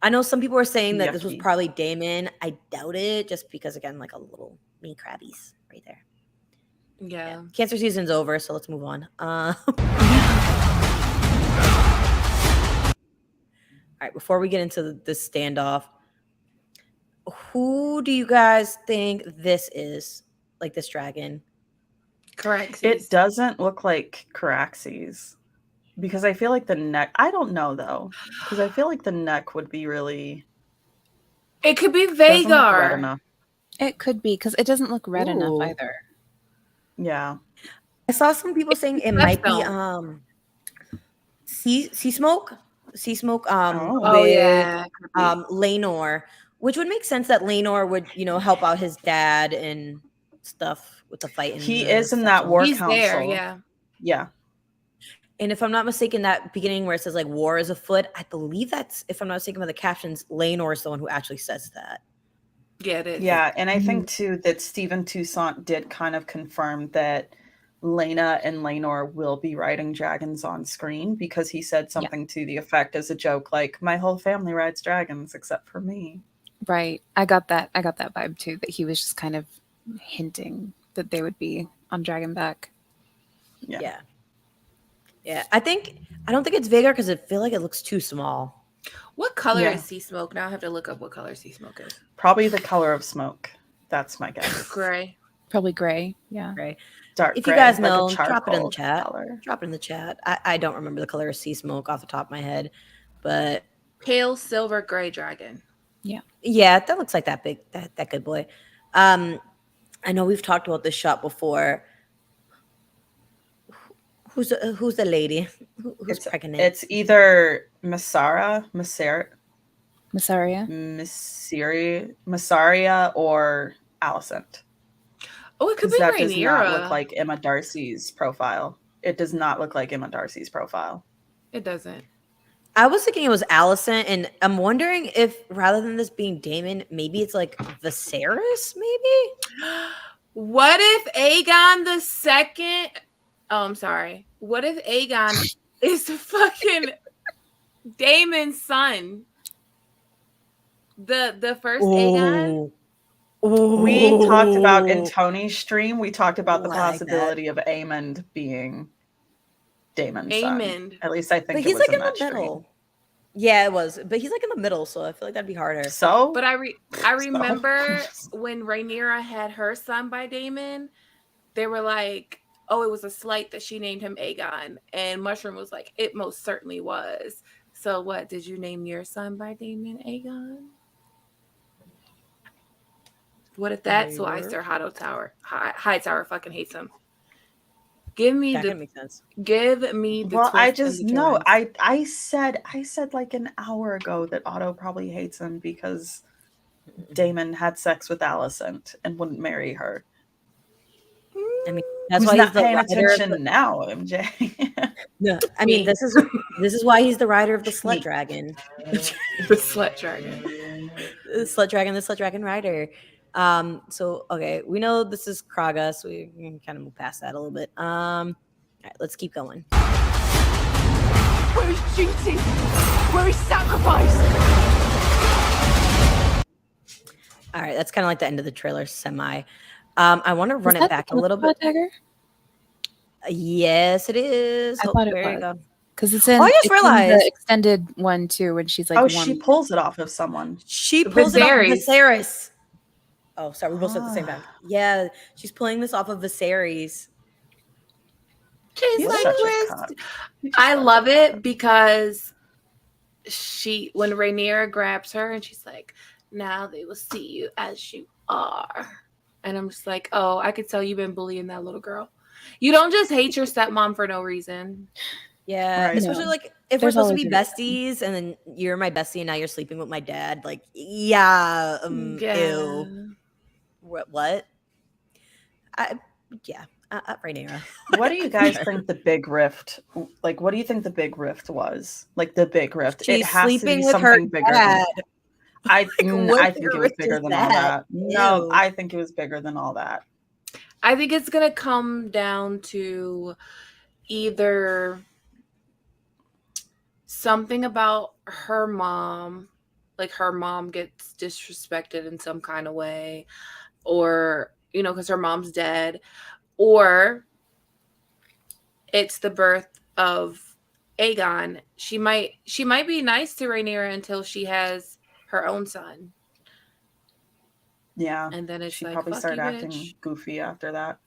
I know some people were saying that this was probably Daemon. I doubt it, just because, again, like a little mini crabbies right there. Yeah. Cancer season's over, so let's move on. All right, before we get into this standoff, who do you guys think this is? Like this dragon? Caraxes. It doesn't look like Caraxes. Because I feel like the neck, I don't know though, because I feel like the neck would be really. It could be Vhagar. It could be, because it doesn't look red enough either. Yeah. I saw some people saying it might be sea smoke. Sea smoke Laenor, which would make sense that Laenor would, help out his dad and stuff with the fight. He is in that war council. There, yeah. Yeah. And if I'm not mistaken, that beginning where it says like war is afoot, I believe that's, if I'm not mistaken by the captions, Laenor is the one who actually says that. Yeah, it is. Yeah, and I think too that Stephen Toussaint did kind of confirm that Laena and Laenor will be riding dragons on screen, because he said something to the effect as a joke, like, my whole family rides dragons except for me. Right. I got that vibe too, that he was just kind of hinting that they would be on Dragonback. Yeah. I don't think it's Vhagar because I feel like it looks too small. What color is sea smoke? Now I have to look up what color sea smoke is. Probably the color of smoke. That's my guess. Gray. Probably gray. Yeah. Gray. Dark if gray, you guys like know, a drop it in the chat. Color. Drop it in the chat. I don't remember the color of sea smoke off the top of my head, but pale silver gray dragon. Yeah, that looks like that big, that good boy. I know we've talked about this shot before. Who's the lady? Who's pregnant? It's either Massaria, or Alicent. Oh, it could be that Rhaenyra. Does not look like Emma Darcy's profile. It does not look like Emma Darcy's profile. It doesn't. I was thinking it was Alicent, and I'm wondering if rather than this being Daemon, maybe it's like Viserys, maybe? What if Aegon the Second? Oh, I'm sorry. What if Aegon is the fucking Daemon's son? The first Aegon? We talked about in Tony's stream, we talked about the possibility of Aemond being Daemon's son. At least I think but he's like in the middle. Yeah, it was, but he's like in the middle, so I feel like that'd be harder. So, But I remember when Rhaenyra had her son by Daemon, they were like, "Oh, it was a slight that she named him Aegon," and Mushroom was like, "It most certainly was." So, what did you name your son by Daemon Aegon? What if that's why Sir Hightower fucking hates him? Give me That the can make sense. give me the well, I twist and just the know. turns. I said like an hour ago that Otto probably hates him because Daemon had sex with Alicent and wouldn't marry her. I mean, that's Who's why he's not the paying writer. attention now, MJ? No, I mean, this is why he's the writer of the Slut Dragon. The Slut Dragon. The Slut Dragon writer. So okay, we know this is Kraga, so we can kind of move past that a little bit. All right, let's keep going. Where is duty? Where is sacrifice? All right, that's kind of like the end of the trailer, semi. I want to run it back a little bit. Dagger? Yes, it is. I thought it there you was. go. Because it's in, Oh, I just it's in realized. the extended one too, when she's like, Oh, one. she pulls it off of someone. She pulls it off of Viserys. Viserys. Oh, sorry, we both said the same time. Yeah, she's pulling this off of Viserys. She's He's like, such a "Where's cunt. I love it because when Rhaenyra grabs her and she's like, "Now they will see you as you are," and I'm just like, "Oh, I could tell you've been bullying that little girl. You don't just hate your stepmom for no reason." Yeah, Right. especially like if There's we're supposed to be always besties and then you're my bestie and now you're sleeping with my dad. Like, yeah, Yeah. ew. What? Rhaenyra. What do you guys think the big rift? Like, what do you think the big rift was? Like the big rift. She's it has to sleeping be with her something bigger. dad. I what think it was rift bigger is than all that? that. No, Ew. I think it was bigger than all that. I think it's gonna come down to either something about her mom, like her mom gets disrespected in some kind of way, or because her mom's dead, or it's the birth of Aegon. She might be nice to Rhaenyra until she has her own son. Yeah. And then it's she like, probably fuck started you, acting bitch. goofy after that.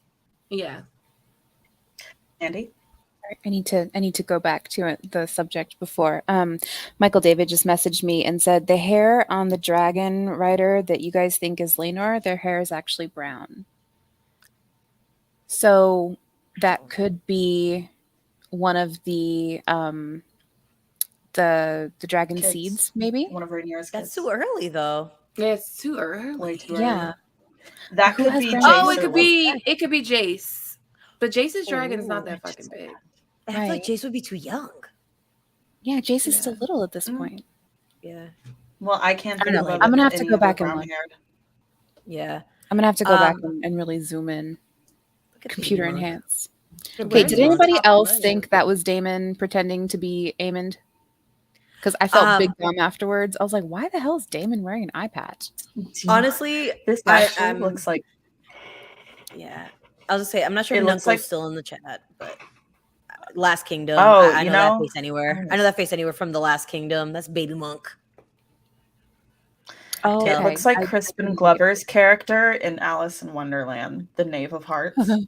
Yeah. Andy? I need to go back to the subject before. Michael David just messaged me and said the hair on the dragon rider that you guys think is Laenor, their hair is actually brown. So that could be one of the dragon Kids. seeds, maybe. One of Rhaenyra's That's kids. too early though. Yeah, it's too early. Way too early. Yeah. That Who could has be brown Jace. Oh, it or could be Jace. But Jace's dragon is not that fucking big. I feel like Right. Jace would be too young. Yeah, Jace is still Yeah. little at this point. Yeah. Well, I can't I don't think know. of I'm gonna have to any go other back and brown look. haired. Yeah. I'm gonna have to go back Um, and really zoom in. Look at Computer Baby Monk. enhance. Look at Okay, Baby did Monk. anybody Top else right. think that was Daemon pretending to be Aemond? Because I felt big dumb afterwards. I was like, why the hell is Daemon wearing an eye patch? Honestly, This actually I'm looks like yeah. I was gonna say I'm not sure It if looks Nunkle's like- still in the chat, but Last Kingdom. Oh, I you know that know? face anywhere. I know that face anywhere from the Last Kingdom. That's Baby Monk. Oh, It Okay. looks like I Crispin didn't Glover's character in Alice in Wonderland, the Knave of Hearts. a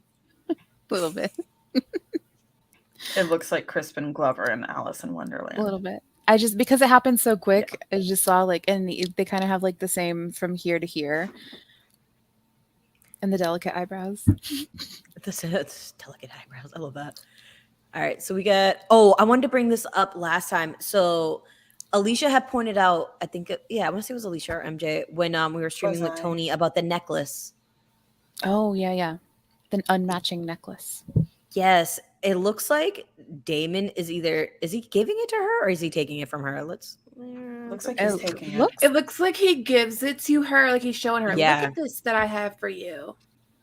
little bit. It looks like Crispin Glover in Alice in A Wonderland. little bit. I just, because it happened so quick, I just saw like, and they kind of have like the same from here to here. And the delicate eyebrows. That's delicate eyebrows. I love that. All right, so we got. Oh, I wanted to bring this up last time. So Alicia had pointed out. I think, I want to say it was Alicia or MJ when we were streaming with Tony about the necklace. Oh yeah. The unmatching necklace. Yes, it looks like Daemon is he giving it to her or is he taking it from her? Looks like he's taking it. It looks like he gives it to her, like he's showing her, Yeah. look at this that I have for you.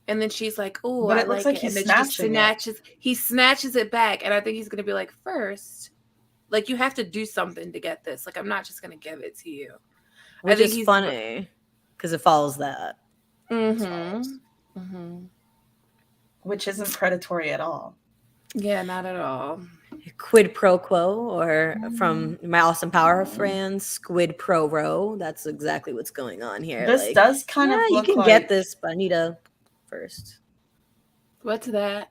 And then she's like, oh, But I it looks like like it. he's And then snatching it. he snatches it back. And I think he's going to be like, first, like, you have to do something to get this. Like, I'm not just going to give it to you. Which I think is he's funny because it follows that. Which isn't predatory at all. Yeah, not at all. quid pro quo, or from my Austin Power friends, squid pro row. That's exactly what's going on here. This Like, does kind of yeah, you look can like get this, but I need a first. What's that?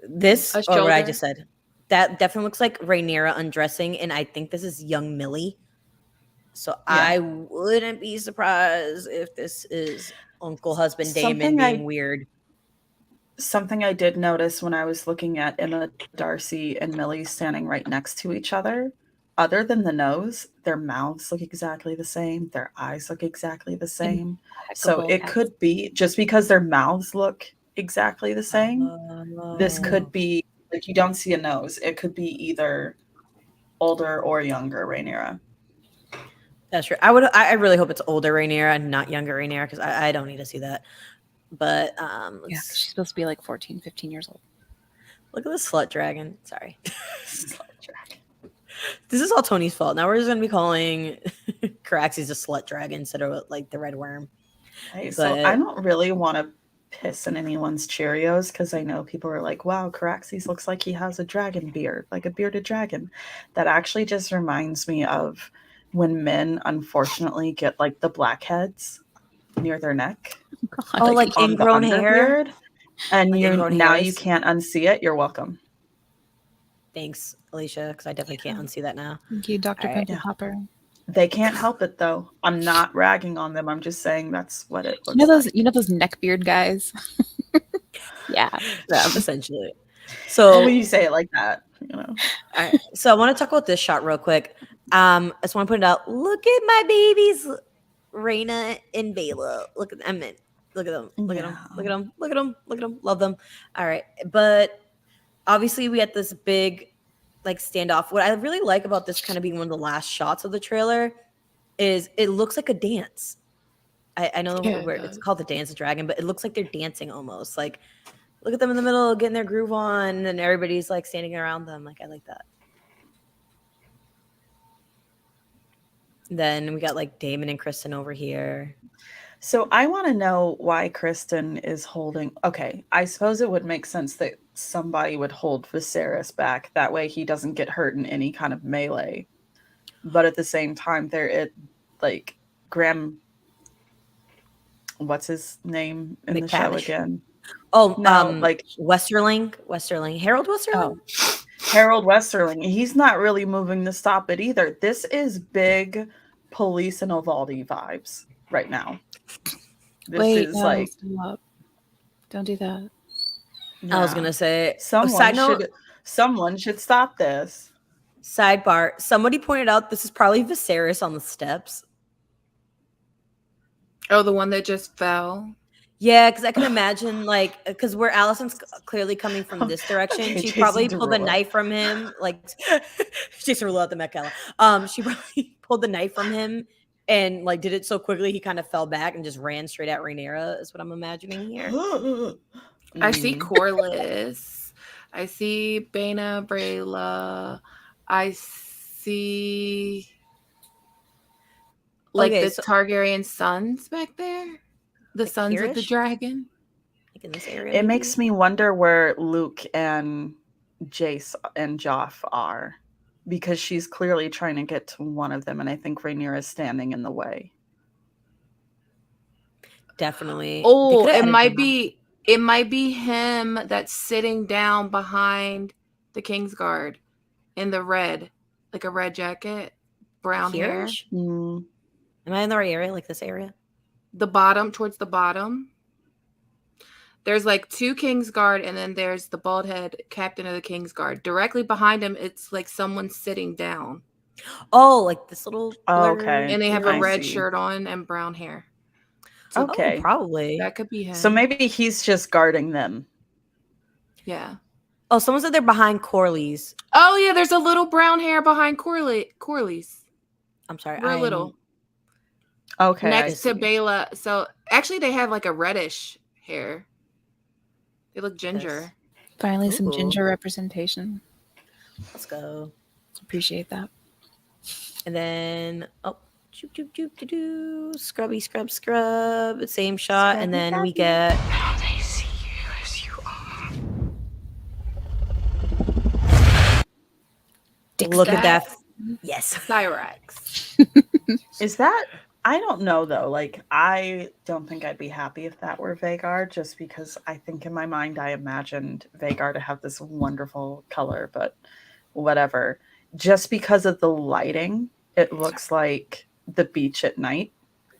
This A or what I shoulder? just said. That definitely looks like Rhaenyra undressing, and I think this is young Millie. So I wouldn't be surprised if this is Uncle Husband Daemon being weird. Something I did notice when I was looking at Emma Darcy and Millie standing right next to each other, other than the nose, their mouths look exactly the same. Their eyes look exactly the same. So it could be just because their mouths look exactly the same. This could be like you don't see a nose. It could be either older or younger Rhaenyra. That's true. I really hope it's older Rhaenyra and not younger Rhaenyra, because I don't need to see that. But yeah, she's supposed to be like 14, 15 years old. Look at the slut dragon. Sorry. Slut dragon. This is all Tony's fault. Now we're just gonna be calling Caraxes a slut dragon instead of like the red worm. Hey, so I don't really want to piss in anyone's Cheerios because I know people are like, wow, Caraxes looks like he has a dragon beard, like a bearded dragon. That actually just reminds me of when men unfortunately get like the blackheads near their neck. Oh, like ingrown hair? And like you can't unsee it. You're welcome. Thanks, Alicia, because I definitely can't unsee that now. Thank you, Dr. Pimple Popper. They can't help it though. I'm not ragging on them. I'm just saying that's what it looks like. You know those neckbeard guys? Yeah, essentially. So when you say it like that, you know. All right. So I want to talk about this shot real quick. I just want to put it out. Look at my babies, Rhaena and Bela. Look at them. Look at them. Look at them. Look at them. Look at them. Look at them. Love them. All right. But obviously we had this big like standoff. What I really like about this kind of being one of the last shots of the trailer is it looks like a dance. I know it's called the Dance of Dragon, but it looks like they're dancing almost. Like, look at them in the middle getting their groove on, and everybody's like standing around them. Like, I like that. Then we got like Daemon and Kristen over here. So I want to know why Kristen is holding. Okay, I suppose it would make sense that somebody would hold Viserys back. That way he doesn't get hurt in any kind of melee. But at the same time, Graham, what's his name in the show again? Oh, no, like Westerling, Harold Westerling. Oh. Harold Westerling. He's not really moving to stop it either. This is big Police and Uvalde vibes right now. This is like, don't do that. Yeah. I was gonna say someone should stop this. Sidebar: somebody pointed out this is probably Viserys on the steps. Oh, the one that just fell. Yeah, because I can imagine, like, because where Allison's clearly coming from this direction, she probably pulled a knife from him, like Jason Derulo at the Met Gala. She probably pulled the knife from him and like did it so quickly he kind of fell back and just ran straight at Rhaenyra. Is what I'm imagining here. I see Corlys. I see Baena Brayla. I see like the Targaryen sons back there. The sons of the dragon. Like in this area. It makes me wonder where Luke and Jace and Joff are, because she's clearly trying to get to one of them, and I think Rhaenyra is standing in the way. Definitely. Oh, it might be him that's sitting down behind the Kingsguard in the red, like a red jacket, brown hair. Am I in the right area? Like this area? The bottom, towards the bottom. There's like two Kingsguard, and then there's the bald head captain of the Kingsguard. Directly behind him, it's like someone sitting down. Oh, like this little. Okay. And they have a red shirt on and brown hair. So, probably. That could be him. So maybe he's just guarding them. Yeah. Oh, someone said they're behind Corlys. Oh, yeah, there's a little brown hair behind Corlys. I'm sorry. We're a little. Okay. Next to Bela. So actually they have like a reddish hair. They look ginger. Finally some ginger representation. Let's go. Appreciate that. And then scrubby scrub. Same shot. And then we get Now they see you as you are. Look at that. Yes. Cyrax. Is that? I don't know though. Like, I don't think I'd be happy if that were Vagar, just because I think in my mind I imagined Vagar to have this wonderful color, but whatever. Just because of the lighting, it looks like the beach at night,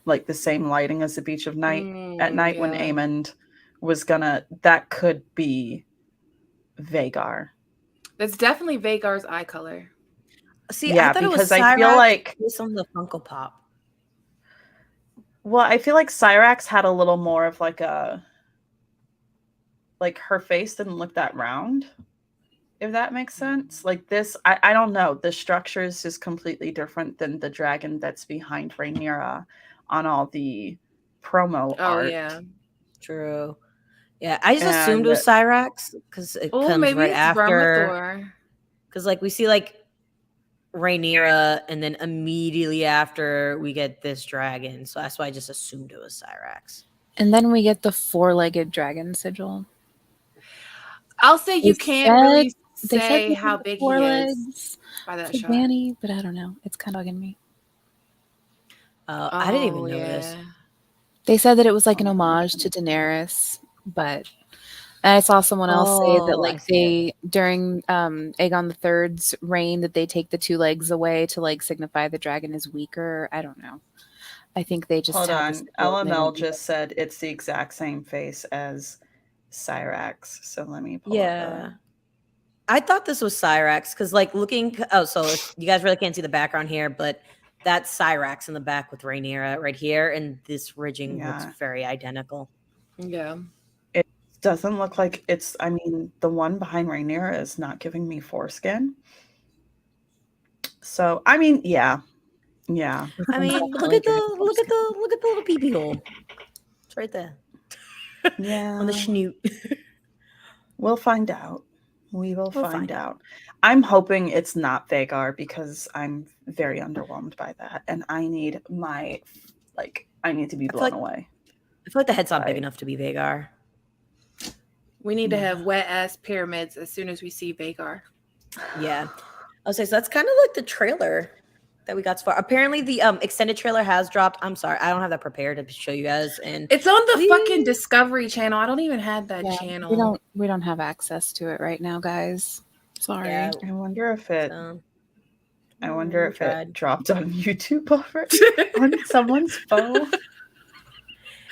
like the same lighting as the beach of night at night when Yeah. Aemond was gonna. That could be Vagar. That's definitely Vagar's eye color. See, Yeah, I thought it was because Cyrax I feel like based on the Funko Pop. Well, I feel like Cyrax had a little more of like her face didn't look that round, if that makes sense. Like this, I don't know. The structure is just completely different than the dragon that's behind Rhaenyra on all the promo art. Yeah. True. Yeah, I just assumed And it was Cyrax because it comes maybe right it's after. Vermithor. Because like we see like Rhaenyra, and then immediately after we get this dragon, so that's why I just assumed it was Cyrax. And then we get the 4-legged dragon sigil. I'll say you can't really say they how said big 4 he legs is by that for shot. Dany, but I don't know. It's kind of bugging me. I didn't even notice. They said that it was like an homage to Daenerys, but I saw someone else say that like during Aegon III's reign that they take the 2 legs away to like signify the dragon is weaker. I don't know. I think they just hold had on. this quote and they LML went with just said it's the exact same face as Cyrax. So let me pull up I thought this was Cyrax because like looking. Oh, so if you guys really can't see the background here, but that's Cyrax in the back with Rhaenyra right here, and this ridging looks very identical. Yeah. It doesn't look like it's. I mean, the one behind Rhaenyra is not giving me foreskin. So I mean, yeah. I mean, look at the little pee hole. It's right there. Yeah, on the snoot. We'll find out. We will find out. I'm hoping it's not Vagar because I'm very underwhelmed by that, and I need my I need to be blown away. I feel like the head's not big enough to be Vagar. We need to have wet ass pyramids as soon as we see Vagar. Yeah. I'll say so. That's kind of like the trailer that we got so far. Apparently, the extended trailer has dropped. I'm sorry, I don't have that prepared to show you guys. And it's on the fucking Discovery Channel. I don't even have that channel. We don't have access to it right now, guys. Sorry. Yeah, I wonder if it. It dropped on YouTube already on someone's phone.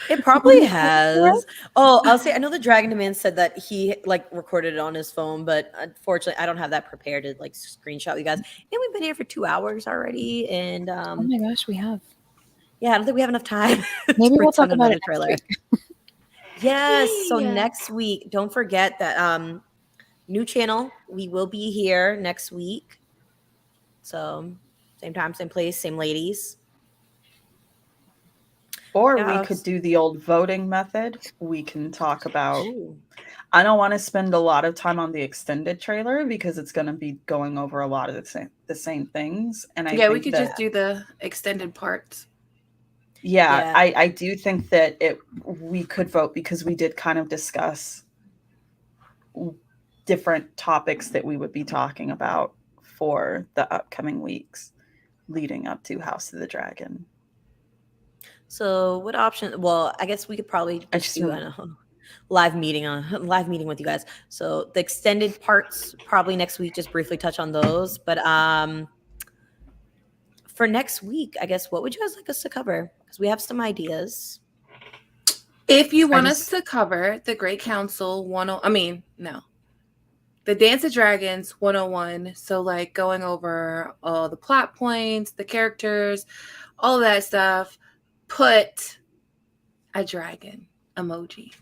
It probably has. Oh, I'll say I know the Dragon Man said that he like recorded it on his phone, but unfortunately I don't have that prepared to like screenshot you guys. And we've been here for 2 hours already, and oh my gosh, we have. Yeah, I don't think we have enough time. Maybe we'll talk about it trailer. Next week. Yes. So next week, don't forget that new channel. We will be here next week. So same time, same place, same ladies. Or we could do the old voting method. We can talk about. Ooh. I don't want to spend a lot of time on the extended trailer because it's going to be going over a lot of the same things. And I think we could just do the extended parts. Yeah. I do think that we could vote because we did kind of discuss different topics that we would be talking about for the upcoming weeks leading up to House of the Dragon. So what option? Well, I guess we could probably just do a live meeting with you guys. So the extended parts probably next week, just briefly touch on those. But for next week, I guess what would you guys like us to cover? Because we have some ideas. If you want us to cover the Great Council the Dance of Dragons 101. So like going over all the plot points, the characters, all that stuff. Put a dragon emoji.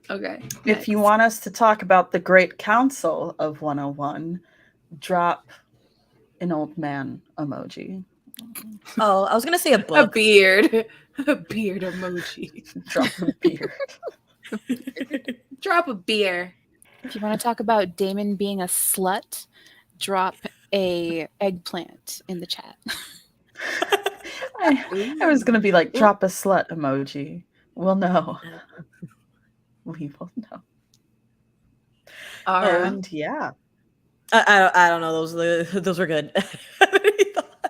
Okay. If you want us to talk about the Great Council of 101, drop an old man emoji. Oh, I was going to say a book. A beard. A beard emoji. Drop a beard. Drop a beer. If you want to talk about Daemon being a slut, drop a eggplant in the chat. I was gonna be like, drop a slut emoji. We'll know. We will know. And yeah. I don't know. Those were good.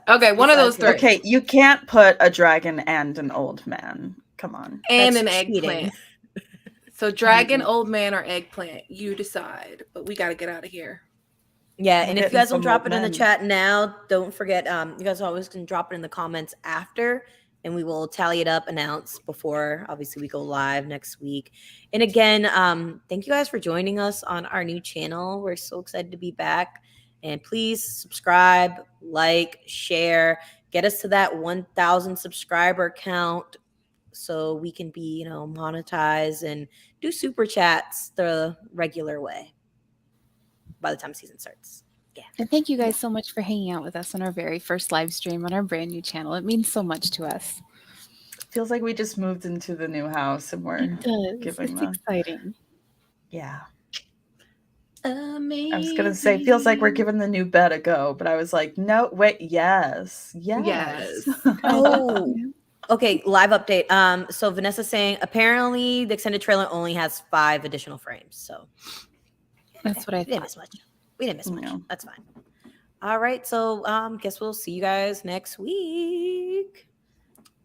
Okay, one of those three. Okay, you can't put a dragon and an old man. Come on. And That's an cheating. eggplant. So dragon, old man, or eggplant. You decide. But we got to get out of here. Yeah, We're and if you getting guys don't some drop old it in the men. chat now, don't forget. You guys always can drop it in the comments after, and we will tally it up, announce before. Obviously, we go live next week. And again, thank you guys for joining us on our new channel. We're so excited to be back. And please subscribe, like, share, get us to that 1,000 subscriber count, so we can be, monetized and do super chats the regular way by the time season starts. Yeah. And thank you guys so much for hanging out with us on our very first live stream on our brand new channel. It means so much to us. Feels like we just moved into the new house and we're It does. giving It's the exciting. yeah. Amazing. I was gonna say feels like we're giving the new bed a go, but I was like, no, wait, yes. Oh, okay. Live update. So Vanessa's saying apparently the extended trailer only has 5 additional frames. So that's what I we didn't thought. miss much. We didn't miss much. No. That's fine. All right. So guess we'll see you guys next week.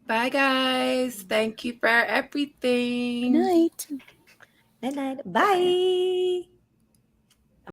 Bye, guys. Thank you for everything. Good night. Night night. Bye.